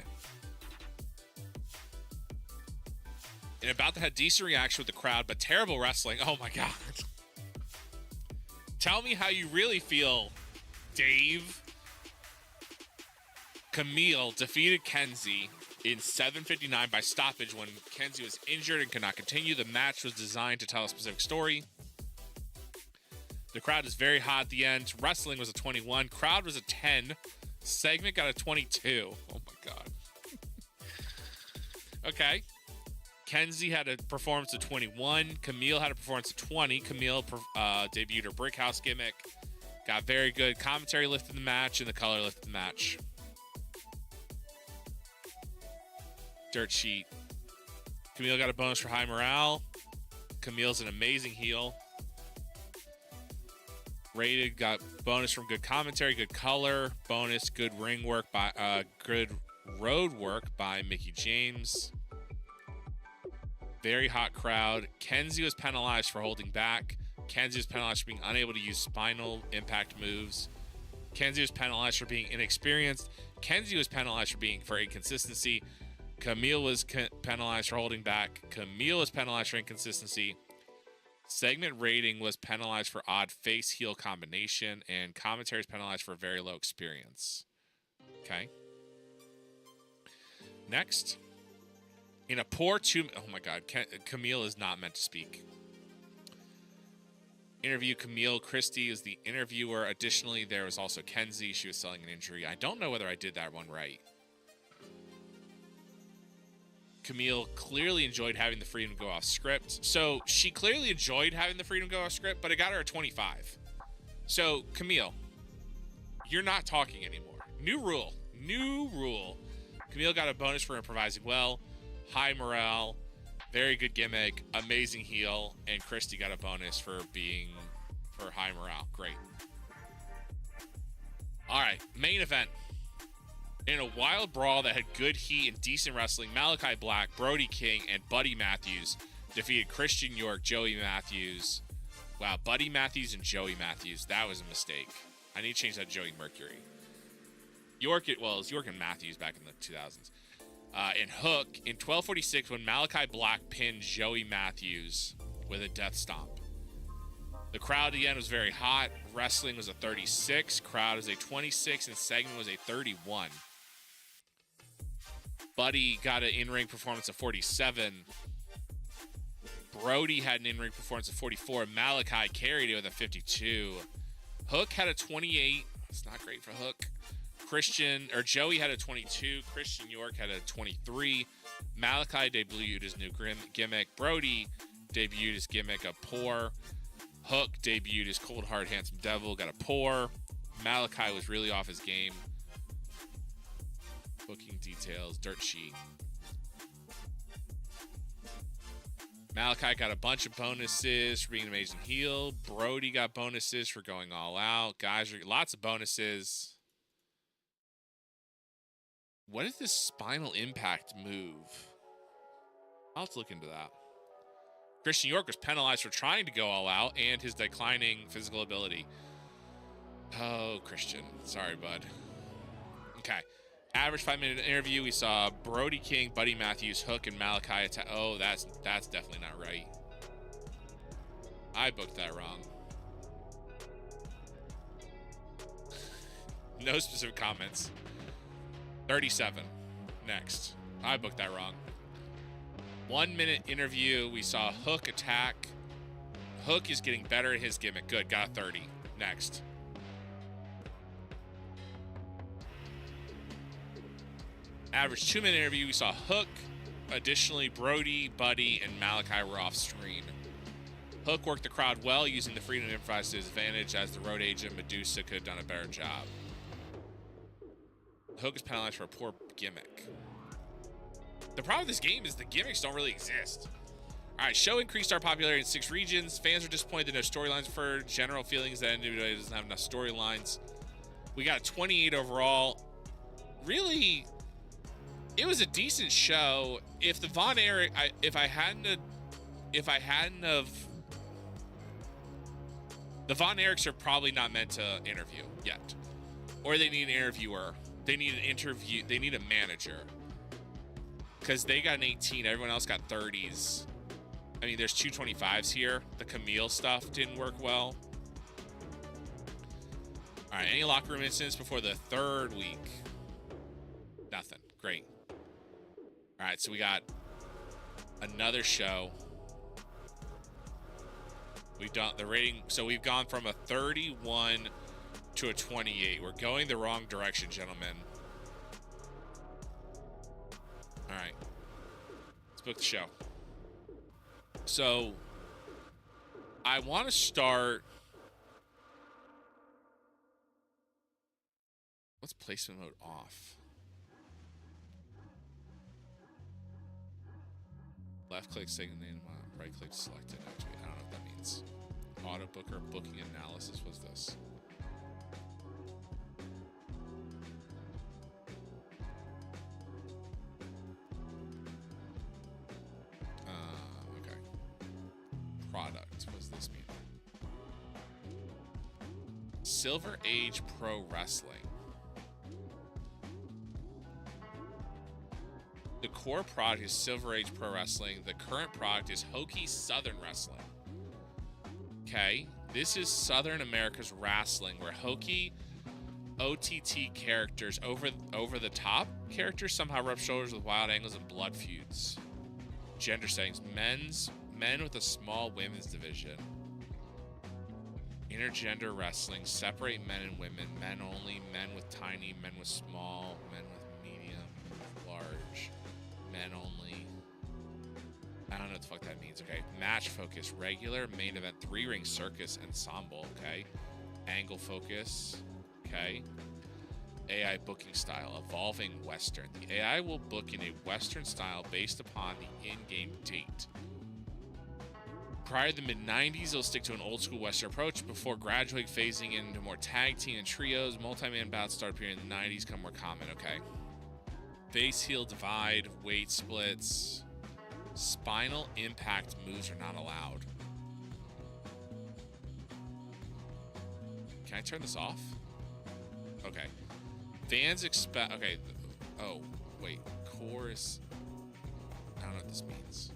B: And about to have decent reaction with the crowd, but terrible wrestling. Oh my God. Tell me how you really feel, Dave. Camille defeated Kenzie in 7:59 by stoppage when Kenzie was injured and could not continue. The match was designed to tell a specific story. The crowd is very hot at the end. Wrestling was a 21. Crowd was a 10. Segment got a 22. Oh my God. Okay. Kenzie had a performance of 21. Camille had a performance of 20. Camille debuted her brick house gimmick. Got very good commentary lifted the match and the color lifted the match. Dirt sheet. Camille got a bonus for high morale. Camille's an amazing heel. Rated got bonus from good commentary, good color, bonus, good ring work by good road work by Mickie James. Very hot crowd. Kenzie was penalized for holding back. Kenzie was penalized for being unable to use spinal impact moves. Kenzie was penalized for being inexperienced. Kenzie was penalized for inconsistency. Camille was penalized for holding back. Camille was penalized for inconsistency. Segment rating was penalized for odd face-heel combination, and commentary is penalized for very low experience. Okay. Next. In a poor oh my God, Camille is not meant to speak. Interview Camille. Christie is the interviewer. Additionally, there was also Kenzie. She was selling an injury. I don't know whether I did that one right. Camille clearly enjoyed having the freedom to go off script. So she clearly enjoyed having the freedom to go off script, but it got her a 25. So Camille, you're not talking anymore. New rule. New rule. Camille got a bonus for improvising well. High morale. Very good gimmick. Amazing heel. And Christy got a bonus for high morale. Great. All right. Main event. In a wild brawl that had good heat and decent wrestling, Malachi Black, Brody King, and Buddy Matthews defeated Christian York, Joey Matthews. Wow, Buddy Matthews and Joey Matthews. That was a mistake. I need to change that to Joey Mercury. It was York and Matthews back in the 2000s. And Hook in 12:46 when Malachi Black pinned Joey Matthews with a death stomp. The crowd at the end was very hot. Wrestling was a 36. Crowd was a 26, and segment was a 31. Buddy got an in-ring performance of 47. Brody had an in-ring performance of 44. Malachi carried it with a 52. Hook had a 28. It's not great for Hook. Joey had a 22. Christian York had a 23. Malachi debuted his new gimmick. Brody debuted his gimmick, a poor. Hook debuted his cold, hard, handsome devil, got a poor. Malachi was really off his game. Booking details, dirt sheet. Malachi got a bunch of bonuses for being an amazing heel. Brody got bonuses for going all out. Guys, lots of bonuses. What is this spinal impact move? I'll have to look into that. Christian York was penalized for trying to go all out and his declining physical ability. Oh, Christian. Sorry, bud. Okay. Average 5-minute interview. We saw Brody King, Buddy Matthews, Hook, and Malachi attack. Oh, that's definitely not right. I booked that wrong. No specific comments. 37. Next. I booked that wrong. 1-minute interview. We saw Hook attack. Hook is getting better at his gimmick. Good. Got 30. Next. Average 2-minute interview. We saw Hook. Additionally, Brody, Buddy, and Malachi were off screen. Hook worked the crowd well, using the freedom to improvise to his advantage, as the road agent Medusa could have done a better job. Hook is penalized for a poor gimmick. The problem with this game is the gimmicks don't really exist. All right, show increased our popularity in 6 regions. Fans are disappointed that no storylines for general feelings that NWA doesn't have enough storylines. We got 28 overall. Really, it was a decent show. If the Von Erich, if I hadn't have, the Von Erichs are probably not meant to interview yet, or they need an interviewer. They need an interview. They need a manager, because they got an 18. Everyone else got 30s. I mean, there's 225s here. The Camille stuff didn't work well. All right, any locker room incidents before the 3rd week? Nothing. Great. All right, so we got another show. We've done the rating. So we've gone from a 31 to a 28. We're going the wrong direction, gentlemen. All right. Let's book the show. So I want to start. What's placement mode off? Left click, saying the name, right click, select it, activate. I don't know what that means. Auto booker, booking analysis. What's this? Okay. Product. What does this mean? Silver Age Pro Wrestling. The core product is Silver Age Pro Wrestling. The current product is Hokie Southern Wrestling. Okay, this is Southern America's wrestling, where Hokie OTT characters, over the top characters, somehow rub shoulders with wild angles and blood feuds. Gender settings: men with a small women's division. Intergender wrestling: separate men and women, men only, men with tiny, men with small, men with medium, large. Men only. I don't know what the fuck that means. Okay. Match focus: regular, main event, 3-ring, circus, ensemble. Okay. Angle focus. Okay. AI booking style: evolving Western. The AI will book in a Western style based upon the in-game date. Prior to the mid-90s, it'll stick to an old-school Western approach before gradually phasing into more tag team and trios. Multi-man bouts start appearing in the 90s, become more common. Okay. Face heel divide, weight splits, spinal impact moves are not allowed. Can I turn this off? Okay. Fans expect. Okay. Oh, wait. Chorus. I don't know what this means.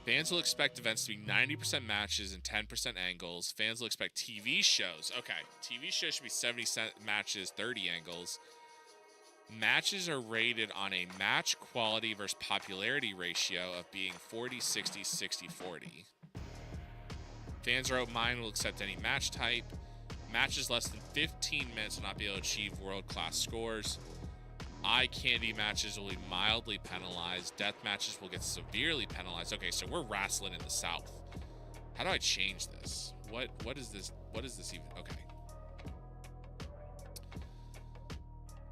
B: Fans will expect events to be 90% matches and 10% angles. Fans will expect TV shows. Okay, TV shows should be 70 matches, 30 angles. Matches are rated on a match quality versus popularity ratio of being 40, 60, 60, 40. Fans are open-minded, will accept any match type. Matches less than 15 minutes will not be able to achieve world-class scores. Eye candy matches will be mildly penalized. Death matches will get severely penalized. Okay, so we're wrestling in the South. How do I change this? What is this? What is this even? Okay.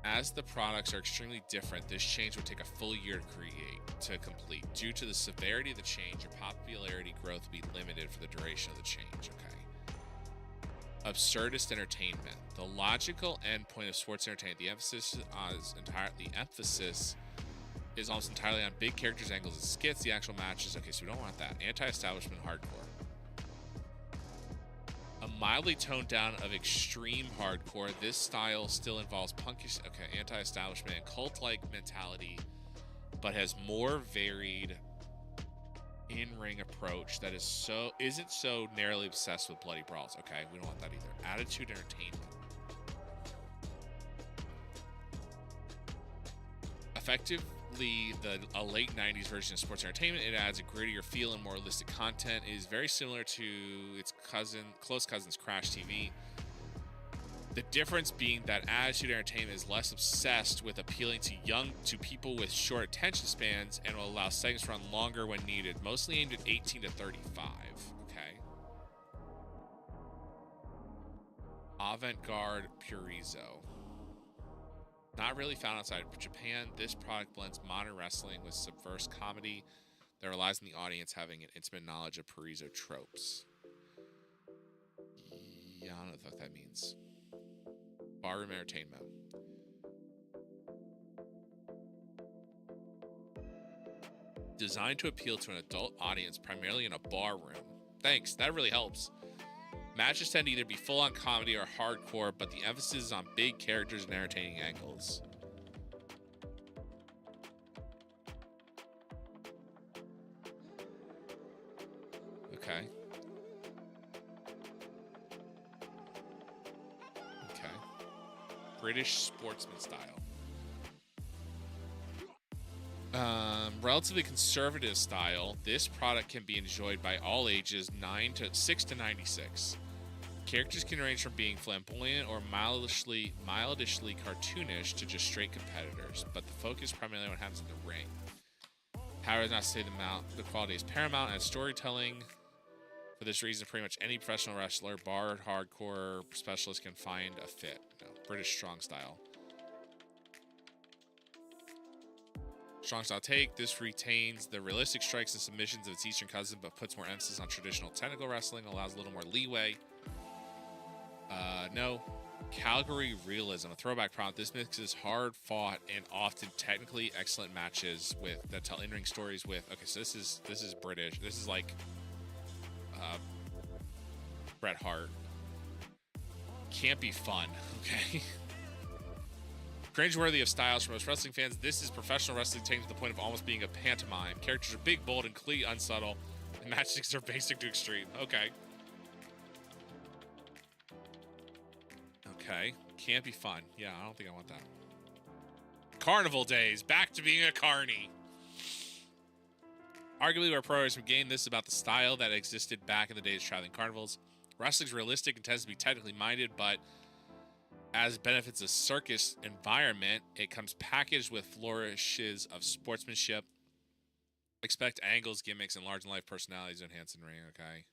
B: As the products are extremely different, this change would take a full year to complete. Due to the severity of the change, your popularity growth will be limited for the duration of the change. Okay. Absurdist entertainment. The logical endpoint of sports entertainment. The emphasis is almost entirely on big characters, angles, and skits. The actual matches. Okay, so we don't want that. Anti-establishment hardcore. A mildly toned down of extreme hardcore. This style still involves punkish, anti-establishment and cult-like mentality, but has more varied in-ring approach that isn't so narrowly obsessed with bloody brawls. Okay, we don't want that either. Attitude entertainment. Effectively, a late 90s version of sports entertainment. It adds a grittier feel and more realistic content. It is very similar to its close cousins Crash TV. The difference being that Attitude Entertainment is less obsessed with appealing to people with short attention spans and will allow segments to run longer when needed, mostly aimed at 18 to 35. Okay. Avant-garde Purizo. Not really found outside of Japan, this product blends modern wrestling with subversive comedy that relies on the audience having an intimate knowledge of Purizo tropes. Yeah, I don't know what that means. Barroom entertainment. Designed to appeal to an adult audience, primarily in a bar room. Thanks, that really helps. Matches tend to either be full-on comedy or hardcore, but the emphasis is on big characters and entertaining angles. Okay. British sportsman style. Relatively conservative style. This product can be enjoyed by all ages, 6 to 96. Characters can range from being flamboyant or mildishly cartoonish to just straight competitors, but the focus primarily on what happens in the ring. However, not to say the quality is paramount as storytelling. For this reason, pretty much any professional wrestler, bar, hardcore specialist can find a fit. No, British strong style. Strong style take. This retains the realistic strikes and submissions of its Eastern cousin, but puts more emphasis on traditional technical wrestling, allows a little more leeway. No. Calgary realism. A throwback product. This mixes hard fought and often technically excellent matches that tell in-ring stories with. Okay, so this is British. This is like Bret Hart. Can't be fun, okay? Cringeworthy of styles for most wrestling fans, this is professional wrestling taken to the point of almost being a pantomime. Characters are big, bold, and completely unsubtle. And matches are basic to extreme. Okay. Okay. Can't be fun. Yeah, I don't think I want that. Carnival days. Back to being a carny. Arguably where pro wrestling gained this is about the style that existed back in the days of traveling carnivals. Wrestling's realistic and tends to be technically minded, but as benefits a circus environment, it comes packaged with flourishes of sportsmanship. Expect angles, gimmicks, and large-in-life personalities to enhance in ring, okay?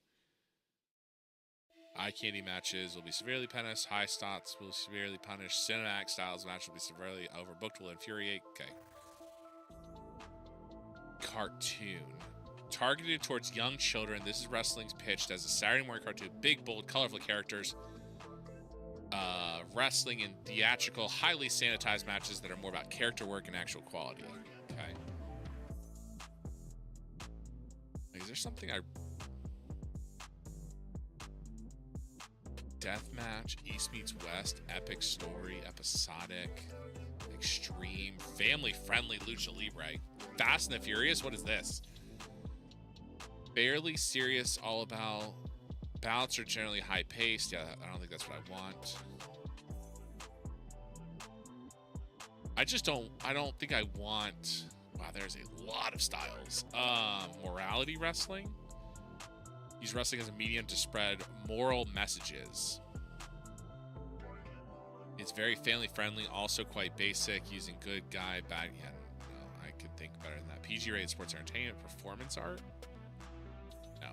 B: Eye candy matches will be severely punished. High spots will be severely punished. Cinematic styles match will be severely overbooked, will infuriate. Okay. Cartoon. Targeted towards young children, this is wrestling's pitched as a Saturday morning cartoon. Big, bold, colorful characters. Wrestling in theatrical, highly sanitized matches that are more about character work and actual quality. Okay. Is there something Deathmatch, East meets West, epic story, episodic, extreme, family-friendly lucha libre. Fast and the Furious? What is this? Barely serious, all about bouts are generally high-paced. Yeah, I don't think that's what I want. I don't think I want... Wow, there's a lot of styles. Morality wrestling? Use wrestling as a medium to spread moral messages. It's very family friendly, also quite basic, using good guy, bad. Yeah, no, I could think better than that. PG rated sports entertainment, performance art? No.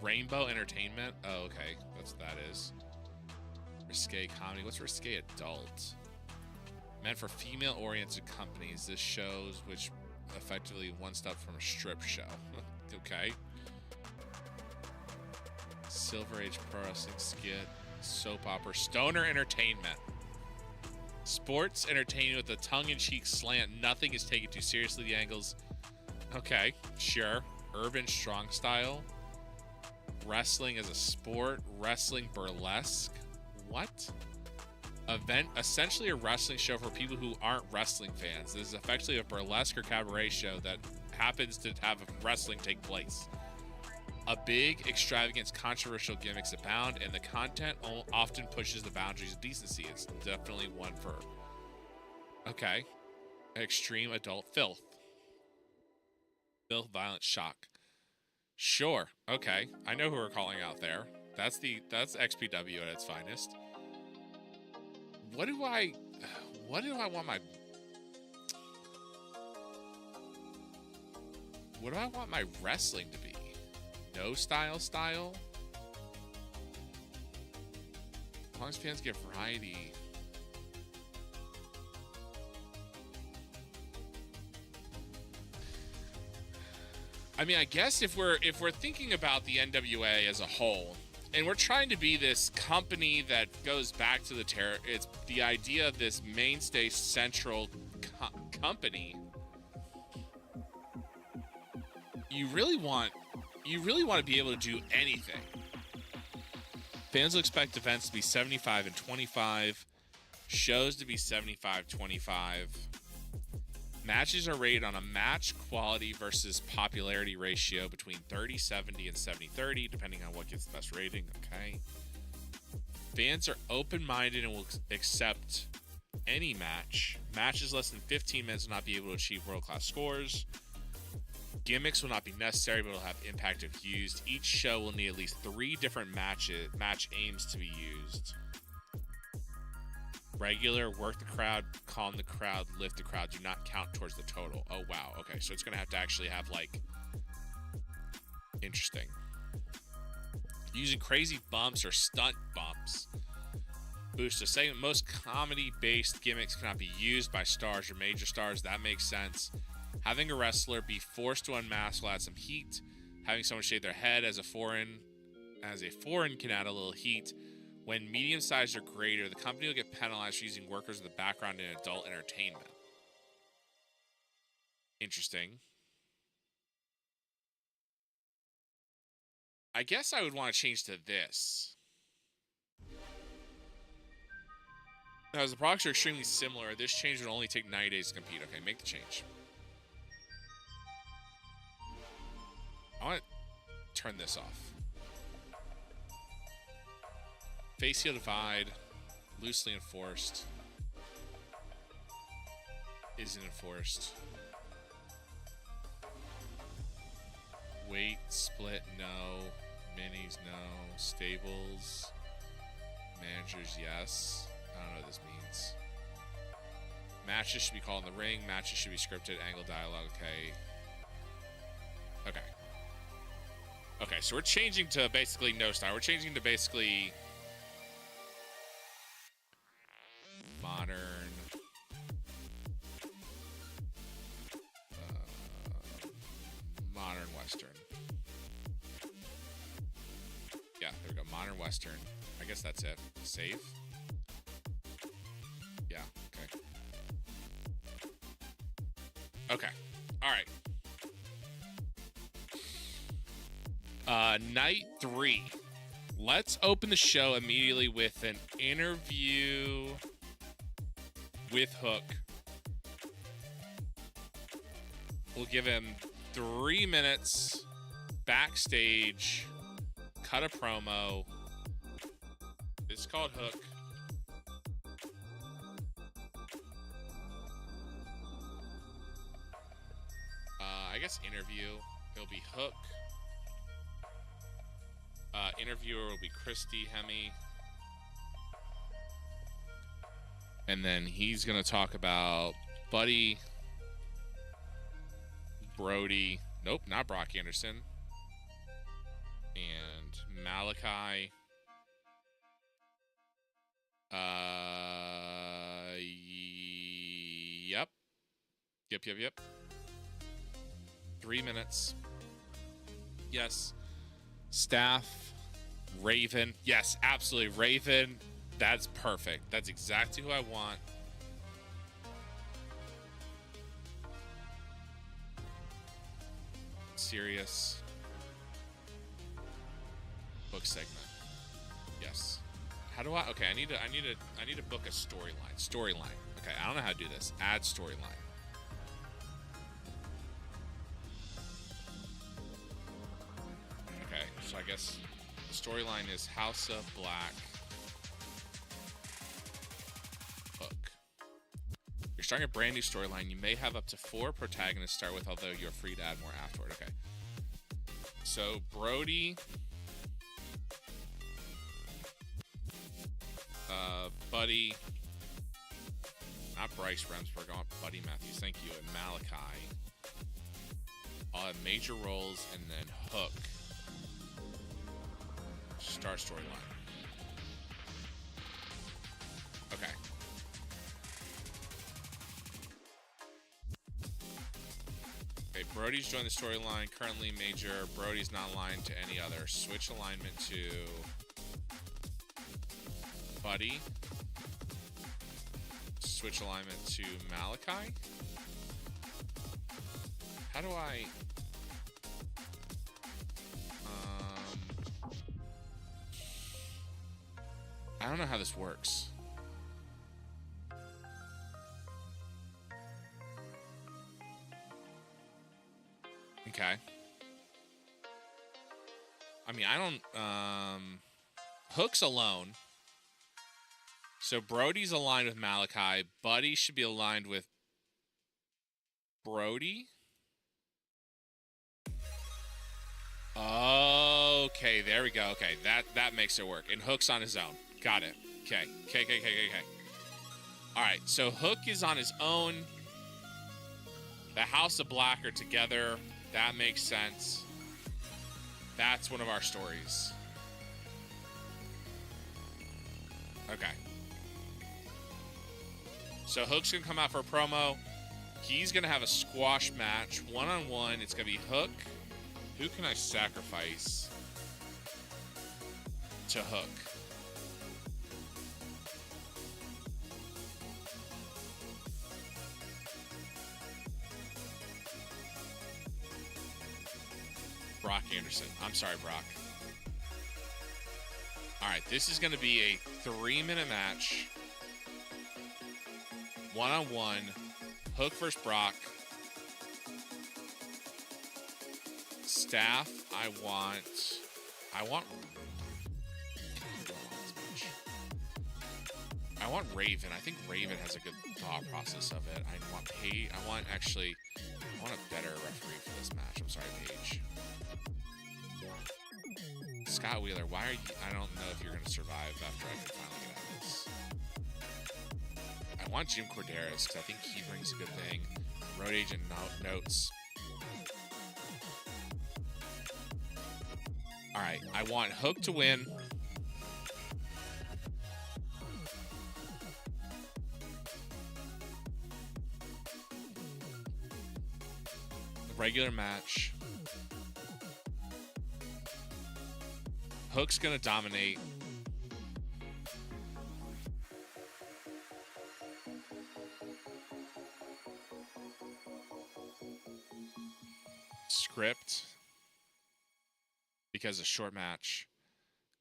B: Rainbow entertainment? Oh, okay. That's what that is. Risque comedy. What's risque adult? Meant for female oriented companies. This shows which effectively one step from a strip show. Okay. Silver Age Pro Wrestling skit. Soap opera. Stoner entertainment. Sports entertainment with a tongue-in-cheek slant. Nothing is taken too seriously. The angles. Okay, sure. Urban strong style. Wrestling as a sport. Wrestling burlesque. What? Event, essentially a wrestling show for people who aren't wrestling fans. This is effectively a burlesque or cabaret show that happens to have wrestling take place. A big, extravagant, controversial gimmicks abound, and the content often pushes the boundaries of decency. It's definitely one for... Okay. Extreme adult filth. Filth, violence, shock. Sure. Okay. I know who we're calling out there. That's XPW at its finest. What do I want my... What do I want my wrestling to be? No style? As long as fans get variety. I mean, I guess if we're thinking about the NWA as a whole, and we're trying to be this company that goes back to the terror, it's the idea of this mainstay central company. You really want to be able to do anything. Fans will expect events to be 75 and 25, shows to be 75-25. Matches are rated on a match quality versus popularity ratio between 30-70 and 70-30, depending on what gets the best rating. Okay. Fans are open-minded and will accept any match. Matches less than 15 minutes will not be able to achieve world-class scores. Gimmicks will not be necessary, but will have impact if used. Each show will need at least 3 different match aims to be used. Regular, work the crowd, calm the crowd, lift the crowd, do not count towards the total. Oh, wow. Okay, so it's going to have to actually have, like... Interesting. Using crazy bumps or stunt bumps. Boost a segment. Most comedy-based gimmicks cannot be used by stars or major stars. That makes sense. Having a wrestler be forced to unmask will add some heat. Having someone shave their head as a foreign can add a little heat. When medium-sized or greater, the company will get penalized for using workers in the background in adult entertainment. Interesting. I guess I would want to change to this. Now, as the products are extremely similar, this change would only take 90 days to compete. Okay, make the change. I want to turn this off. Face heel divide, loosely enforced. Isn't enforced. Weight split, no. Minis, no. Stables. Managers, yes. I don't know what this means. Matches should be called in the ring. Matches should be scripted. Angle dialogue, okay. Okay. Okay, so we're changing to basically no style. We're changing to basically modern. Modern Western. Yeah, there we go. Modern Western. I guess that's it. Save. Yeah, okay. Okay. All right. Night 3. Let's open the show immediately with an interview with Hook. We'll give him 3 minutes backstage, cut a promo. It's called Hook. I guess interview. It'll be Hook Interviewer will be Christy Hemme. And then he's going to talk about Buddy, Brody. Nope, not Brock Anderson. And Malachi. Yep. 3 minutes. Yes. Staff. Raven. Yes, absolutely. Raven. That's perfect. That's exactly who I want. Serious. Book segment. Yes. How do I? Okay, I need to book a storyline. Storyline. Okay, I don't know how to do this. Add storyline. Okay, so I guess the storyline is House of Black. Hook. You're starting a brand new storyline. You may have up to 4 protagonists to start with, although you're free to add more afterward. Okay. So Brody. Buddy, not Bryce Remsburg, I want Buddy Matthews, thank you, and Malachi. I'll have major roles, and then Hook. Star storyline. Okay. Okay, Brody's joined the storyline, currently major. Brody's not aligned to any other. Switch alignment to Buddy. Switch alignment to Malachi. How do I... I don't know how this works. Okay. I mean, I don't... Hook's alone. So Brody's aligned with Malachi. Buddy should be aligned with Brody. Okay, there we go. Okay, that makes it work. And Hook's on his own. Got it. Okay. All right, so Hook is on his own. The House of Black are together. That makes sense. That's one of our stories. Okay. So Hook's going to come out for a promo. He's going to have a squash match. One-on-one. It's going to be Hook. Who can I sacrifice to Hook? Brock Anderson. I'm sorry, Brock. All right, this is going to be a 3-minute match. One-on-one. Hook versus Brock. Staff, I want Raven. I think Raven has a good thought process of it. I want a better referee for this match. I'm sorry, Paige. Scott Wheeler, why are you... I don't know if you're going to survive after I can finally get out of this. I want Jim Corderas because I think he brings a good thing. Road Agent notes. All right, I want Hook to win. Regular match. Hook's gonna dominate. Script. Because a short match.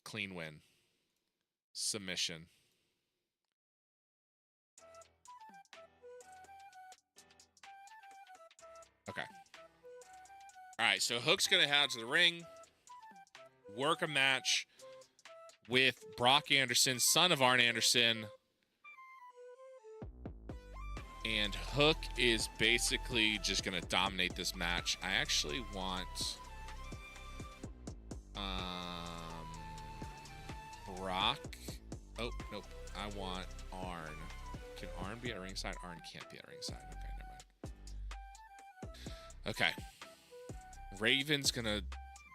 B: Clean win. Submission. Okay. All right, so Hook's going to head out to the ring, work a match with Brock Anderson, son of Arn Anderson. And Hook is basically just going to dominate this match. I actually want... Brock. Oh, nope. I want Arn. Can Arn be at ringside? Arn can't be at ringside. Okay, never mind. Okay. Raven's going to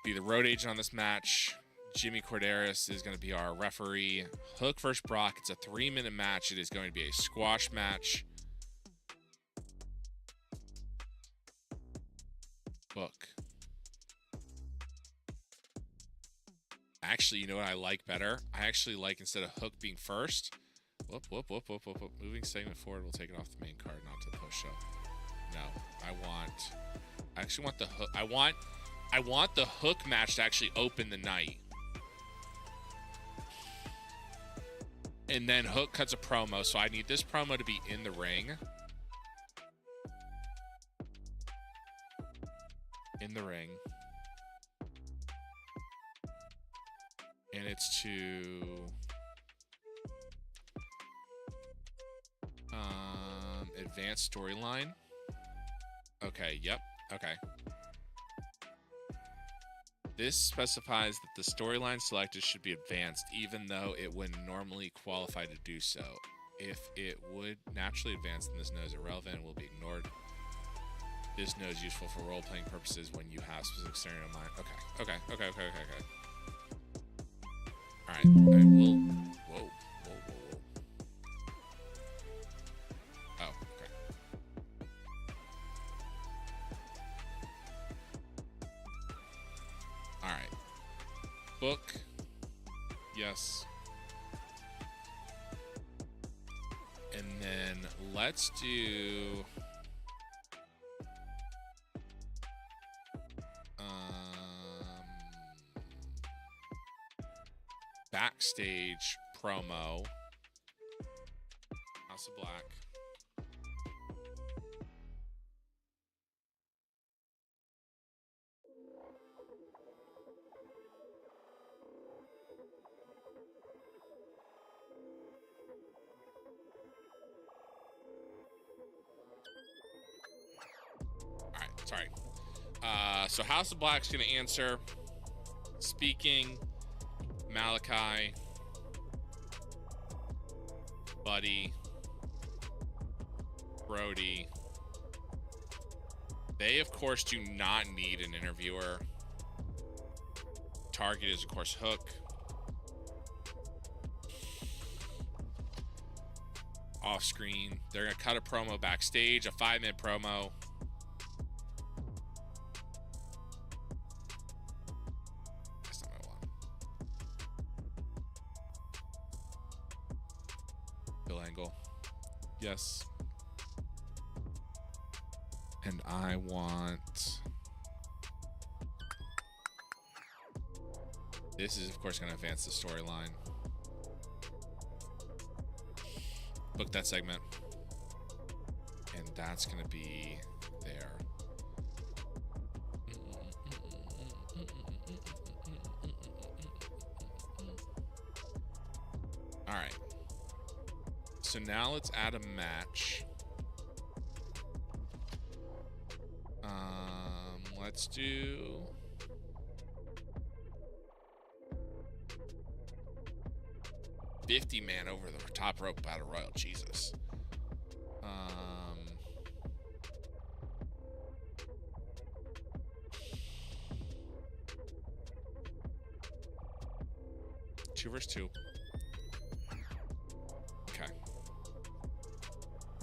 B: be the road agent on this match. Jimmy Corderas is going to be our referee. Hook versus Brock. It's a 3-minute match. It is going to be a squash match. Hook. Actually, you know what I like better? I actually like, instead of Hook being first. Whoop. Moving segment forward. We'll take it off the main card, not to the post show. No, I actually want the Hook. I want the Hook match to actually open the night. And then Hook cuts a promo, so I need this promo to be in the ring. In the ring. And it's to advanced storyline. Okay, yep, okay. This specifies that the storyline selected should be advanced, even though it wouldn't normally qualify to do so. If it would naturally advance, then this node is irrelevant and will be ignored. This node is useful for role-playing purposes when you have specific scenario in mind. Okay. Alright, I will... Whoa. Oh, okay. Alright. Book. Yes. And then let's do... backstage promo. House of Black. Alright, sorry. So House of Black's gonna answer. Speaking. Malachi, Buddy, Brody. They, of course, do not need an interviewer. Target is, of course, Hook. Off screen. They're going to cut a promo backstage, a 5-minute promo. Yes. And I want... This is, of course, going to advance the storyline. Book that segment. And that's going to be there. All right. So now let's add a match. Let's do... $50-man over the top rope battle royal. Jesus. Two versus two. Okay.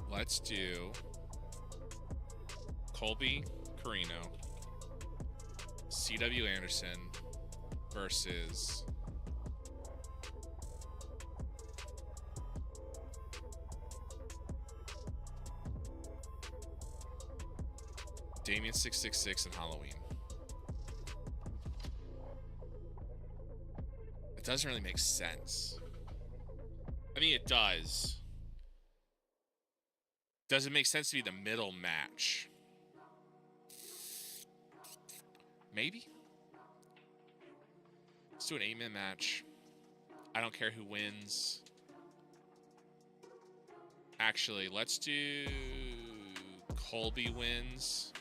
B: Let's do Colby Carino, CW Anderson versus Damien 666 and Halloween. It doesn't really make sense. I mean, it does. Does it make sense to be the middle match? Maybe. Let's do an 8-man match. I don't care who wins. Actually, let's do Colby wins.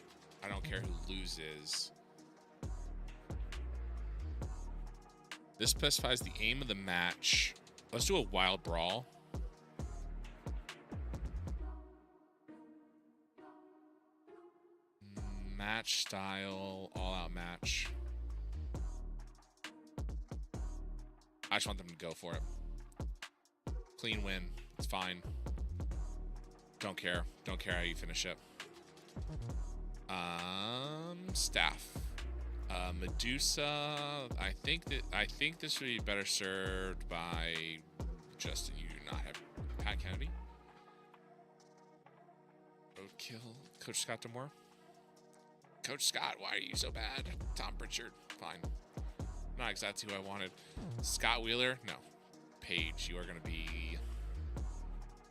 B: I don't care who loses. This specifies the aim of the match. Let's do a wild brawl. Match style, all-out match. I just want them to go for it. Clean win. It's fine. Don't care. Don't care how you finish it. Staff. Medusa. I think this would be better served by Justin. You do not have Pat Kennedy. Roadkill. Coach Scott Demore. Coach Scott, why are you so bad? Tom Pritchard. Fine. Not exactly who I wanted. Scott Wheeler. No. Paige, you are gonna be.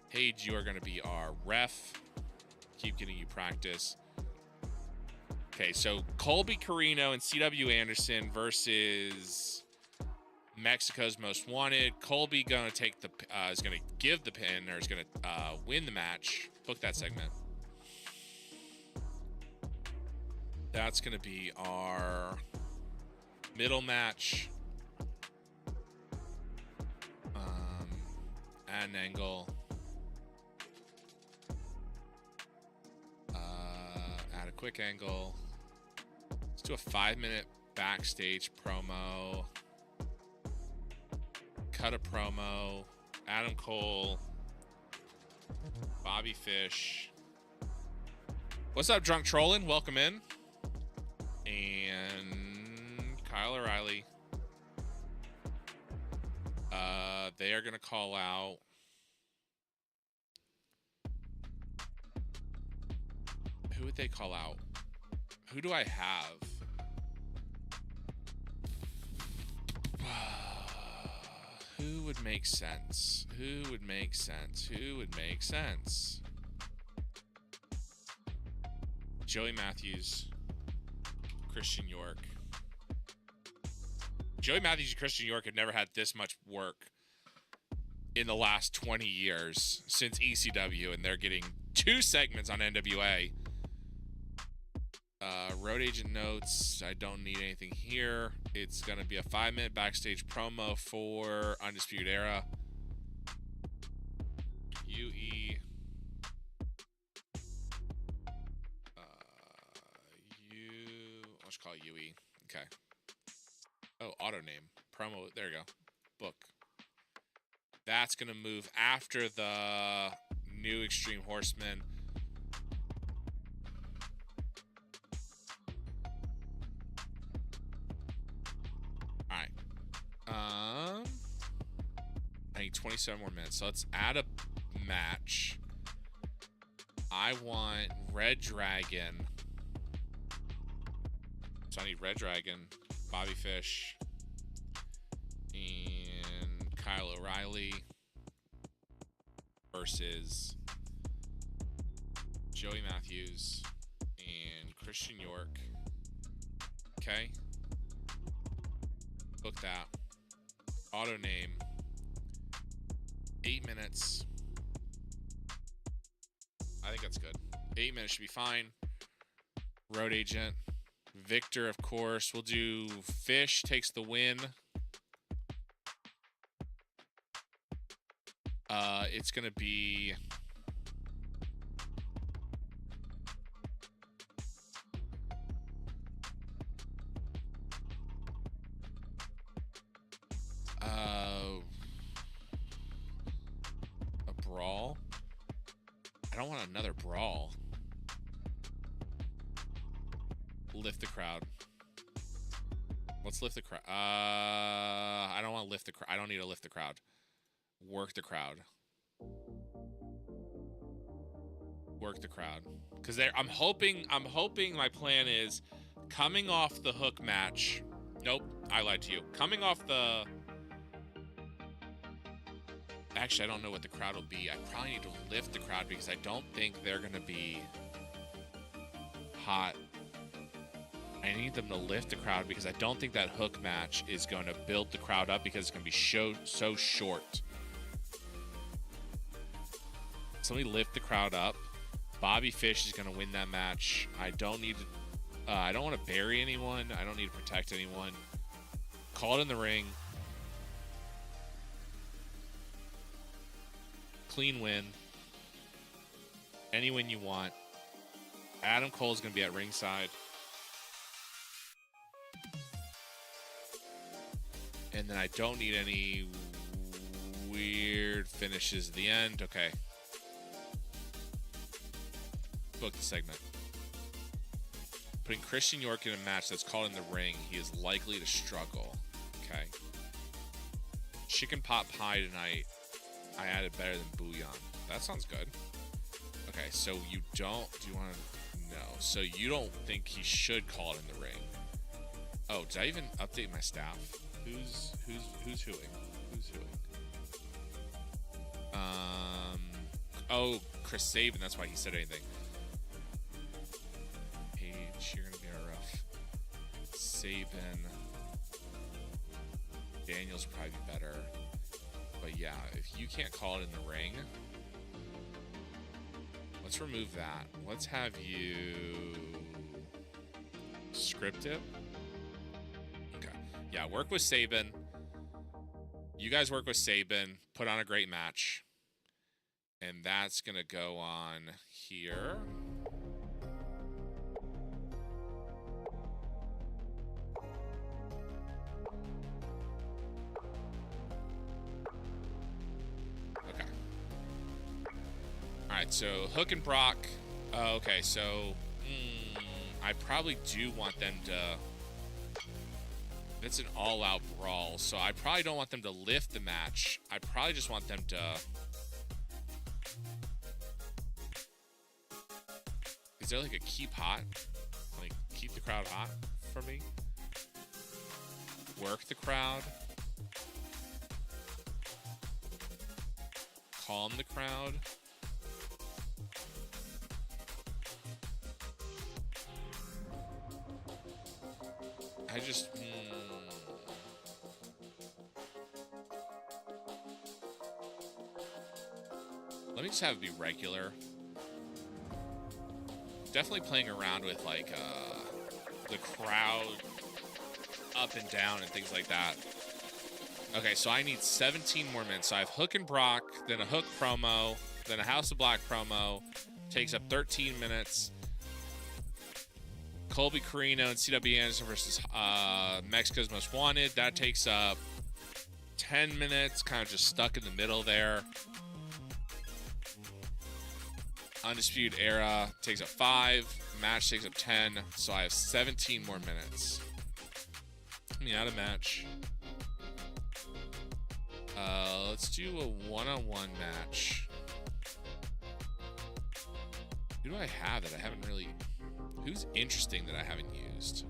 B: Paige, you are gonna be our ref. Keep getting you practice. Okay, so Colby Carino and CW Anderson versus Mexico's Most Wanted. Colby gonna take the is gonna give the pin, or is gonna win the match. Book that segment. That's gonna be our middle match. Add an angle. Add a quick angle. Let's do a 5-minute backstage promo. Cut a promo. Adam Cole. Bobby Fish. What's up, Drunk Trollin'? Welcome in. And Kyle O'Reilly. They are going to call out. Who would they call out? Who do I have? Who would make sense? Who would make sense? Who would make sense? Joey Matthews, Christian York. Joey Matthews and Christian York have never had this much work in the last 20 years since ECW, and they're getting 2 segments on NWA. Road agent notes. I don't need anything here. It's going to be a 5-minute backstage promo for Undisputed Era. UE. Let's call it UE. Okay. Oh, auto name. Promo. There you go. Book. That's going to move after the new Extreme Horseman. I need 27 more minutes. So let's add a match. I want Red Dragon. So I need Red Dragon, Bobby Fish, and Kyle O'Reilly versus Joey Matthews and Christian York. Okay. Book that. Auto name. 8 minutes. I think that's good. 8 minutes should be fine. Road agent. Victor, of course. We'll do Fish takes the win. It's going to be... a brawl. I don't want another brawl. Lift the crowd. Let's lift the crowd. I don't want to lift the crowd. I don't need to lift the crowd. Work the crowd. Work the crowd. Because I'm hoping my plan is coming off the hook match. Nope, I lied to you. Coming off the... Actually, I don't know what the crowd will be. I probably need to lift the crowd because I don't think they're going to be hot. I need them to lift the crowd because I don't think that hook match is going to build the crowd up because it's going to be so short. Somebody lift the crowd up. Bobby Fish is going to win that match. I don't need to... I don't want to bury anyone. I don't need to protect anyone. Call it in the ring. Clean win. Any win you want. Adam Cole's going to be at ringside. And then I don't need any weird finishes at the end. Okay. Book the segment. Putting Christian York in a match that's called in the ring, he is likely to struggle. Okay. Chicken pot pie tonight. I added better than bouillon. That sounds good. Okay, so you don't... Do you want to... No. So you don't think he should call it in the ring. Oh, did I even update my staff? Who's hooing? Who's hooing? Oh, Chris Sabin. That's why he said anything. Paige, you're gonna be a rough. Sabin. Daniels would probably be better. But yeah, if you can't call it in the ring, let's remove that. Let's have you script it. Okay. Yeah, work with Sabin. You guys work with Sabin. Put on a great match. And that's going to go on here. Okay. All right, so Hook and Brock. Okay, so I probably do want them to... It's an all-out brawl, so I probably don't want them to lift the match. I probably just want them to... Is there like a keep hot? Like, keep the crowd hot for me? Work the crowd. Calm the crowd. I just... Let me just have it be regular. Definitely playing around with, like, the crowd up and down and things like that. Okay, so I need 17 more minutes. So I have Hook and Brock, then a Hook promo, then a House of Black promo. Takes up 13 minutes. Colby Corino and CW Anderson versus Mexico's Most Wanted. That takes up 10 minutes. Kind of just stuck in the middle there. Undisputed Era takes up 5. Match takes up 10. So I have 17 more minutes. Let me add a match. Let's do a one-on-one match. Who do I have that I haven't really... Who's interesting that I haven't used?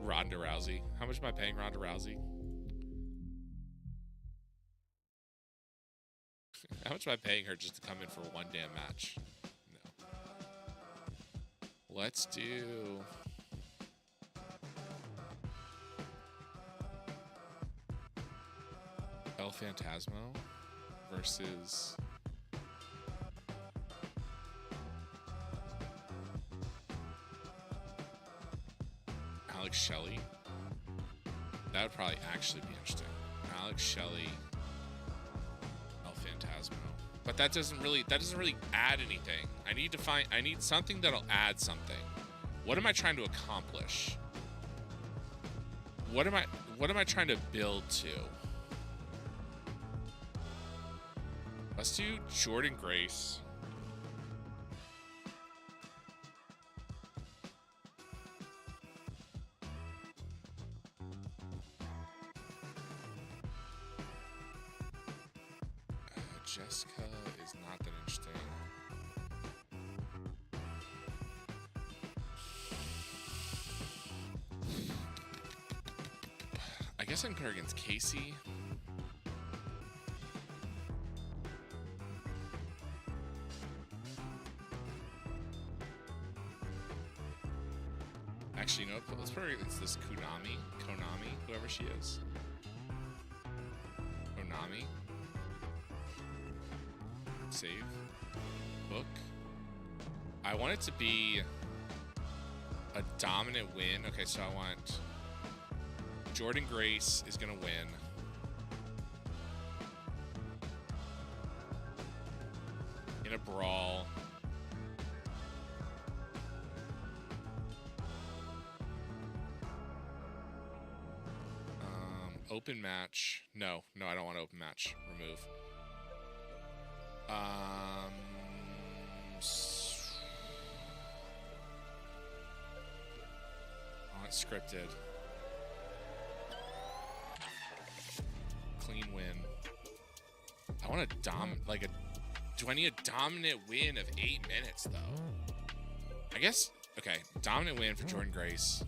B: Ronda Rousey. How much am I paying Ronda Rousey? How much am I paying her just to come in for one damn match? No. Let's do... El Phantasmo versus... Alex Shelley. That would probably actually be interesting. Alex Shelley, El Phantasmo. But that doesn't really add anything. I need something that'll add something. What am I trying to accomplish? What am I trying to build to? Let's do Jordan Grace. Jessica is not that interesting. I guess I can put her against Casey. Actually, you know what? Let's put her against this Konami, whoever she is. Konami. Save. Book. I want it to be a dominant win. Okay, so I want Jordan Grace is going to win. In a brawl. Open match. No, I don't want to open match. Remove. I want scripted. Clean win. I want a do I need a dominant win of 8 minutes though? I guess, okay, dominant win for Jordan Grace.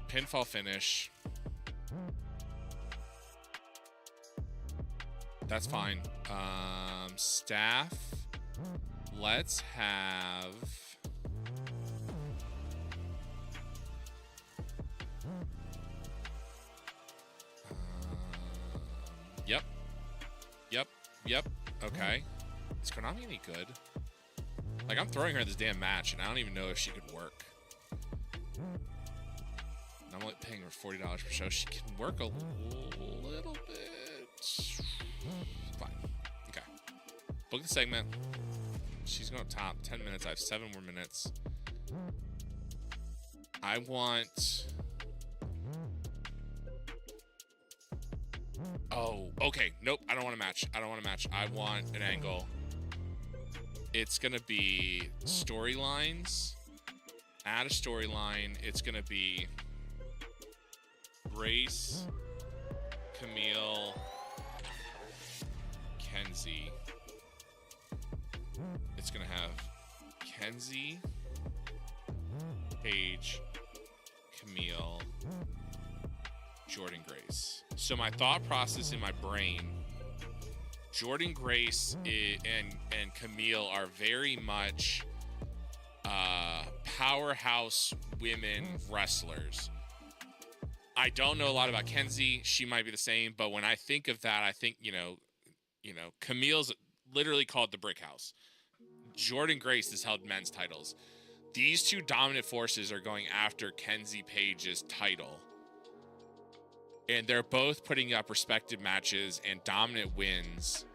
B: Pinfall finish. That's fine. Staff. Let's have... Yep. Okay. Is Konami any good? Like, I'm throwing her in this damn match, and I don't even know if she could work. I'm only paying her $40 per show. She can work a little bit. Fine. Okay. Book the segment. She's going to top 10 minutes. I have 7 more minutes. I want... Oh, okay. Nope. I don't want a match. I want an angle. It's going to be storylines. Add a storyline. It's going to be Grace, Camille, Kenzie. It's going to have Kenzie, Paige, Camille, Jordan Grace. So my thought process in my brain, Jordan Grace and Camille are very much powerhouse women wrestlers. I don't know a lot about Kenzie. She might be the same, but when I think of that, I think, you know, Camille's literally called the Brick House. Jordan Grace has held men's titles. These two dominant forces are going after Kenzie Page's title. And they're both putting up respective matches and dominant wins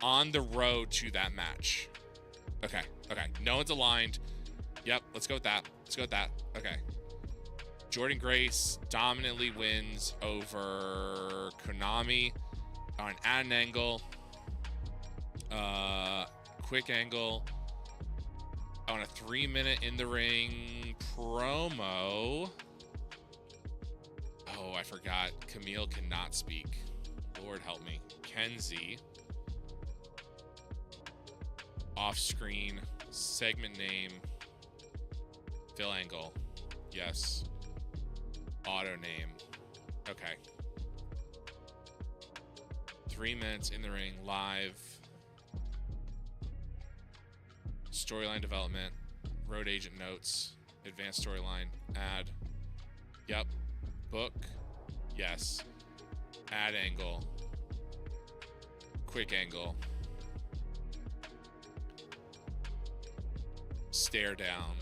B: on the road to that match. Okay. No one's aligned. Yep, let's go with that. Okay. Jordan Grace dominantly wins over Konami on an angle. Quick angle. On a 3-minute in the ring promo. Oh, I forgot. Camille cannot speak. Lord help me. Kenzie. Off-screen. Segment name. Phil Angle. Yes. Auto name. Okay. 3 minutes in the ring. Live. Storyline development. Road agent notes. Advanced storyline. Add. Yep. Book. Yes. Add angle. Quick angle. Stare down.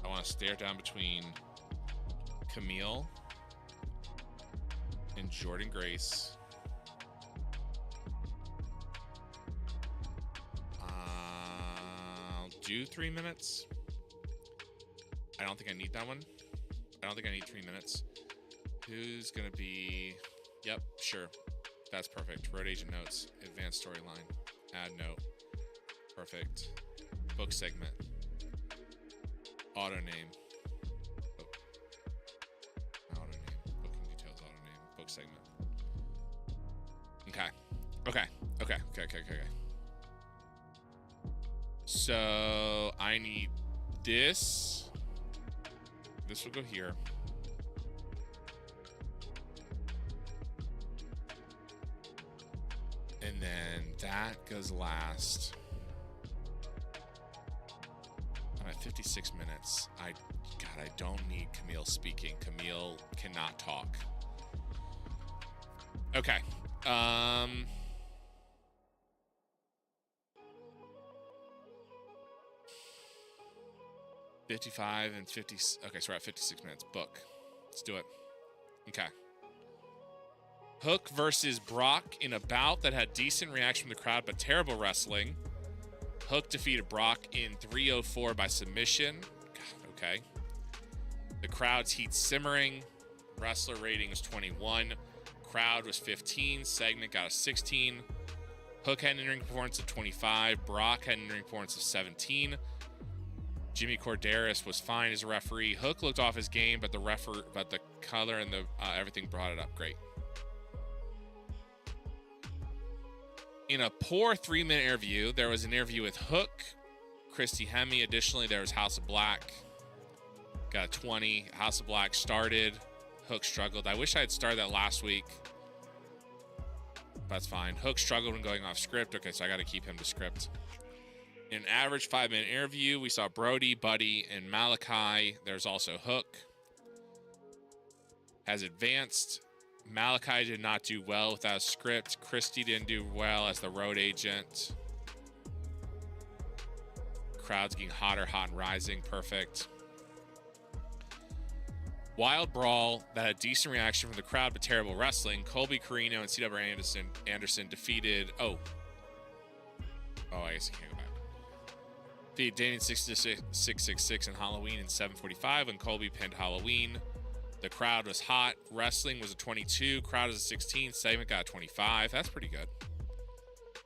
B: I want to stare down between Camille and Jordan Grace. I'll do 3 minutes. I don't think I need that one. I don't think I need 3 minutes. Who's going to be... Yep, sure. That's perfect. Road agent notes. Advanced storyline. Add note. Perfect. Book segment. Auto name. Oh. Auto name. Booking details. Auto name. Book segment. Okay. So I need this. This will go here. And then that goes last. I'm at 56 minutes. I don't need Camille speaking. Camille cannot talk. Okay. 55 and 50. Okay, so we're at 56 minutes. Book. Let's do it. Okay. Hook versus Brock in a bout that had decent reaction from the crowd, but terrible wrestling. Hook defeated Brock in 3:04 by submission. God, okay. The crowd's heat simmering. Wrestler rating was 21. Crowd was 15. Segment got a 16. Hook had an in-ring performance of 25. Brock had an in-ring performance of 17. Jimmy Corderas was fine as a referee. Hook looked off his game, but the color and the everything brought it up great. In a poor 3-minute interview, there was an interview with Hook, Christy Hemme. Additionally, there was House of Black. Got a 20. House of Black started. Hook struggled. I wish I had started that last week. That's fine. Hook struggled when going off script. Okay, so I got to keep him to script. In an average 5-minute interview, we saw Brody, Buddy, and Malachi. There's also Hook. Has advanced. Malachi did not do well without a script. Christy didn't do well as the road agent. Crowd's getting hotter, hot and rising. Perfect. Wild brawl that had decent reaction from the crowd, but terrible wrestling. Colby Carino and C.W. Anderson defeated... Oh, I guess I can't go back. Defeated Damien 666 and Halloween in 7:45 when Colby pinned Halloween. The crowd was hot. Wrestling was a 22. Crowd was a 16. Segment got a 25. That's pretty good.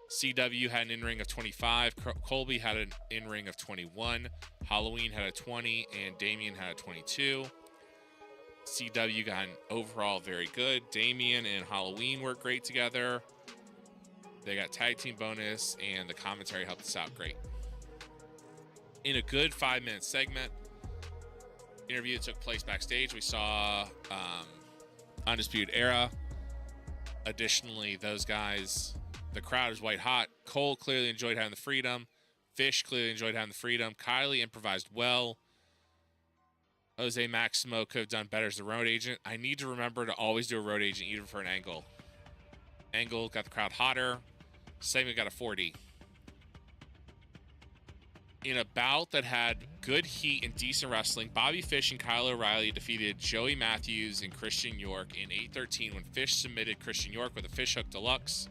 B: CW had an in-ring of 25. Colby had an in-ring of 21. Halloween had a 20. And Damien had a 22. CW got an overall very good. Damien and Halloween worked great together. They got tag team bonus, and the commentary helped us out great. In a good 5-minute segment, interview that took place backstage, we saw Undisputed Era. Additionally, those guys, the crowd is white hot. Cole clearly enjoyed having the freedom. Fish clearly enjoyed having the freedom. Kylie improvised well. Jose Maximo could have done better as the road agent. I need to remember to always do a road agent, even for an angle. Angle got the crowd hotter. Segment got a 40. In a bout that had good heat and decent wrestling, Bobby Fish and Kyle O'Reilly defeated Joey Matthews and Christian York in 8:13 when Fish submitted Christian York with a Fish Hook Deluxe.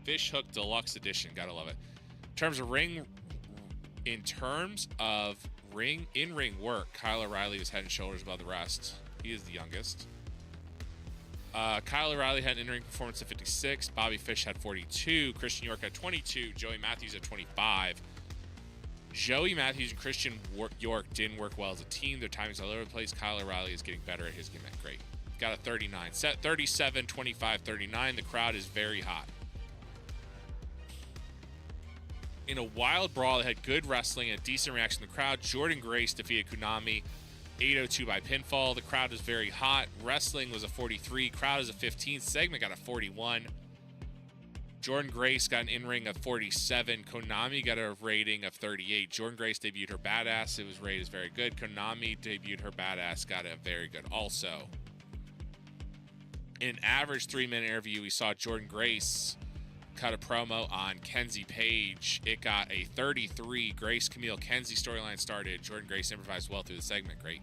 B: Fish Hook Deluxe Edition. Gotta love it. In terms of in-ring work, Kyle O'Reilly was head and shoulders above the rest. He is the youngest. Kyle O'Reilly had an in-ring performance of 56. Bobby Fish had 42. Christian York had 22. Joey Matthews had 25. Joey Matthews and Christian York didn't work well as a team. Their timing's all over the place. Kyle O'Reilly is getting better at his gimmick. Great. Got a 39. Set 37, 25, 39. The crowd is very hot. In a wild brawl that had good wrestling and a decent reaction from the crowd, Jordan Grace defeated Konami 8:02 by pinfall. The crowd was very hot. Wrestling was a 43. Crowd is a 15. Segment got a 41. Jordan Grace got an in-ring of 47. Konami got a rating of 38. Jordan Grace debuted her badass. It was rated as very good. Konami debuted her badass. Got a very good also. In an average 3-minute interview, we saw Jordan Grace cut a promo on Kenzie Page. It got a 33. Grace, Camille, Kenzie storyline started. Jordan Grace improvised well through the segment. Great.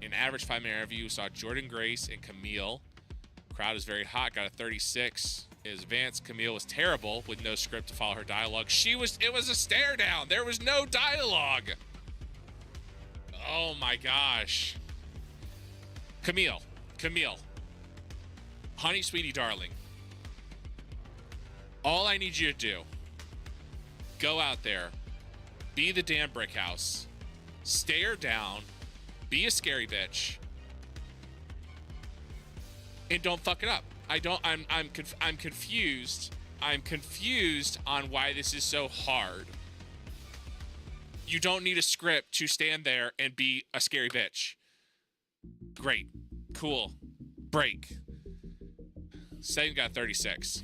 B: In an average 5-minute interview, we saw Jordan Grace and Camille. Crowd is very hot. Got a 36. Is Vance. Camille was terrible with no script to follow her dialogue. It was a stare down. There was no dialogue. Oh my gosh. Camille. Honey, sweetie, darling. All I need you to do, go out there, be the damn brick house, stare down, be a scary bitch, and don't fuck it up. I'm confused. I'm confused on why this is so hard. You don't need a script to stand there and be a scary bitch. Great. Cool. Break. Segment got 36.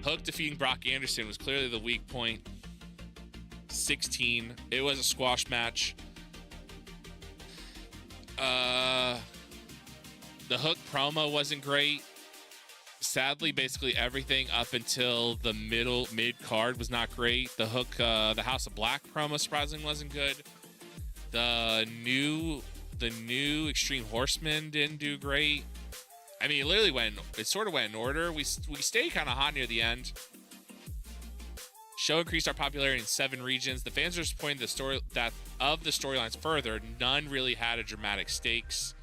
B: Hook defeating Brock Anderson was clearly the weak point. 16. It was a squash match. The Hook promo wasn't great. Sadly, basically everything up until the mid card was not great. The Hook, the House of Black promo surprisingly wasn't good. The new Extreme Horsemen didn't do great. I mean, it sort of went in order. We stayed kind of hot near the end. Show increased our popularity in 7 regions. The fans are disappointed the storylines further. None really had a dramatic stakes.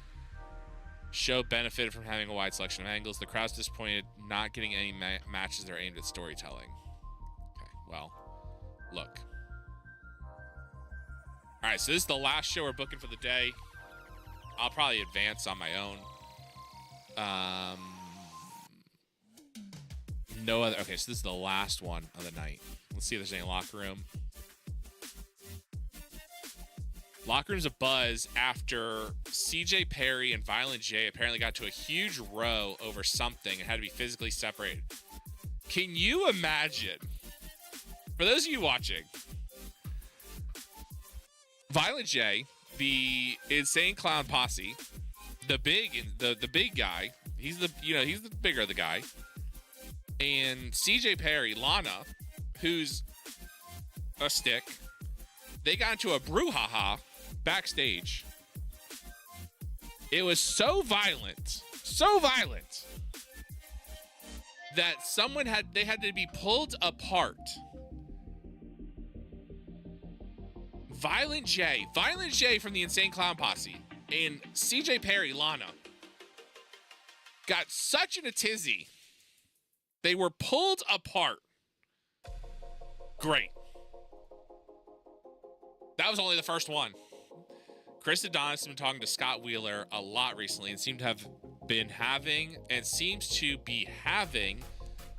B: Show benefited from having a wide selection of angles. The crowd's disappointed not getting any matches that are aimed at storytelling. Okay, well, look. All right, so this is the last show we're booking for the day. I'll probably advance on my own. No other. Okay, so this is the last one of the night. Let's see if there's any locker room. Locker room's a buzz after CJ Perry and Violent J apparently got to a huge row over something and had to be physically separated. Can you imagine? For those of you watching, Violent J, the Insane Clown Posse, the big guy, he's the bigger of the guy, and CJ Perry, Lana, who's a stick, they got into a brouhaha backstage. It was so violent that they had to be pulled apart. Violent J from the Insane Clown Posse and CJ Perry, Lana, got such in a tizzy. They were pulled apart. Great. That was only the first one. Chris Adonis has been talking to Scott Wheeler a lot recently and seems to be having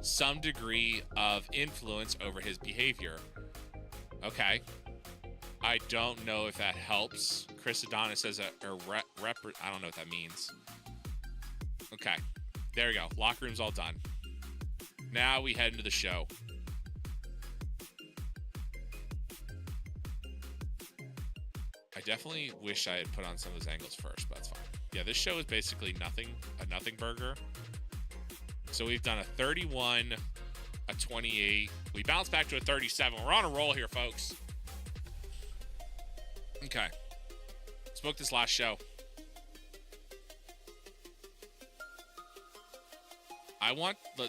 B: some degree of influence over his behavior. Okay. I don't know if that helps. Chris Adonis as I don't know what that means. Okay. There we go. Locker room's all done. Now we head into the show. I definitely wish I had put on some of those angles first, but that's fine. Yeah, this show is basically a nothing burger. So we've done a 31, a 28. We bounced back to a 37. We're on a roll here, folks. Okay. Let's book this last show. I want to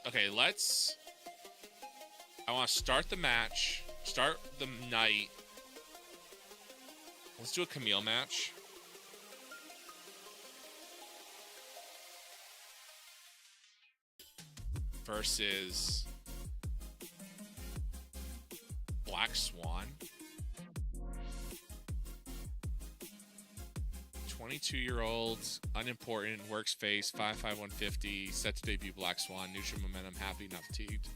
B: start the match, start the night. Let's do a Camille match. Versus Black Swan. 22-year-old, unimportant, works face, 5'5", 150, set to debut Black Swan, neutral momentum, happy, not fatigued.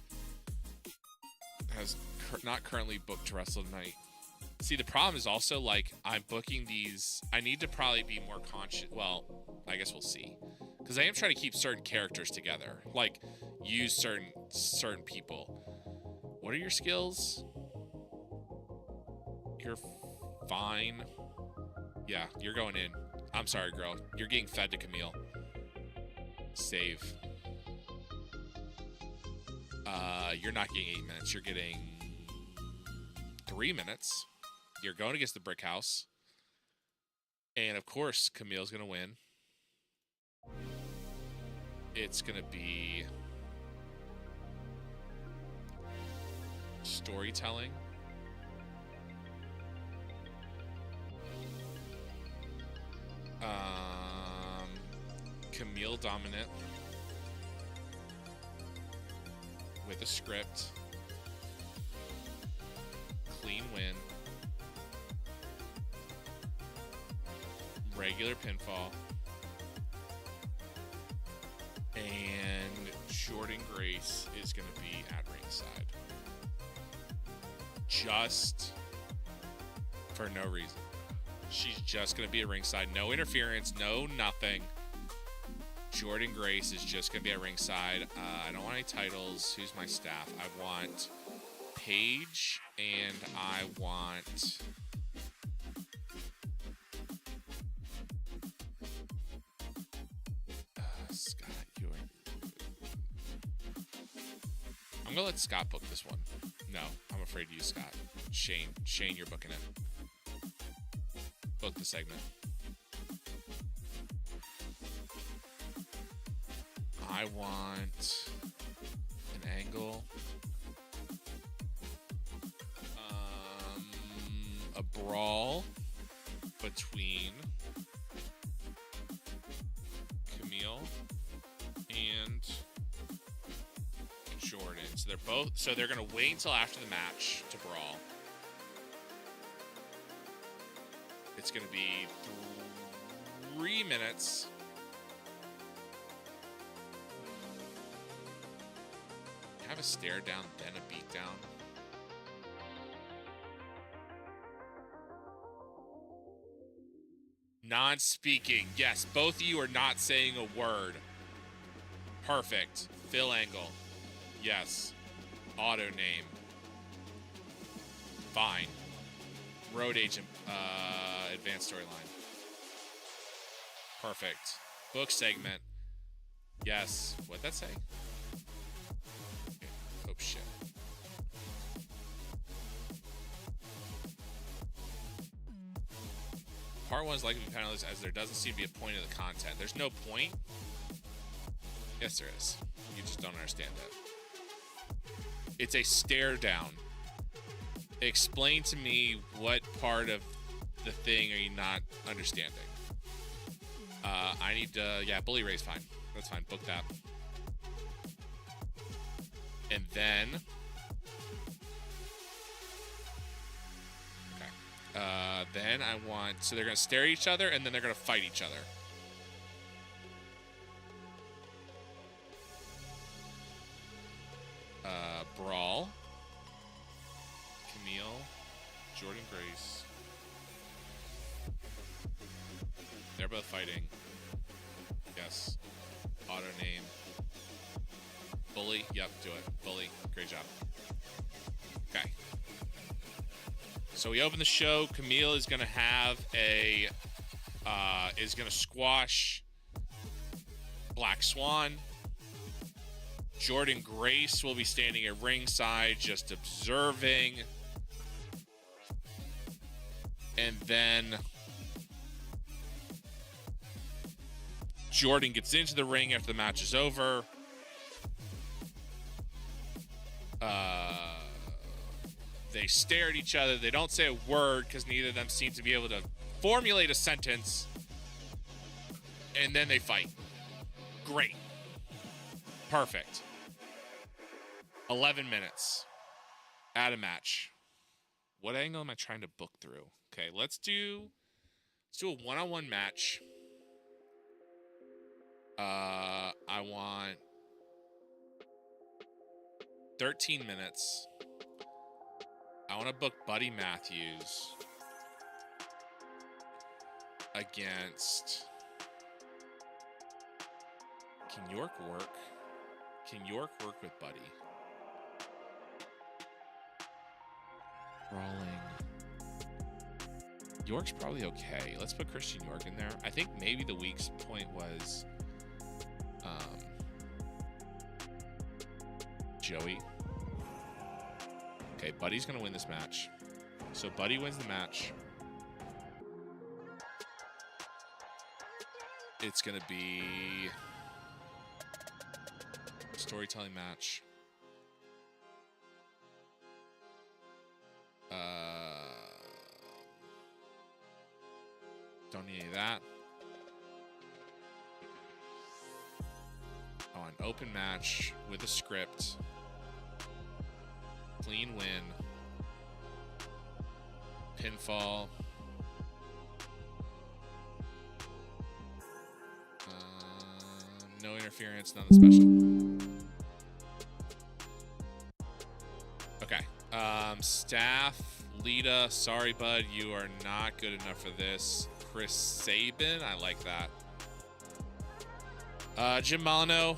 B: Not currently booked to wrestle tonight. See, the problem is also, like, I'm booking these. I need to probably be more conscious. Well, I guess we'll see. Because I am trying to keep certain characters together. Like, use certain people. What are your skills? You're fine. Yeah, you're going in. I'm sorry, girl. You're getting fed to Camille. Save. You're not getting 8 minutes. You're getting 3 minutes. You're going against the Brick House. And, of course, Camille's going to win. It's going to be storytelling. Camille dominant with a script. Clean win. Regular pinfall. And Jordan Grace is going to be at ringside. Just for no reason. She's just going to be at ringside. No interference, no nothing. Jordan Grace is just going to be at ringside. I don't want any titles. Who's my staff? I want Paige and I want... Scott Ewing. gonna let Scott book this one. No, I'm afraid to use Scott. Shane, you're booking it. Book the segment. I want an angle. A brawl between Camille and Jordan. So they're gonna wait until after the match to brawl. It's gonna be 3 minutes. Have a stare down, then a beat down. Non-speaking. Yes, both of you are not saying a word. Perfect. Fill angle. Yes. Auto name. Fine. Road agent. Advanced storyline. Perfect. Book segment. Yes. What'd that say? Oh, shit. Part 1 is likely to be penalized as there doesn't seem to be a point of the content. There's no point? Yes, there is. You just don't understand it. It's a stare down. Explain to me what part of the thing are you not understanding? I need to... Yeah, bully raise, fine. That's fine. Book that. And then... then I want... So they're going to stare at each other, and then they're going to fight each other. Brawl. Camille. Jordan Grace. They're both fighting. Yes. Auto name. Bully. Yep, do it. Bully. Great job. Okay. So we open the show. Camille is going to have a... is going to squash Black Swan. Jordan Grace will be standing at ringside just observing. And then Jordan gets into the ring after the match is over. They stare at each other. They don't say a word because neither of them seem to be able to formulate a sentence. And then they fight. Great. Perfect. 11 minutes. Add a match. What angle am I trying to book through? Okay, let's do a one-on-one match. I want 13 minutes. I want to book Buddy Matthews against... Can York work? Can York work with Buddy? Brawling. York's probably okay. Let's put Christian York in there. I think maybe the weak point was Joey. Okay, Buddy's gonna win this match. So Buddy wins the match. It's gonna be storytelling match. Don't need any of that. Oh, an open match with a script. Clean win. Pinfall. No interference, nothing special. Okay. Staff, Lita, sorry, bud, you are not good enough for this. Chris Sabin, I like that. Jim Molyneux.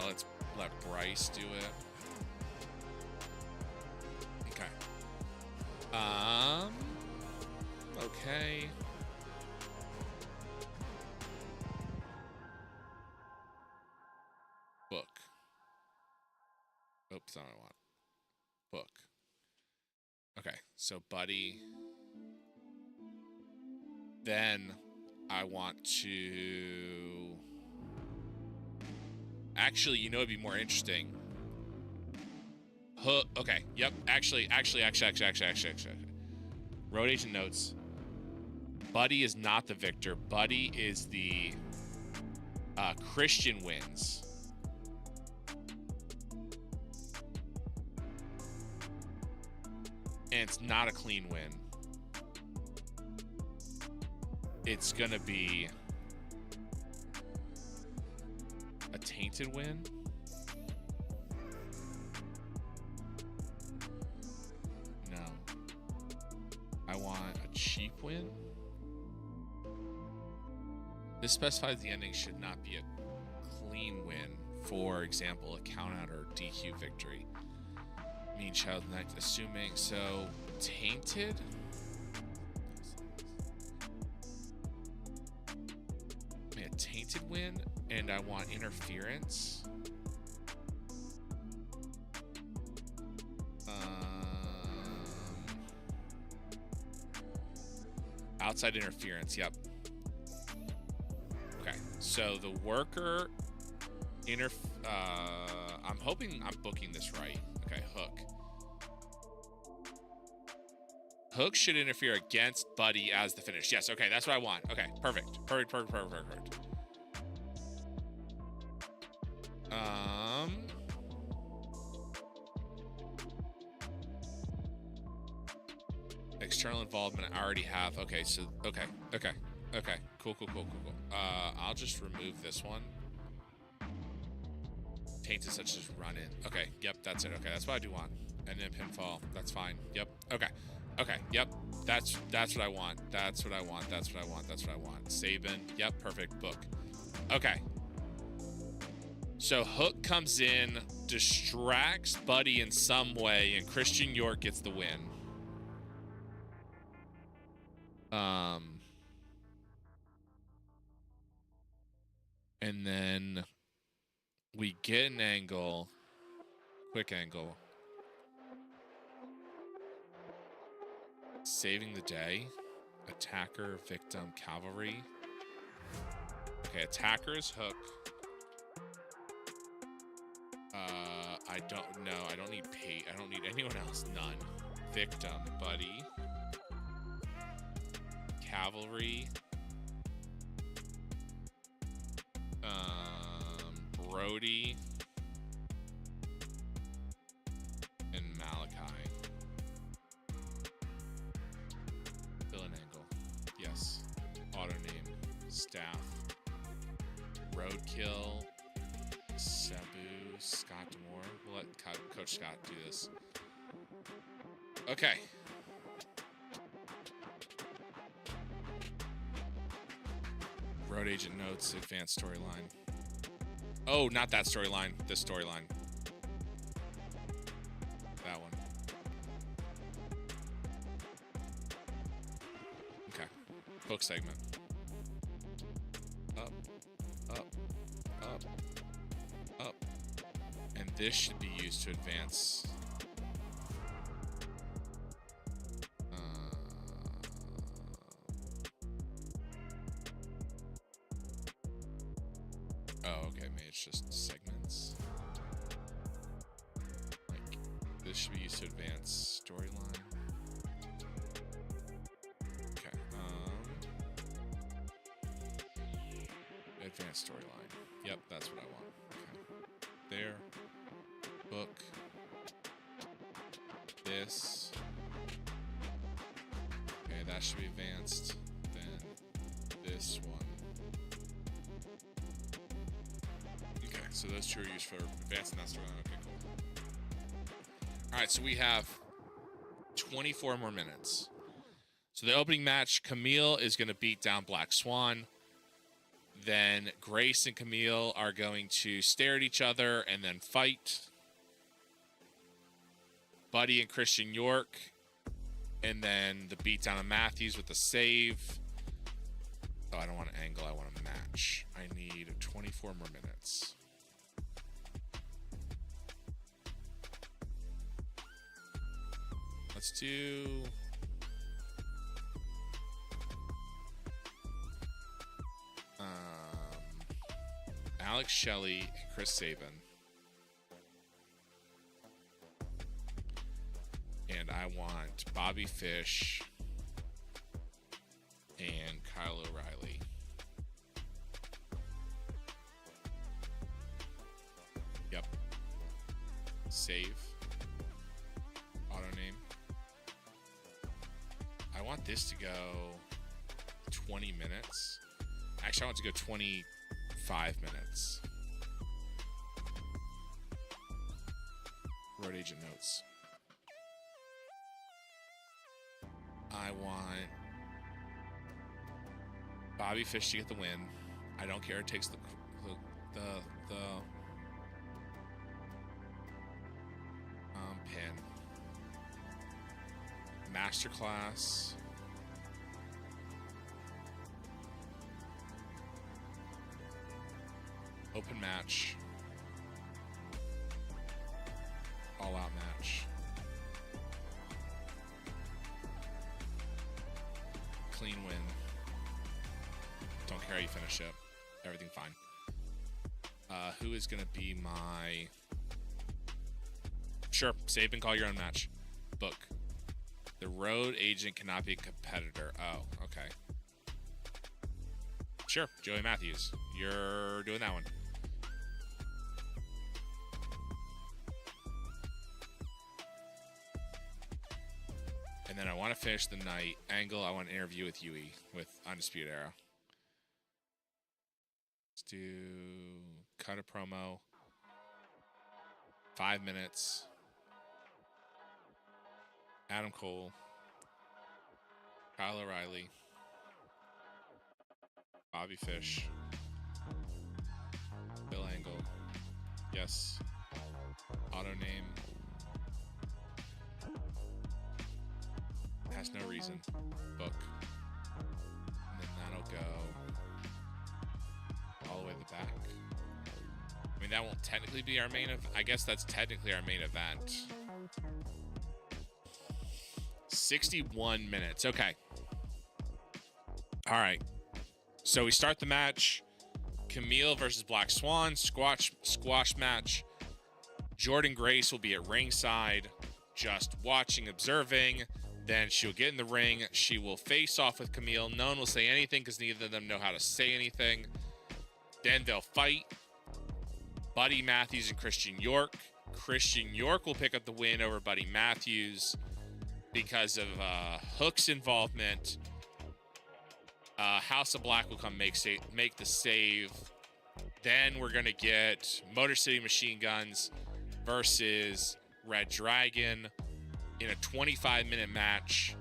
B: Let's let Bryce do it. Okay. Okay. That's not what I want. Book. Okay, so Buddy. Then I want to... Actually, you know it'd be more interesting. Hook. Okay, yep. Actually. Road agent notes. Buddy is not the victor. Buddy is the... Christian wins. And it's not a clean win. It's gonna be a tainted win. No. I want a cheap win. This specifies the ending should not be a clean win. For example, a count out or DQ victory. Mean Child next, assuming so. Tainted. Man, tainted win, and I want interference. Outside interference. Yep. Okay, so the worker I'm hoping I'm booking this right. Okay, Hook. Hook should interfere against Buddy as the finish. Yes, okay, that's what I want. Okay, perfect. Perfect. External involvement I already have. Okay, so okay. Cool. I'll just remove this one. Tainted such as run in. Okay, yep, that's it. Okay, that's what I do want. And then pinfall. That's fine. Yep. Okay, yep. That's what I want. That's what I want. Sabin. Yep, perfect. Book. Okay. So Hook comes in, distracts Buddy in some way, and Christian York gets the win. And then we get an angle, quick angle. Saving the day. Attacker, victim, cavalry. Okay, attacker is Hook. I don't know. I don't need Pate. I don't need anyone else. None. Victim, Buddy. Cavalry. Brody. And Malachi. Villain angle. Yes. Auto name. Staff. Roadkill. Cebu. Scott Demore. We'll let Coach Scott do this. Okay. Road agent notes. Advanced storyline. Oh, not that storyline. This storyline. That one. Okay. Book segment. Up. And this should be used to advance. Oh, okay. Maybe it's just segments. Like, this should be used to advance storyline. Okay. Advanced storyline. Yep, that's what I want. Okay. There. Book. This. Okay, that should be advanced. Then this one. Okay, so those two are used for advancing that storyline. Okay, cool. Alright, so we have 24 more minutes. So the opening match, Camille is going to beat down Black Swan. Then Grace and Camille are going to stare at each other and then fight. Buddy and Christian York. And then the beatdown of Matthews with the save. Oh, I don't want an angle. I want a match. I need 24 more minutes. Let's do... Alex Shelley and Chris Sabin. And I want Bobby Fish and Kyle O'Reilly. Yep. Save. Auto name. I want this to go 20 minutes. Actually, I want to go 25 minutes. Road agent notes. I want Bobby Fish to get the win. I don't care. It takes the pin. Masterclass. Open match. All out match. Clean win. Don't care how you finish it. Everything fine. Who is going to be my... Sure, save and call your own match. Book. The road agent cannot be a competitor. Oh, okay. Sure, Joey Matthews. You're doing that one. And then I want to finish the night. Angle, I want to interview with Yui with Undisputed Era. Let's do... Cut a promo. 5 minutes. Adam Cole. Kyle O'Reilly. Bobby Fish. Bill Angle. Yes. Auto name. Has no reason. Book. And then that'll go all the way to the back. I mean, that won't technically be our main event. I guess that's technically our main event. 61 minutes. Okay. All right. So we start the match. Camille versus Black Swan. Squash match. Jordan Grace will be at ringside, just watching, observing. Then she'll get in the ring. She will face off with Camille. No one will say anything because neither of them know how to say anything. Then they'll fight. Buddy Matthews and Christian York. Christian York will pick up the win over Buddy Matthews because of Hook's involvement. House of Black will come make the save. Then we're going to get Motor City Machine Guns versus Red Dragon in a 25-minute match.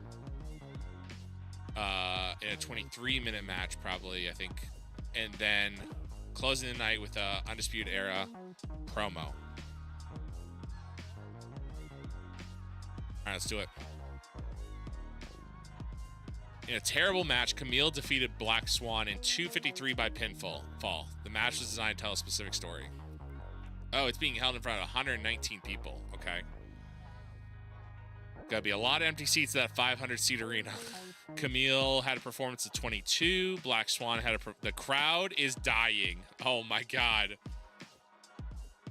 B: In a 23-minute match, probably, I think. And then closing the night with a Undisputed Era promo. All right, let's do it. In a terrible match, Camille defeated Black Swan in 2:53 by pinfall. The match was designed to tell a specific story. Oh, it's being held in front of 119 people. Okay. Gotta be a lot of empty seats at that 500-seat arena. Camille had a performance of 22. Black Swan had the crowd is dying. Oh my God.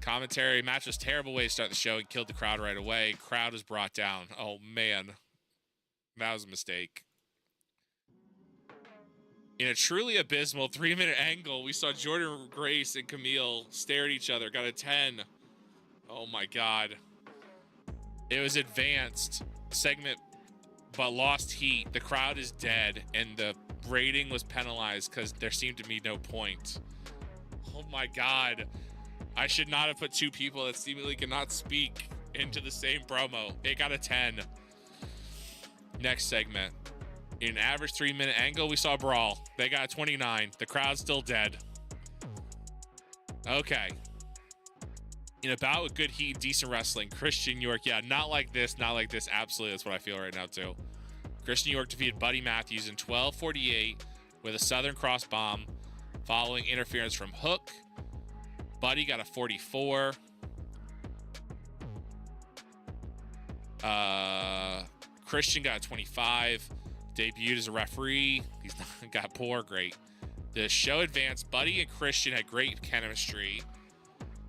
B: Commentary, match was terrible way to start the show and killed the crowd right away. Crowd was brought down. Oh man. That was a mistake. In a truly abysmal 3-minute angle, we saw Jordan Grace and Camille stare at each other. Got a 10. Oh my God. It was advanced segment, but lost heat. The crowd is dead, and the rating was penalized because there seemed to be no point. Oh my God. I should not have put two people that seemingly cannot speak into the same promo. It got a 10. Next segment. In an average 3-minute angle, we saw a brawl. They got a 29. The crowd's still dead. Okay. In a bout with good heat, decent wrestling, Christian York. Yeah, not like this, not like this. Absolutely, that's what I feel right now, too. Christian York defeated Buddy Matthews in 12:48 with a Southern Cross bomb following interference from Hook. Buddy got a 44. Christian got 25. Debuted as a referee. He's not, got poor. Great. The show advanced. Buddy and Christian had great chemistry.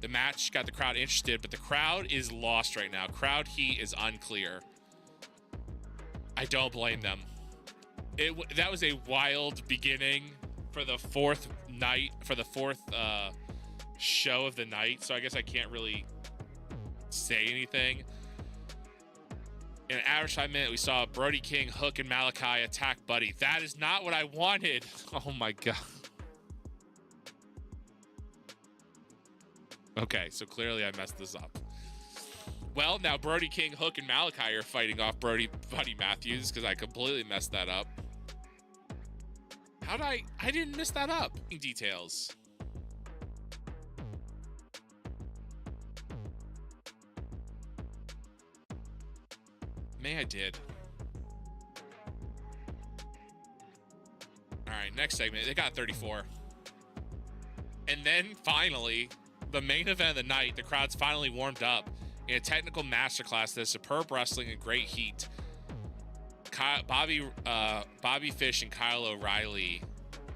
B: The match got the crowd interested, but the crowd is lost right now. Crowd heat is unclear. I don't blame them. That was a wild beginning for the fourth night, for the fourth show of the night, so I guess I can't really say anything. In an average 5 minute, we saw Brody King, Hook, and Malachi attack Buddy. That is not what I wanted. Oh my god. Okay, so clearly I messed this up. Well, now Brody King, Hook, and Malachi are fighting off Buddy Matthews because I completely messed that up. How did I didn't mess that up. Details. May I did. All right, next segment. They got 34. And then finally, the main event of the night, the crowd's finally warmed up in a technical masterclass that is superb wrestling and great heat. Bobby Fish and Kyle O'Reilly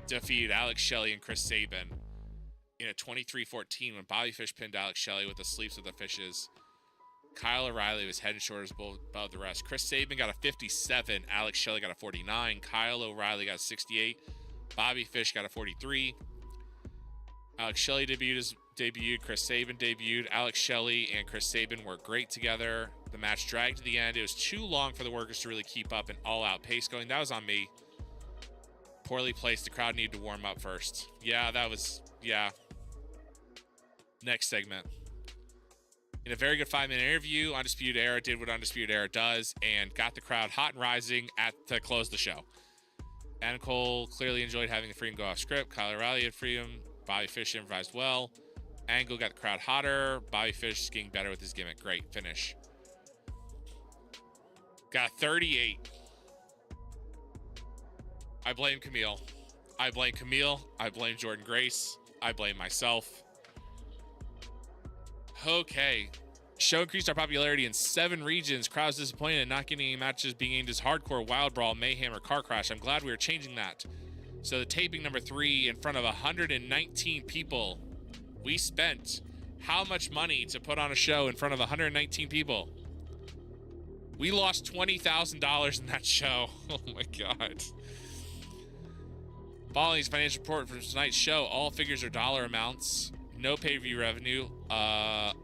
B: defeated Alex Shelley and Chris Sabin in a 23-14 when Bobby Fish pinned Alex Shelley with the sleeves of the fishes. Kyle O'Reilly was head and shoulders above the rest. Chris Sabin got a 57. Alex Shelley got a 49. Kyle O'Reilly got a 68. Bobby Fish got a 43. Alex Shelley debuted. Chris Sabin debuted. Alex Shelley and Chris Sabin worked great together. The match dragged to the end. It was too long for the workers to really keep up an all-out pace going. That was on me. Poorly placed. The crowd needed to warm up first. Yeah, that was... Yeah. Next segment. In a very good 5-minute interview, Undisputed Era did what Undisputed Era does and got the crowd hot and rising to close the show. Adam Cole clearly enjoyed having the freedom go off script. Kyle O'Reilly had freedom. Bobby Fish improvised well. Angle got the crowd hotter. Bobby Fish is getting better with his gimmick. Great finish. Got 38. I blame Camille. I blame Jordan Grace. I blame myself. Okay. Show increased our popularity in 7 regions. Crowds disappointed in not getting any matches being aimed as hardcore, wild brawl, mayhem, or car crash. I'm glad we are changing that. So the taping number 3 in front of 119 people. We spent how much money to put on a show in front of 119 people? We lost $20,000 in that show. Oh my God. Following these financial report for tonight's show, all figures are dollar amounts. No pay-per-view revenue.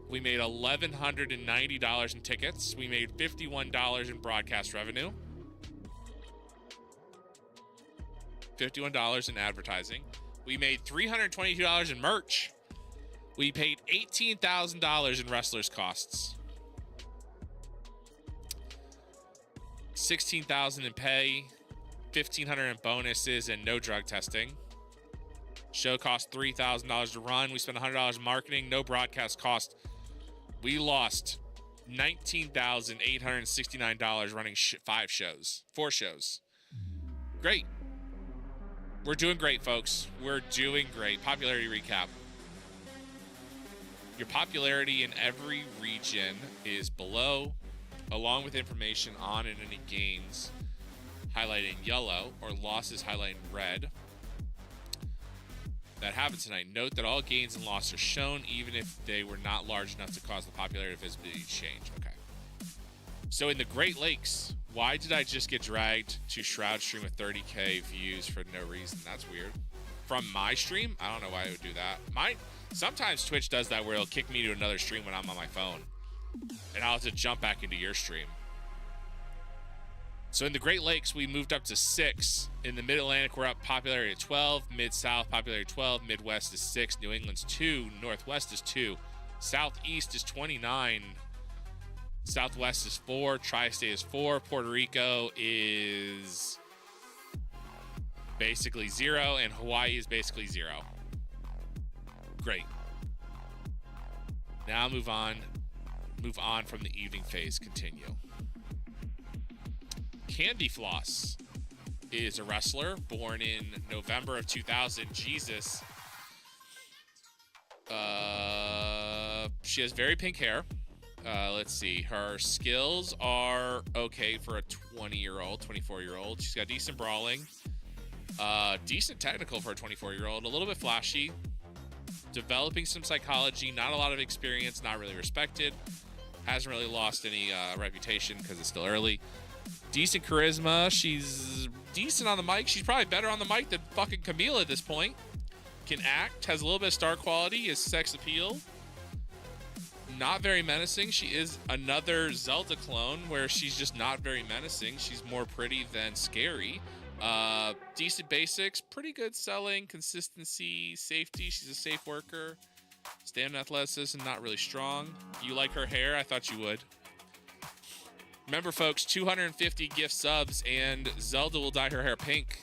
B: We made $1,190 in tickets. We made $51 in broadcast revenue. $51 in advertising. We made $322 in merch. We paid $18,000 in wrestlers' costs. $16,000 in pay. $1,500 in bonuses and no drug testing. Show cost $3,000 to run. We spent $100 in marketing, no broadcast cost. We lost $19,869 running 4 shows. Great. We're doing great, folks. We're doing great. Popularity recap. Your popularity in every region is below, along with information on and any gains highlighted in yellow or losses highlighted in red. That happened tonight. Note that all gains and losses are shown, even if they were not large enough to cause the popularity or visibility to change. Okay. So in the Great Lakes, why did I just get dragged to Shroud stream with 30K views for no reason? That's weird. From my stream? I don't know why it would do that. Sometimes Twitch does that where it'll kick me to another stream when I'm on my phone. And I'll have to jump back into your stream. So in the Great Lakes, we moved up to 6. In the Mid-Atlantic, we're up popularity at 12. Mid-South, popularity 12. Midwest is 6. New England's 2. Northwest is 2. Southeast is 29. Southwest is 4. Tri-State is 4. Puerto Rico is basically 0. And Hawaii is basically 0. Great. Now move on from the evening phase. Continue. Candy Floss is a wrestler born in November of 2000. Jesus. She has very pink hair. Let's see. Her skills are okay for a 20-year-old, 24-year-old. She's got decent brawling, decent technical for a 24-year-old, a little bit flashy, developing some psychology, not a lot of experience, not really respected, hasn't really lost any reputation because it's still early. Decent charisma. She's decent on the mic. She's probably better on the mic than fucking Camille at this point. Can act, has a little bit of star quality, is sex appeal. Not very menacing. She is another Zelda clone where she's just not very menacing. She's more pretty than scary. Decent basics, pretty good selling, consistency, safety. She's a safe worker. Stamina, athleticism, not really strong. You like her hair? I thought you would. Remember, folks, 250 gift subs and Zelda will dye her hair pink.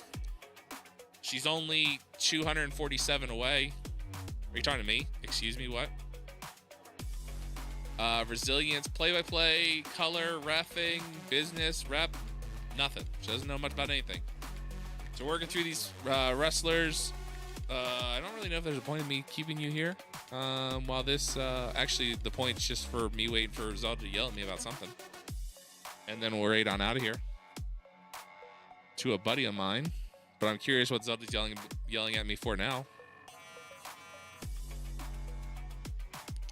B: She's only 247 away. Are you talking to me? Excuse me, what? Resilience, play-by-play, color, reffing, business, rep, nothing. She doesn't know much about anything. So working through these wrestlers. I don't really know if there's a point in me keeping you here. While this, actually, the point's just for me waiting for Zelda to yell at me about something. And then we'll raid on out of here to a buddy of mine. But I'm curious what Zelda's yelling at me for now.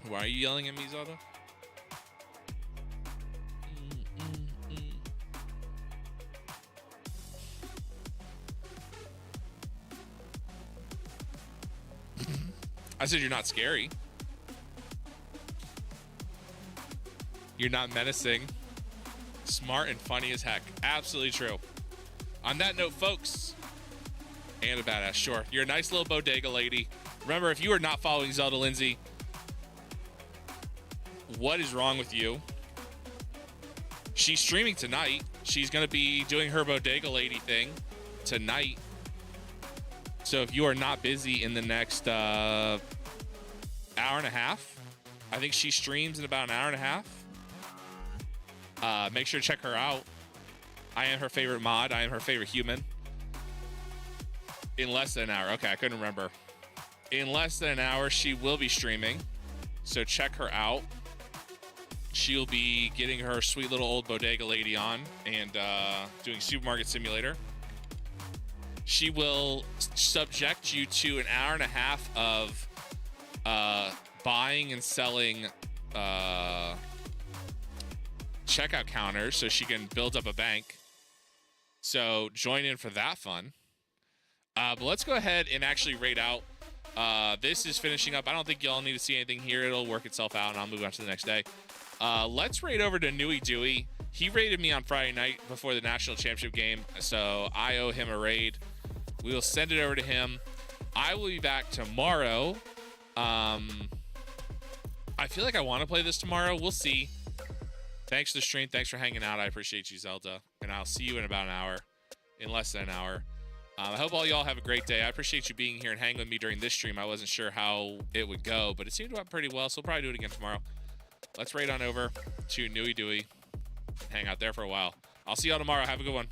B: Why are you yelling at me, Zelda? I said you're not scary. You're not menacing. Smart and funny as heck. Absolutely true. On that note, folks, and a badass, sure. You're a nice little bodega lady. Remember, if you are not following Zelda Lindsay, what is wrong with you? She's streaming tonight. She's going to be doing her bodega lady thing tonight. So if you are not busy in the next hour and a half, I think she streams in about an hour and a half. Make sure to check her out. I am her favorite mod. I am her favorite human. In less than an hour. Okay, I couldn't remember. In less than an hour, she will be streaming. So check her out. She'll be getting her sweet little old bodega lady on and doing Supermarket Simulator. She will subject you to an hour and a half of buying and selling checkout counters so she can build up a bank. So join in for that fun. But let's go ahead and actually raid out. This is finishing up. I don't think y'all need to see anything here. It'll work itself out and I'll move on to the next day. Let's raid over to Nui Dewey. He raided me on Friday night before the national championship game, so I owe him a raid. We will send it over to him. I will be back tomorrow. I feel like I want to play this tomorrow. We'll see. Thanks for the stream. Thanks for hanging out. I appreciate you, Zelda. And I'll see you in about an hour. In less than an hour. I hope all y'all have a great day. I appreciate you being here and hanging with me during this stream. I wasn't sure how it would go, but it seemed to go pretty well, so we'll probably do it again tomorrow. Let's raid on over to Nui Dewey. Hang out there for a while. I'll see y'all tomorrow. Have a good one.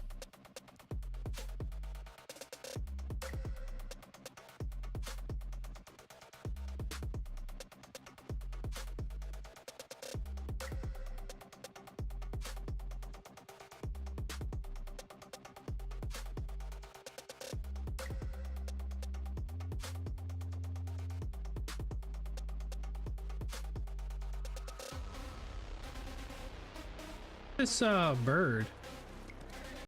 C: This bird.